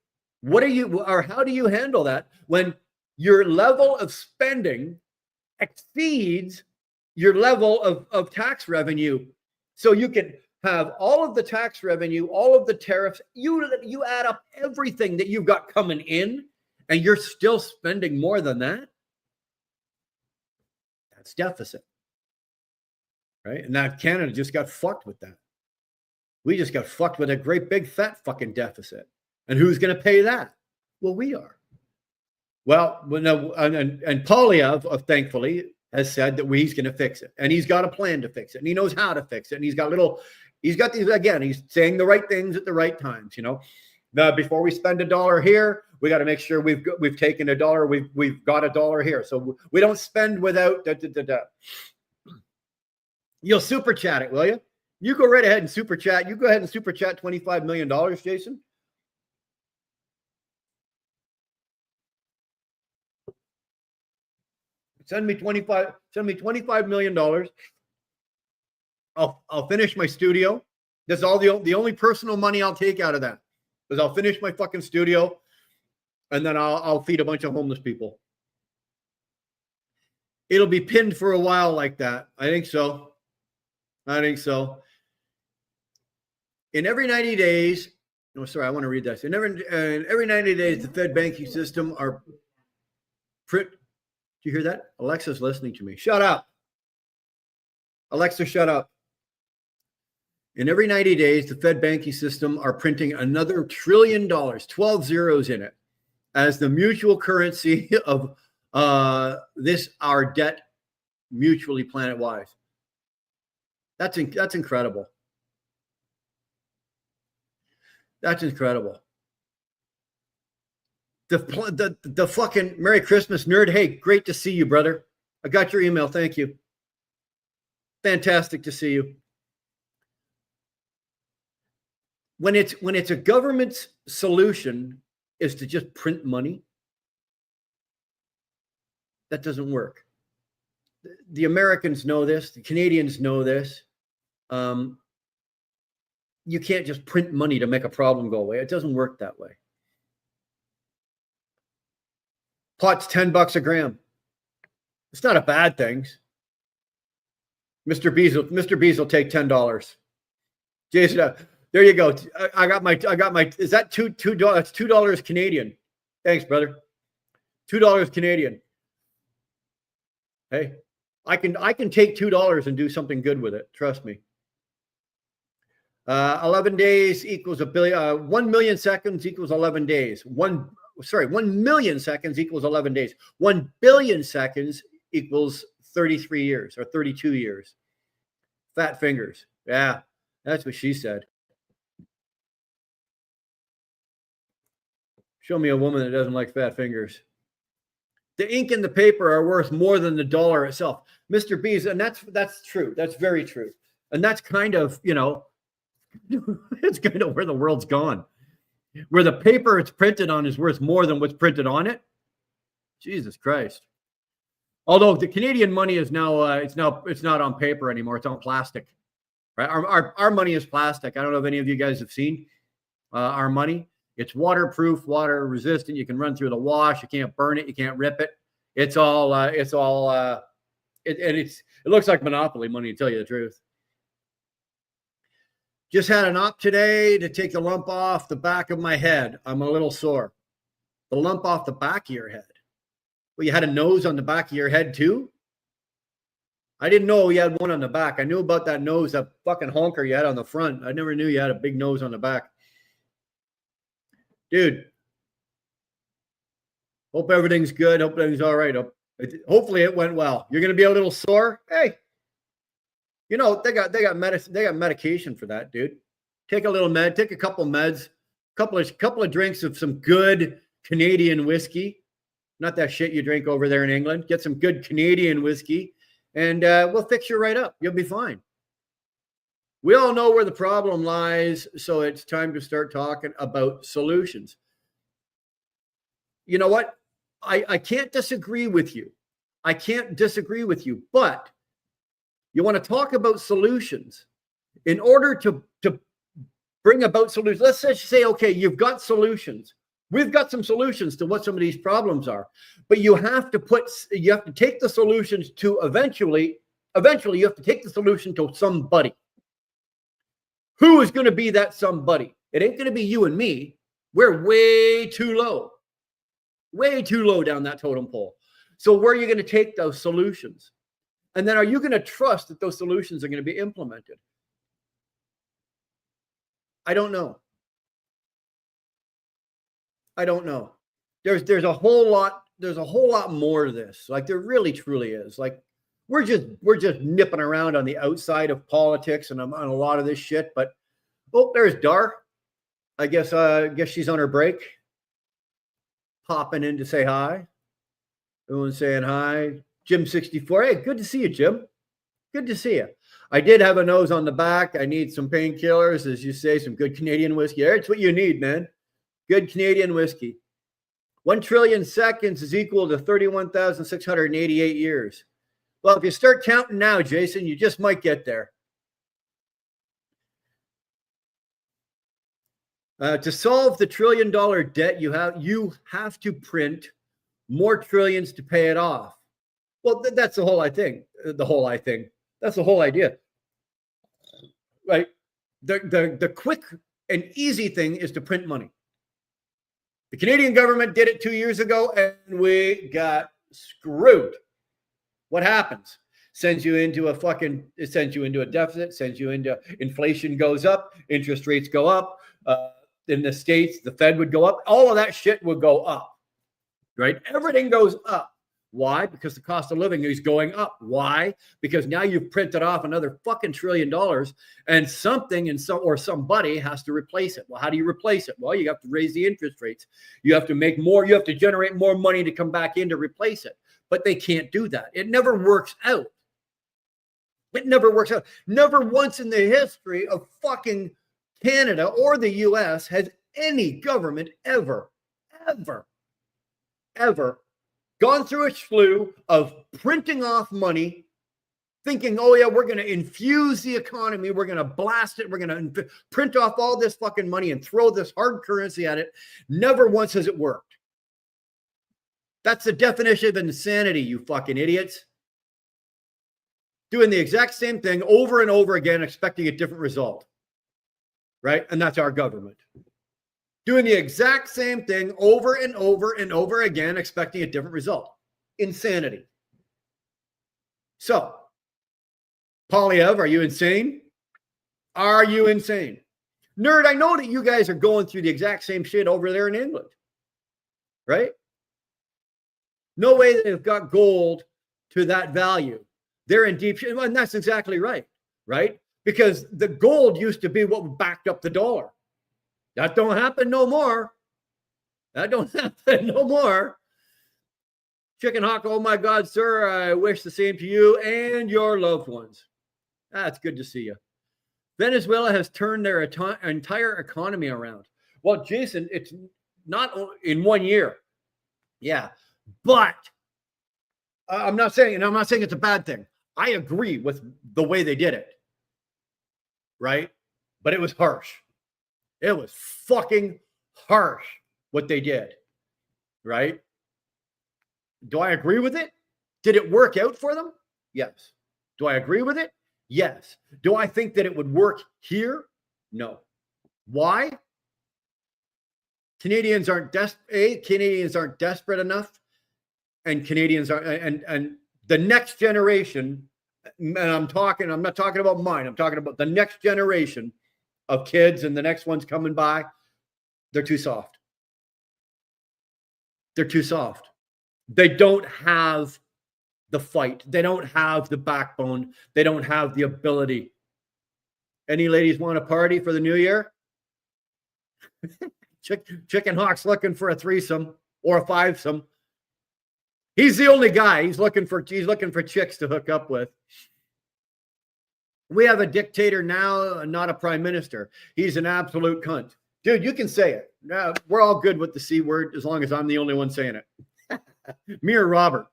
How do you handle that when your level of spending exceeds your level of tax revenue? So you can have all of the tax revenue, all of the tariffs, you add up everything that you've got coming in, and you're still spending more than that. That's deficit, right? And now Canada just got fucked with that. We just got fucked with a great big fat fucking deficit. And who's going to pay that? Well, we are. Well, no, and Polyev, thankfully, has said that he's going to fix it. And he's got a plan to fix it. And he knows how to fix it. And he's got these, again, he's saying the right things at the right times, you know. Before we spend $1 here, we got to make sure we've taken $1, we've got $1 here. So we don't spend without You'll super chat it, will you? You go right ahead and super chat. You go ahead and super chat $25 million, Jason. Send me $25 million. I'll finish my studio. That's all the only personal money I'll take out of that is I'll finish my fucking studio, and then I'll feed a bunch of homeless people. It'll be pinned for a while like that. I think so. In every 90 days, no, sorry, I want to read this. In every 90 days, the Fed banking system are do you hear that? Alexa's listening to me. Shut up. Alexa, shut up. In every 90 days, the Fed banking system are printing another $1 trillion, 12 zeros in it, as the mutual currency of our debt mutually planet-wise. That's incredible. That's incredible. The fucking Merry Christmas, nerd. Hey, great to see you, brother. I got your email. Thank you. Fantastic to see you. When it's a government's solution is to just print money, that doesn't work. The Americans know this. The Canadians know this. You can't just print money to make a problem go away. It doesn't work that way. Pot's $10 a gram. It's not a bad thing. Mr. Bees will take $10. Jason, there you go. I got my. Is that $2? That's $2 Canadian. Thanks, brother. $2 Canadian. Hey, I can take $2 and do something good with it. Trust me. 11 days equals a billion. 1 million seconds equals 11 days. 1 million seconds equals 11 days. 1 billion seconds equals 33 years or 32 years. Fat fingers. Yeah, that's what she said. Show me a woman that doesn't like fat fingers. The ink and the paper are worth more than the dollar itself. Mr. B's, and that's true. That's very true. And that's kind of, it's kind of where the world's gone. Where the paper it's printed on is worth more than what's printed on it. Jesus Christ. Although the Canadian money is now it's not on paper anymore. It's on plastic. Right? Our money is plastic. I don't know if any of you guys have seen our money. It's waterproof, water resistant. You can run through the wash. You can't burn it. You can't rip it. It looks like Monopoly money, to tell you the truth. Just had an op today to take the lump off the back of my head. I'm a little sore. The lump off the back of your head. Well, you had a nose on the back of your head too? I didn't know you had one on the back. I knew about that nose, that fucking honker you had on the front. I never knew you had a big nose on the back. Dude, hope everything's good. Hope everything's all right. Hopefully it went well. You're going to be a little sore. Hey, they got medication for that, dude. Take a little take a couple meds, couple of drinks of some good Canadian whiskey, not that shit you drink over there in England. Get some good Canadian whiskey, and we'll fix you right up. You'll be fine. We all know where the problem lies, so it's time to start talking about solutions. You know what? I can't disagree with you. But you want to talk about solutions. In order to bring about solutions, let's just say, okay, you've got solutions. We've got some solutions to what some of these problems are, but you have to take the solutions to eventually you have to take the solution to somebody. Who is going to be that somebody? It ain't going to be you and me. We're way too low down that totem pole. So where are you going to take those solutions? And then are you going to trust that those solutions are going to be implemented? I don't know. There's a whole lot more to this. Like there really truly is. Like we're just nipping around on the outside of politics and on a lot of this shit. But there's Dar. I guess she's on her break. Popping in to say hi. Everyone's saying hi. Jim 64. Hey, good to see you, Jim. Good to see you. I did have a nose on the back. I need some painkillers, as you say, some good Canadian whiskey. That's what you need, man. Good Canadian whiskey. 1 trillion seconds is equal to 31,688 years. Well, if you start counting now, Jason, you just might get there. To solve the $1 trillion debt, you have to print more trillions to pay it off. Well, that's the whole thing. That's the whole idea. Right? The quick and easy thing is to print money. The Canadian government did it 2 years ago, and we got screwed. What happens? Sends you into a deficit, sends you into inflation goes up, interest rates go up. In the States, the Fed would go up. All of that shit would go up, right? Everything goes up Why? Because the cost of living is going up. Why? Because now you've printed off another fucking $1 trillion and somebody has to replace it. Well, how do you replace it? Well, you have to raise the interest rates. You have to make more, you have to generate more money to come back in to replace it. But they can't do that. It never works out. It never works out. Never once in the history of fucking Canada or the US has any government ever gone through a slew of printing off money, thinking, oh yeah, we're going to infuse the economy, we're going to blast it, we're going to print off all this fucking money and throw this hard currency at it. Never once has it worked. That's the definition of insanity, you fucking idiots. Doing the exact same thing over and over again, expecting a different result. Right? And that's our government. Doing the exact same thing over and over and over again, expecting a different result. Insanity. So, Polyev, are you insane? Are you insane? Nerd, I know that you guys are going through the exact same shit over there in England. Right? No way they've got gold to that value. They're in deep shit. And that's exactly right. Right? Because the gold used to be what backed up the dollar. That don't happen no more. That don't happen no more. Chicken Hawk, oh my God, sir, I wish the same to you and your loved ones. That's good to see you. Venezuela has turned their entire economy around. Well, Jason, it's not in 1 year. Yeah, but I'm not saying it's a bad thing. I agree with the way they did it. Right? But it was harsh. It was fucking harsh what they did. Right? Do I agree with it? Did it work out for them? Yes. Do I agree with it? Yes. Do I think that it would work here? No. Why? Canadians aren't desperate enough, and Canadians are and the next generation, and I'm not talking about mine, I'm talking about the next generation of kids and the next ones coming by, they're too soft. They're too soft. They don't have the fight. They don't have the backbone. They don't have the ability. Any ladies want to party for the new year? Chicken Hawk's looking for a threesome or a fivesome. He's the only guy. He's looking for chicks to hook up with. We have a dictator now, not a prime minister. He's an absolute cunt. Dude, you can say it. We're all good with the C word as long as I'm the only one saying it. Me or Robert.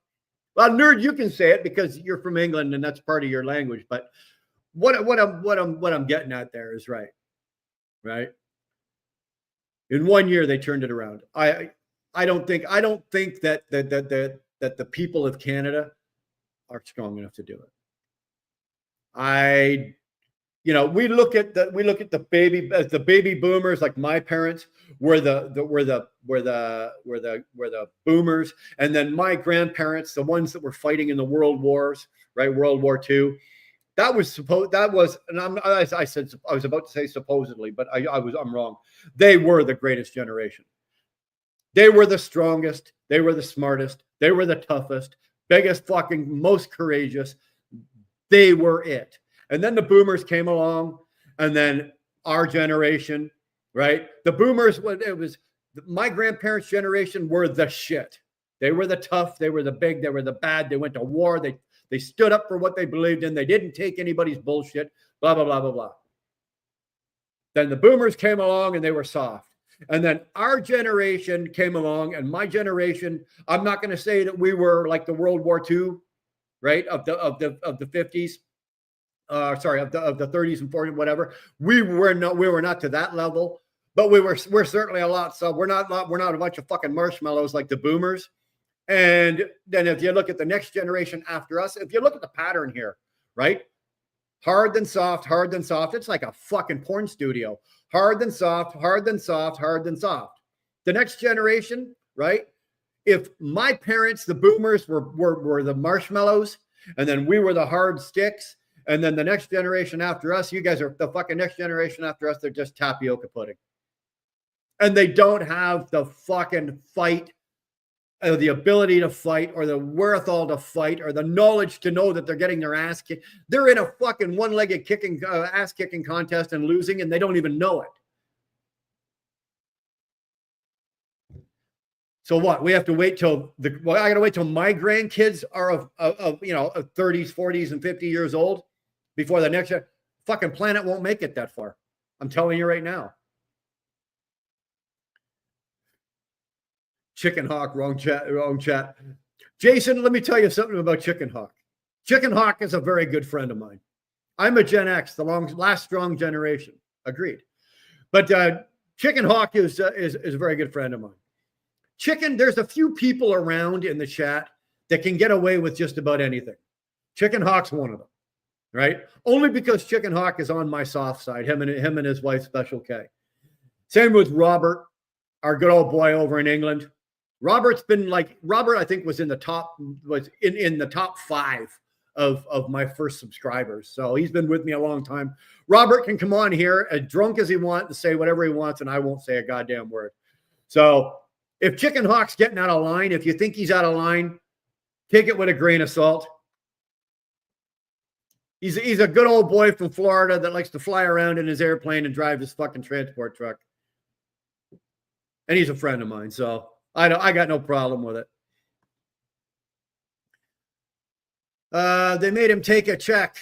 Well, nerd, you can say it because you're from England and that's part of your language. But what I'm getting at there is right. In 1 year, they turned it around. I don't think that the people of Canada are strong enough to do it. We look at the baby boomers, like my parents were the boomers, and then my grandparents, the ones that were fighting in the world wars, right? World War II. I was about to say supposedly, but I'm wrong. They were the greatest generation. They were the strongest. They were the smartest. They were the toughest, biggest, fucking most courageous. They were it. And then the boomers came along, and then our generation, right? The boomers, it was my grandparents' generation were the shit. They were the tough. They were the big. They were the bad. They went to war. They stood up for what they believed in. They didn't take anybody's bullshit, blah, blah, blah, blah, blah. Then the boomers came along and they were soft. And then our generation came along, and my generation, I'm not going to say that we were like the World War II, right? Of the 50s. Of the 30s and 40s, whatever. We were not to that level, but we're certainly a lot. So we're not a bunch of fucking marshmallows like the boomers. And then if you look at the next generation after us, if you look at the pattern here, right? Hard then soft, hard then soft. It's like a fucking porn studio. Hard then soft, hard then soft, hard then soft. The next generation, right? If my parents, the boomers, were the marshmallows, and then we were the hard sticks, and then the next generation after us, you guys are the fucking next generation after us, they're just tapioca pudding. And they don't have the fucking fight the ability to fight or the wherewithal to fight or the knowledge to know that they're getting their ass kicked. They're in a fucking one-legged ass kicking contest and losing, and they don't even know it. So what? We have to wait till I got to wait till my grandkids are of 30s, 40s, and 50 years old before the next fucking planet won't make it that far. I'm telling you right now. Chicken Hawk, wrong chat. Jason, let me tell you something about Chicken Hawk. Chicken Hawk is a very good friend of mine. I'm a Gen X, the last strong generation. Agreed. But Chicken Hawk is a very good friend of mine. Chicken, there's a few people around in the chat that can get away with just about anything. Chicken Hawk's one of them, right? Only because Chicken Hawk is on my soft side, him and his wife, Special K. Same with Robert, our good old boy over in England. Robert, I think was in the top 5 of my first subscribers. So he's been with me a long time. Robert can come on here as drunk as he wants and say whatever he wants, and I won't say a goddamn word. So if Chicken Hawk's getting out of line, if you think he's out of line, take it with a grain of salt. He's a good old boy from Florida that likes to fly around in his airplane and drive his fucking transport truck. And he's a friend of mine, so I got no problem with it. They made him take a check,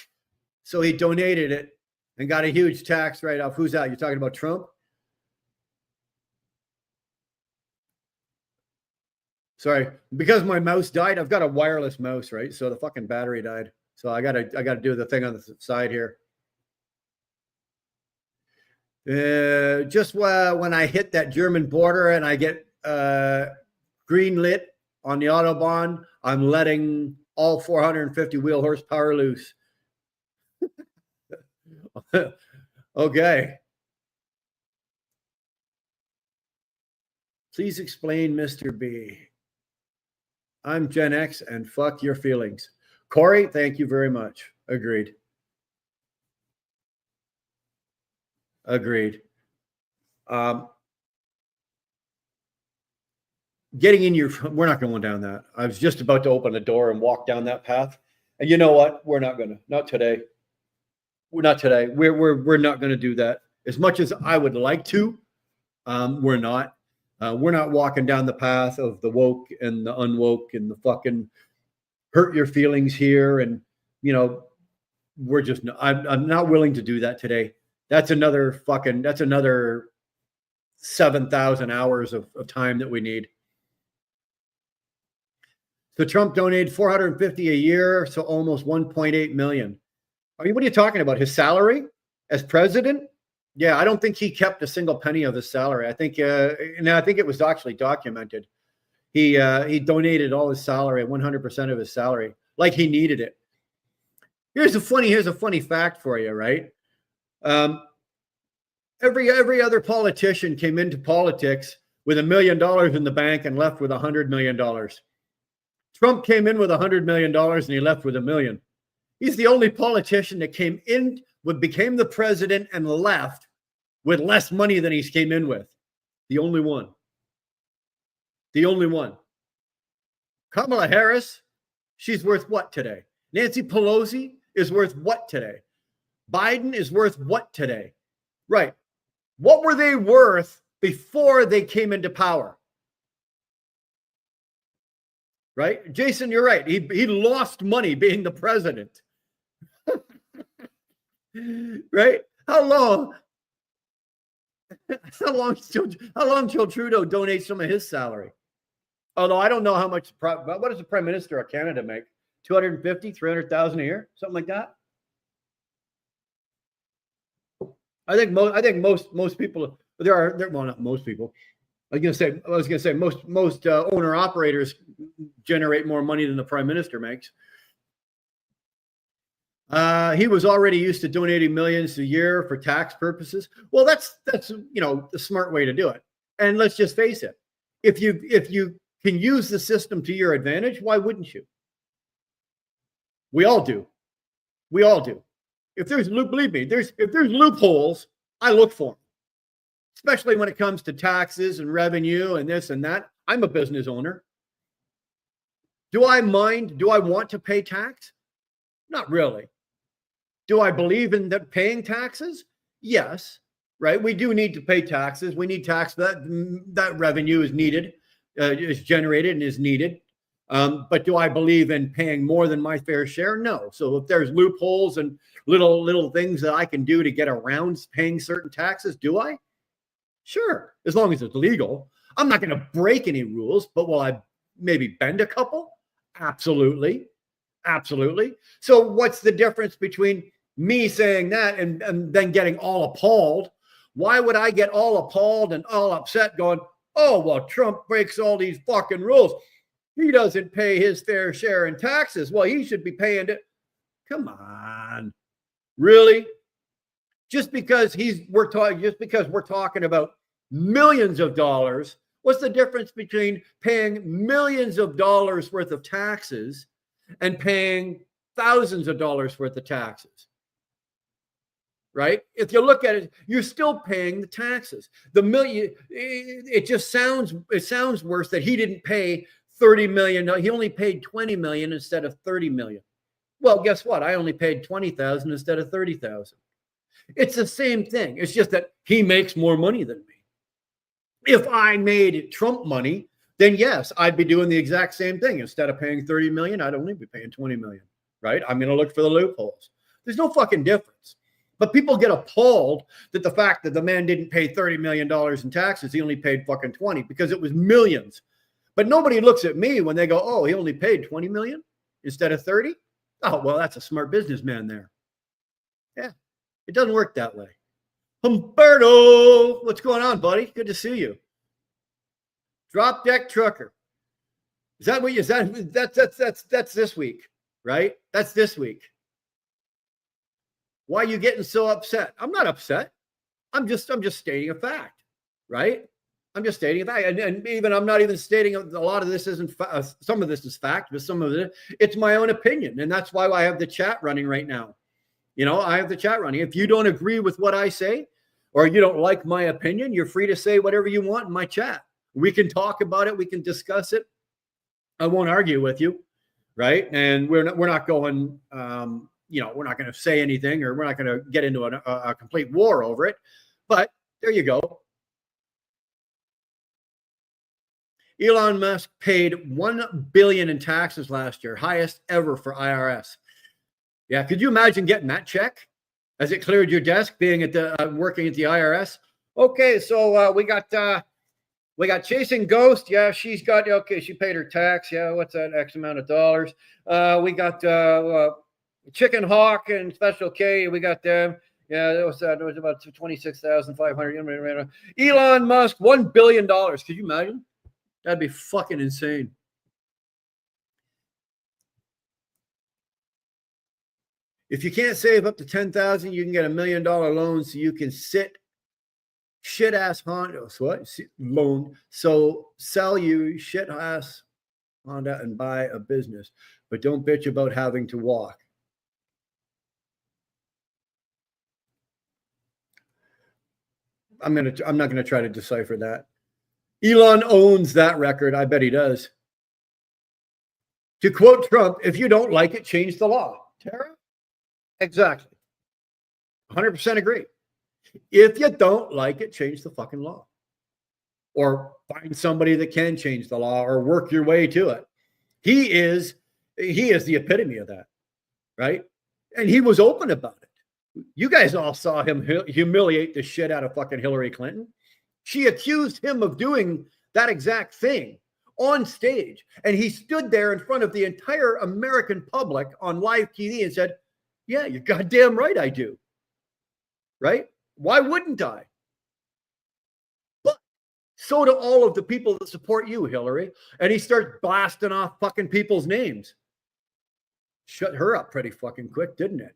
so he donated it and got a huge tax write-off. Who's that? You're talking about Trump? Sorry, because my mouse died. I've got a wireless mouse, right? So the fucking battery died. So I gotta do the thing on the side here. Just when I hit that German border and I get green lit on the Autobahn, I'm letting all 450 wheel horsepower loose. Okay. Please explain, Mr. B. I'm Gen X and fuck your feelings. Corey, thank you very much. Agreed. Agreed. Getting in your, we're not going down that. I was just about to open the door and walk down that path. And you know what? We're not going to, not today. We're not today. We're not going to do that. As much as I would like to, we're not. We're not walking down the path of the woke and the unwoke and the fucking hurt your feelings here. And, you know, we're just, I'm not willing to do that today. That's another 7,000 hours of time that we need. So Trump donated $450 a year, so almost 1.8 million. I mean, what are you talking about? His salary as president? Yeah, I don't think he kept a single penny of his salary. I think, and I think it was actually documented. He donated all his salary, 100% of his salary, like he needed it. Here's a funny fact for you, right? Every other politician came into politics with $1 million in the bank and left with $100 million. Trump came in with $100 million and he left with $1 million. He's the only politician that came in, became the president and left with less money than he came in with. The only one. The only one. Kamala Harris, she's worth what today? Nancy Pelosi is worth what today? Biden is worth what today? Right. What were they worth before they came into power? Right? Jason, you're right. He lost money being the president. Right? How long till Trudeau donates some of his salary? Although I don't know how much, what does the Prime Minister of Canada make? 250, 300,000 a year? Something like that? I think most people, well, not most people. I was gonna say most owner operators generate more money than the Prime Minister makes. He was already used to donating millions a year for tax purposes. Well, that's the smart way to do it. And let's just face it, if you can use the system to your advantage, why wouldn't you? We all do. We all do. Believe me, if there's loopholes, I look for them. Especially when it comes to taxes and revenue and this and that. I'm a business owner. Do I mind? Do I want to pay tax? Not really. Do I believe in paying taxes? Yes, right? We do need to pay taxes. We need tax. That revenue is needed, is generated and is needed. But do I believe in paying more than my fair share? No. So if there's loopholes and little things that I can do to get around paying certain taxes, do I? Sure, as long as it's legal. I'm not going to break any rules, but will I maybe bend a couple? Absolutely. Absolutely. So what's the difference between me saying that and then getting all appalled? Why would I get all appalled and all upset going, oh, well, Trump breaks all these fucking rules. He doesn't pay his fair share in taxes. Well, he should be paying it. Come on. Really? Just because we're talking about millions of dollars, what's the difference between paying millions of dollars worth of taxes and paying thousands of dollars worth of taxes? Right? If you look at it, you're still paying the taxes. It sounds worse that he didn't pay 30 million. He only paid 20 million instead of 30 million. Well, guess what? I only paid 20,000 instead of 30,000. It's the same thing. It's just that he makes more money than me. If I made Trump money, then yes, I'd be doing the exact same thing. Instead of paying 30 million, I'd only be paying 20 million, right? I'm going to look for the loopholes. There's no fucking difference. But people get appalled that the fact that the man didn't pay $30 million in taxes, he only paid fucking 20 because it was millions. But nobody looks at me when they go, oh, he only paid 20 million instead of 30. Oh, well, that's a smart businessman there. Yeah, it doesn't work that way. Humberto, what's going on, buddy? Good to see you. Drop Deck Trucker. Is that what you said? That's this week, right? That's this week. Why are you getting so upset? I'm not upset. I'm just stating a fact, right? I'm just stating a fact. And even I'm not even stating a lot of this isn't some of this is fact, but some of it's my own opinion. And that's why I have the chat running right now. You know, I have the chat running. If you don't agree with what I say or you don't like my opinion, you're free to say whatever you want in my chat. We can talk about it. We can discuss it. I won't argue with you, right? And we're not going, we're not going to say anything or we're not going to get into a complete war over it. But there you go. Elon Musk paid $1 billion in taxes last year, highest ever for IRS. Yeah, could you imagine getting that check as it cleared your desk, being at the working at the IRS? Okay, so we got Chasing Ghost. Yeah, she paid her tax. Yeah, what's that? X amount of dollars. We got Chicken Hawk and Special K. We got them. Yeah, that was about 26,500. Elon Musk, $1 billion. Could you imagine? That'd be fucking insane. If you can't save up to 10,000, you can get $1 million loan so you can shit ass Honda. What? Loan. So sell you shit ass Honda and buy a business, but don't bitch about having to walk. I'm not gonna try to decipher that. Elon owns that record. I bet he does. To quote Trump, if you don't like it, change the law. Tara? Exactly. 100% agree. If you don't like it, change the fucking law. Or find somebody that can change the law or work your way to it. He is the epitome of that, right? And he was open about it. You guys all saw him humiliate the shit out of fucking Hillary Clinton. She accused him of doing that exact thing on stage. And he stood there in front of the entire American public on live TV and said, yeah, you're goddamn right I do. Right? Why wouldn't I? But so do all of the people that support you, Hillary. And he starts blasting off fucking people's names. Shut her up pretty fucking quick, didn't it?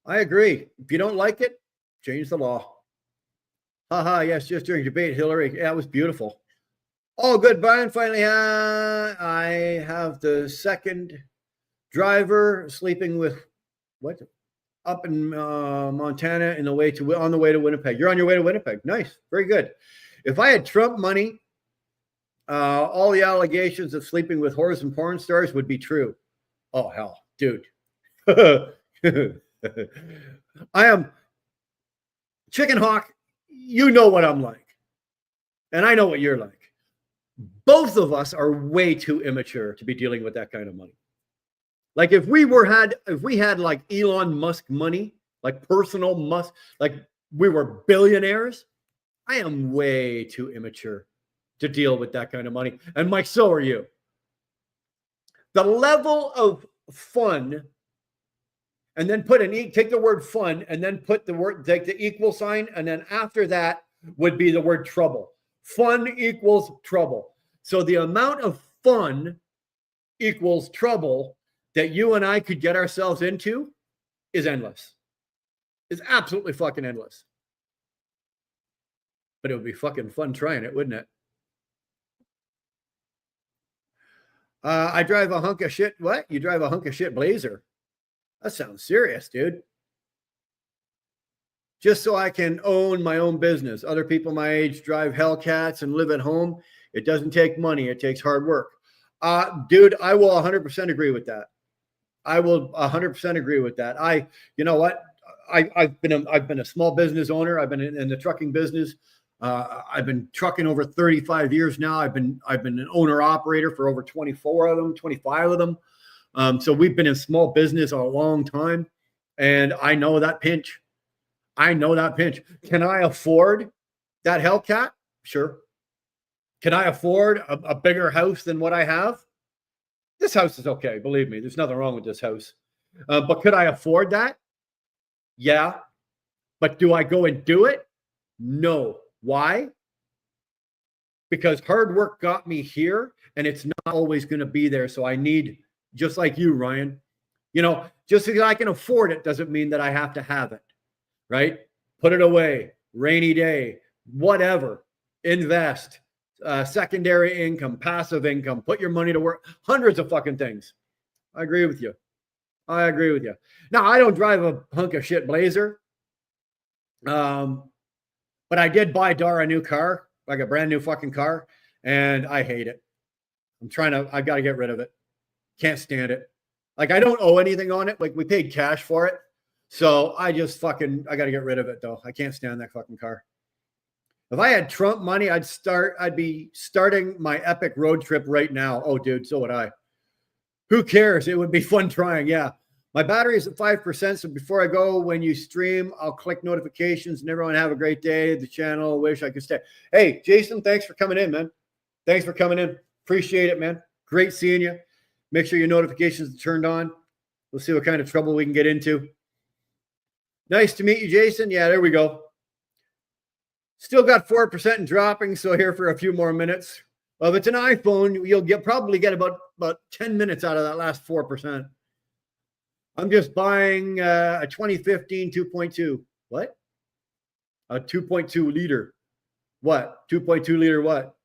I agree. If you don't like it, change the law. Haha, yes, just during debate, Hillary. Yeah, it was beautiful. Oh, good, Brian. Finally, I have the second driver sleeping with what? Up in Montana on the way to Winnipeg. You're on your way to Winnipeg. Nice. Very good. If I had Trump money, All the allegations of sleeping with whores and porn stars would be true. Oh, hell, dude. I am Chicken Hawk. You know what I'm like. And I know what you're like. Both of us are way too immature to be dealing with that kind of money. Like if we had like Elon Musk money, like personal Musk, like we were billionaires, I am way too immature to deal with that kind of money. And Mike, so are you. The level of fun, and then take the word fun, and then take the equal sign, and then after that would be the word trouble. Fun equals trouble. So the amount of fun equals trouble that you and I could get ourselves into is endless. It's absolutely fucking endless. But it would be fucking fun trying it, wouldn't it? I drive a hunk of shit. What? You drive a hunk of shit Blazer? That sounds serious, dude. Just so I can own my own business. Other people my age drive Hellcats and live at home. It doesn't take money. It takes hard work. Dude, I will 100% agree with that. I will 100% agree with that. You know what? I've been a small business owner. I've been in the trucking business. I've been trucking over 35 years now. I've been an owner operator for over 25 of them. So we've been in small business a long time, and I know that pinch. Can I afford that Hellcat? Sure. Can I afford a bigger house than what I have? This house is okay. Believe me, there's nothing wrong with this house. But could I afford that? Yeah. But do I go and do it? No. Why? Because hard work got me here, and it's not always going to be there. So I need, just like you, Ryan, just because I can afford it doesn't mean that I have to have it, right? Put it away, rainy day, whatever, invest, secondary income, passive income, put your money to work, hundreds of fucking things. I agree with you. Now, I don't drive a hunk of shit Blazer. But I did buy Dar a new car, like a brand new fucking car, and I hate it. I got to get rid of it. Can't stand it. Like, I don't owe anything on it. Like, we paid cash for it. So I got to get rid of it though. I can't stand that fucking car. If I had Trump money, I'd be starting my epic road trip right now. Oh, dude, so would I. Who cares? It would be fun trying. Yeah. My battery is at 5%. So before I go, when you stream, I'll click notifications, and everyone have a great day. The channel, wish I could stay. Hey, Jason, thanks for coming in, man. Thanks for coming in. Appreciate it, man. Great seeing you. Make sure your notifications are turned on. We'll see what kind of trouble we can get into. Nice to meet you, Jason. Yeah, there we go. Still got 4% and dropping, so here for a few more minutes. Well, if it's an iPhone, you'll probably get about 10 minutes out of that last 4%. I'm just buying a 2015 2.2. What? A 2.2 liter. What? 2.2 liter what?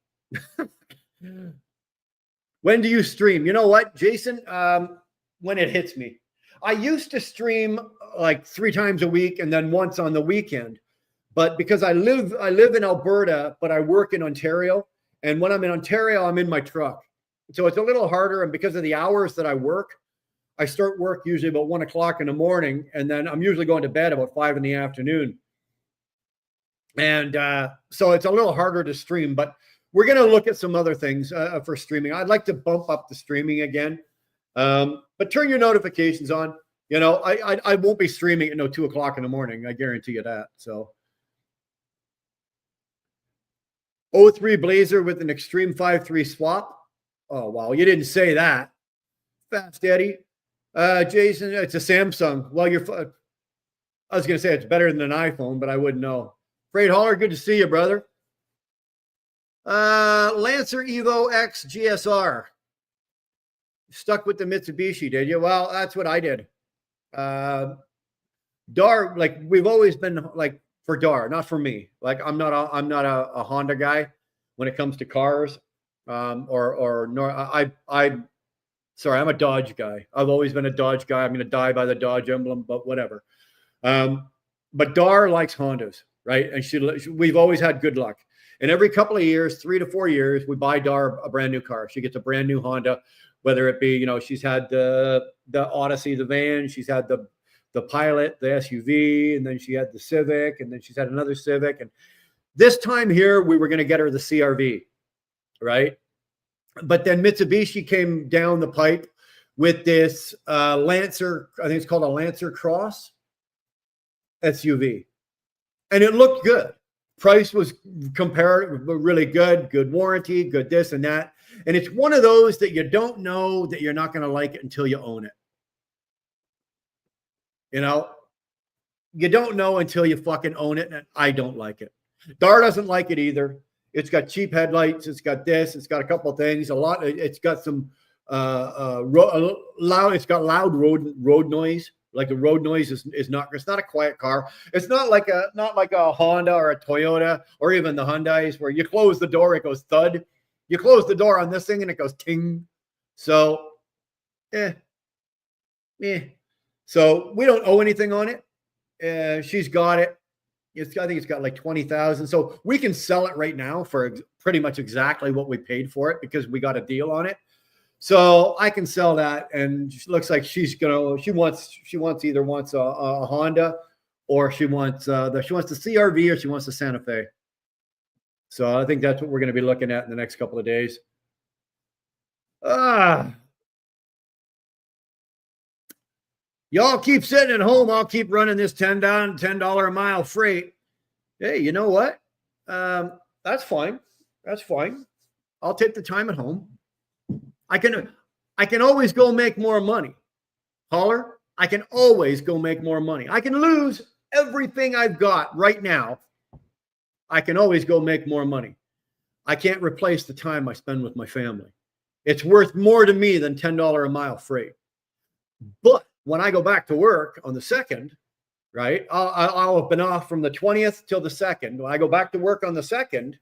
When do you stream? You know what, Jason? When it hits me. I used to stream like 3 times a week and then once on the weekend. But because I live in Alberta, but I work in Ontario. And when I'm in Ontario, I'm in my truck. So it's a little harder. And because of the hours that I work, I start work usually about 1 o'clock in the morning. And then I'm usually going to bed about 5 in the afternoon. And so it's a little harder to stream. But we're going to look at some other things for streaming. I'd like to bump up the streaming again. But turn your notifications on. You know, I won't be streaming at 2 o'clock in the morning. I guarantee you that. So 03 Blazer with an Extreme 5.3 swap. Oh, wow. You didn't say that. Fast Eddie. Jason, it's a Samsung. Well, I was going to say it's better than an iPhone, but I wouldn't know. Freight Hauler, good to see you, brother. Lancer Evo X GSR. Stuck with the Mitsubishi, did you? Well, that's what I did. Dar, like we've always been like for Dar, not for me. Like I'm not a Honda guy when it comes to cars. I'm a Dodge guy. I've always been a Dodge guy. I'm going to die by the Dodge emblem, but whatever. But Dar likes Hondas, right? And we've always had good luck. And every couple of years, 3 to 4 years, we buy Dar a brand new car. She gets a brand new Honda, whether it be, she's had the Odyssey, the van, she's had the Pilot, the SUV, and then she had the Civic, and then she's had another Civic. And this time here, we were going to get her the CRV, right? But then Mitsubishi came down the pipe with this Lancer, I think it's called a Lancer Cross SUV. And it looked good. Price was compared, really good warranty, good this and that. And it's one of those that you don't know that you're not going to like it until you own it. You don't know until you fucking own it. And I don't like it. Dar doesn't like it either. It's got cheap headlights. It's got this. It's got a couple of things. It's got some loud. It's got loud road noise. Like the road noise is not. It's not a quiet car. It's not like a Honda or a Toyota or even the Hyundais where you close the door, it goes thud. You close the door on this thing and it goes ting. So, So we don't owe anything on it. She's got it. I think it's got like 20,000. So we can sell it right now for pretty much exactly what we paid for it because we got a deal on it. So I can sell that, and it looks like she either wants a Honda or she wants the CRV or she wants the Santa Fe. So I think that's what we're going to be looking at in the next couple of days. Y'all keep sitting at home. I'll keep running this $10 a mile freight. Hey, you know what? That's fine. That's fine. I'll take the time at home. I can always go make more money. Holler, I can always go make more money. I can lose everything I've got right now. I can always go make more money. I can't replace the time I spend with my family. It's worth more to me than $10 a mile freight. But when I go back to work on the 2nd, right, I'll have been off from the 20th till the 2nd. When I go back to work on the 2nd,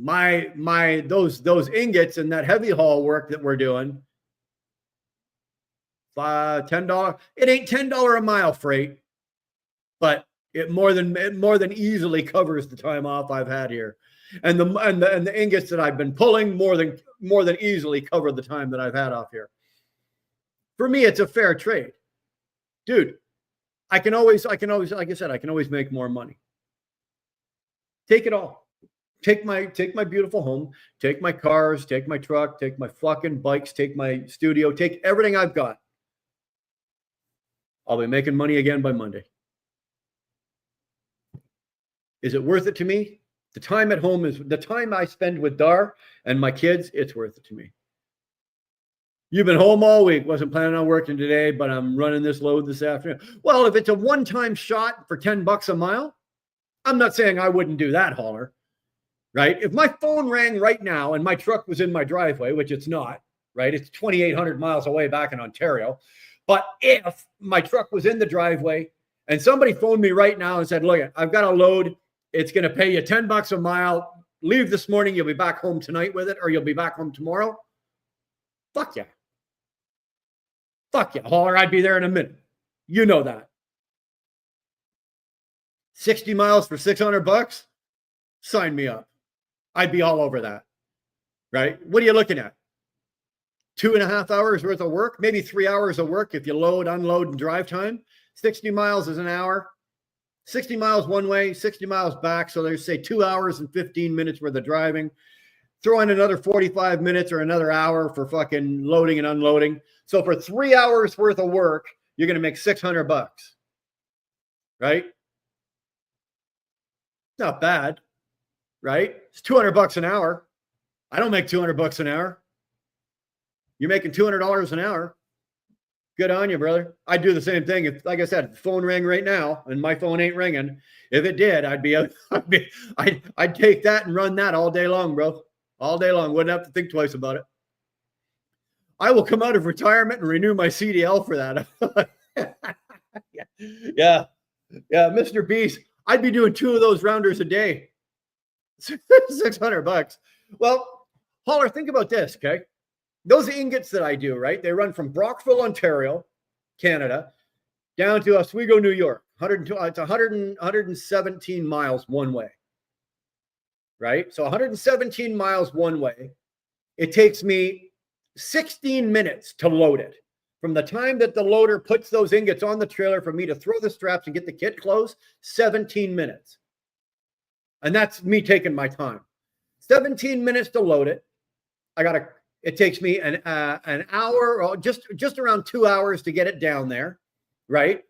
those ingots and that heavy haul work that we're doing, $10. It ain't $10 a mile freight, but it more than easily covers the time off I've had here, and the ingots that I've been pulling more than easily cover the time that I've had off here. For me, it's a fair trade, dude. I can always, like I said, I can always make more money. Take it all. Take my beautiful home, take my cars, take my truck, take my fucking bikes, take my studio, take everything I've got. I'll be making money again by Monday. Is it worth it to me? The time at home is the time I spend with Dar and my kids. It's worth it to me. You've been home all week. Wasn't planning on working today, but I'm running this load this afternoon. Well, if it's a one-time shot for $10 a mile, I'm not saying I wouldn't do that, Holler. Right? If my phone rang right now and my truck was in my driveway, which it's not, right? It's 2,800 miles away back in Ontario. But if my truck was in the driveway and somebody phoned me right now and said, look, I've got a load. It's going to pay you $10 a mile. Leave this morning. You'll be back home tonight with it, or you'll be back home tomorrow. Fuck yeah. Fuck yeah. Holler, I'd be there in a minute. You know that. 60 miles for $600? Sign me up. I'd be all over that, right? What are you looking at? 2.5 hours worth of work, maybe 3 hours of work if you load, unload, and drive time. 60 miles is an hour. 60 miles one way, 60 miles back. So there's, say, 2 hours and 15 minutes worth of driving. Throw in another 45 minutes or another hour for fucking loading and unloading. So for 3 hours worth of work, you're going to make $600, right? Not bad. Right? It's $200 an hour. I don't make $200 an hour. You're making $200 an hour. Good on you, brother. I'd do the same thing. If, like I said, if the phone rang right now and my phone ain't ringing, if it did, I'd take that and run that all day long, bro. All day long. Wouldn't have to think twice about it. I will come out of retirement and renew my CDL for that. Yeah. Mr. Beast. I'd be doing 2 of those rounders a day. $600. Well, Holler, think about this, okay? Those ingots that I do, right? They run from Brockville, Ontario, Canada, down to Oswego, New York. It's 117 miles one way. right? So 117 miles one way. It takes me 16 minutes to load it. From the time that the loader puts those ingots on the trailer for me to throw the straps and get the kit closed, 17 minutes. And that's me taking my time. 17 minutes to load it. It takes me an hour, or just around 2 hours to get it down there, right?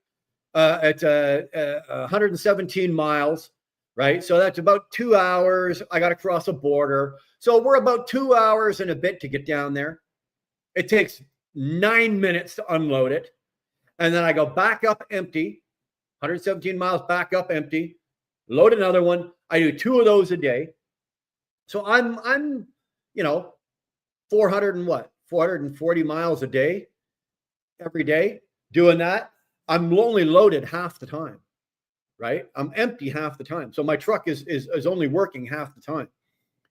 It's 117 miles, right? So that's about 2 hours. I got to cross a border. So we're about 2 hours and a bit to get down there. It takes 9 minutes to unload it. And then I go back up empty, 117 miles back up empty, load another one. I do 2 of those a day. So I'm 440 miles a day, every day doing that. I'm only loaded half the time, right? I'm empty half the time. So my truck is only working half the time.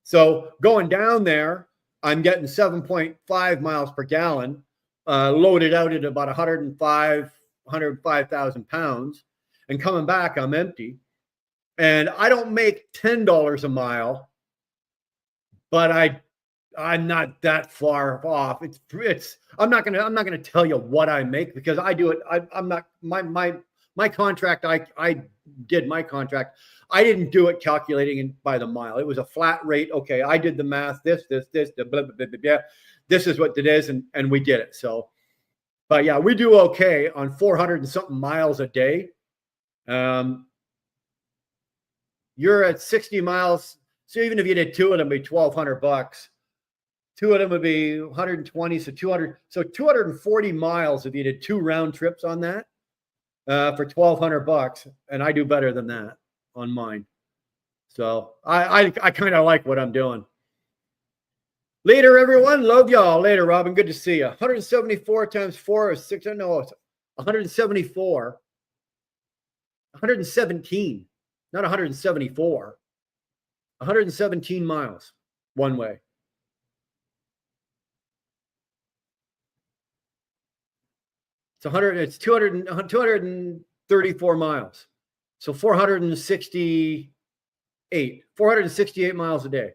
So going down there, I'm getting 7.5 miles per gallon, loaded out at about 105,000 pounds, and coming back, I'm empty. And I don't make $10 a mile, but I'm not that far off. I'm not gonna tell you what I make, because I do it. I'm not my contract. I did my contract. I didn't do it calculating it by the mile. It was a flat rate. Okay, I did the math. This, blah, blah, blah, blah. This is what it is, and we did it. So, but yeah, we do okay on 400 and something miles a day. You're at 60 miles. So even if you did 2 of them, it'd be $1,200. 2 of them would be 120, so 200. So 240 miles if you did 2 round trips on that for $1,200, and I do better than that on mine. So I kind of like what I'm doing. Later, everyone. Love y'all. Later, Robin. Good to see you. 174 times 4 is 6. No, it's 174. 117, not 174. 117 miles one way. It's 234 miles. So 468 miles a day.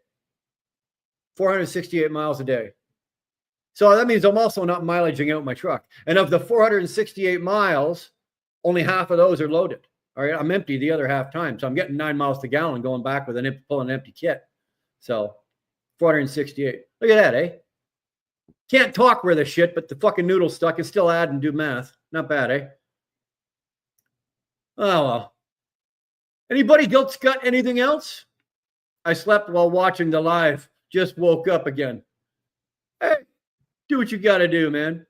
468 miles a day. So that means I'm also not mileaging out my truck. And of the 468 miles, only half of those are loaded. All right, I'm empty the other half time. So I'm getting 9 miles to gallon going back with pulling an empty kit. So 468. Look at that, eh? Can't talk where the shit, but the fucking noodle's stuck and still add and do math. Not bad, eh? Oh, well. Anybody else got anything else? I slept while watching the live. Just woke up again. Hey, do what you got to do, man.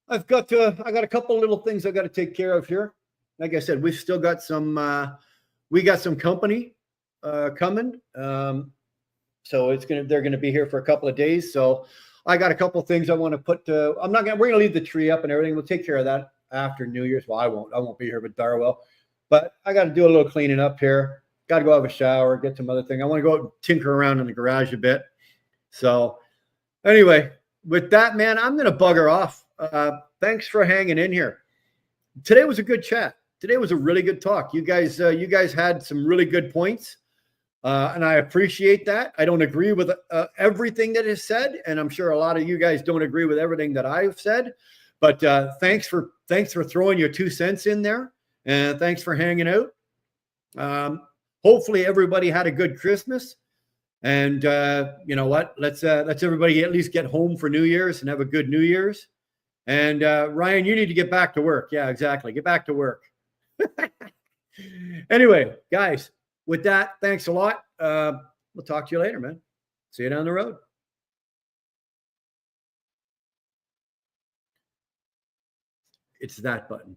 I got a couple little things I got to take care of here. Like I said, we've still got some, we got some company coming. So they're going to be here for a couple of days. So I got a couple of things I want to put we're going to leave the tree up and everything. We'll take care of that after New Year's. Well, I won't be here, but Darwell, but I got to do a little cleaning up here. Got to go have a shower, get some other thing. I want to go out and tinker around in the garage a bit. So anyway, with that, man, I'm going to bugger off. Thanks for hanging in here. Today was a good chat. Today was a really good talk. You guys had some really good points. And I appreciate that. I don't agree with everything that is said, and I'm sure a lot of you guys don't agree with everything that I've said. But thanks for throwing your 2 cents in there, and thanks for hanging out. Hopefully, everybody had a good Christmas, and you know what? Let's everybody at least get home for New Year's and have a good New Year's. And Ryan, you need to get back to work. Yeah, exactly. Get back to work. Anyway, guys. With that, thanks a lot. We'll talk to you later, man. See you down the road. It's that button.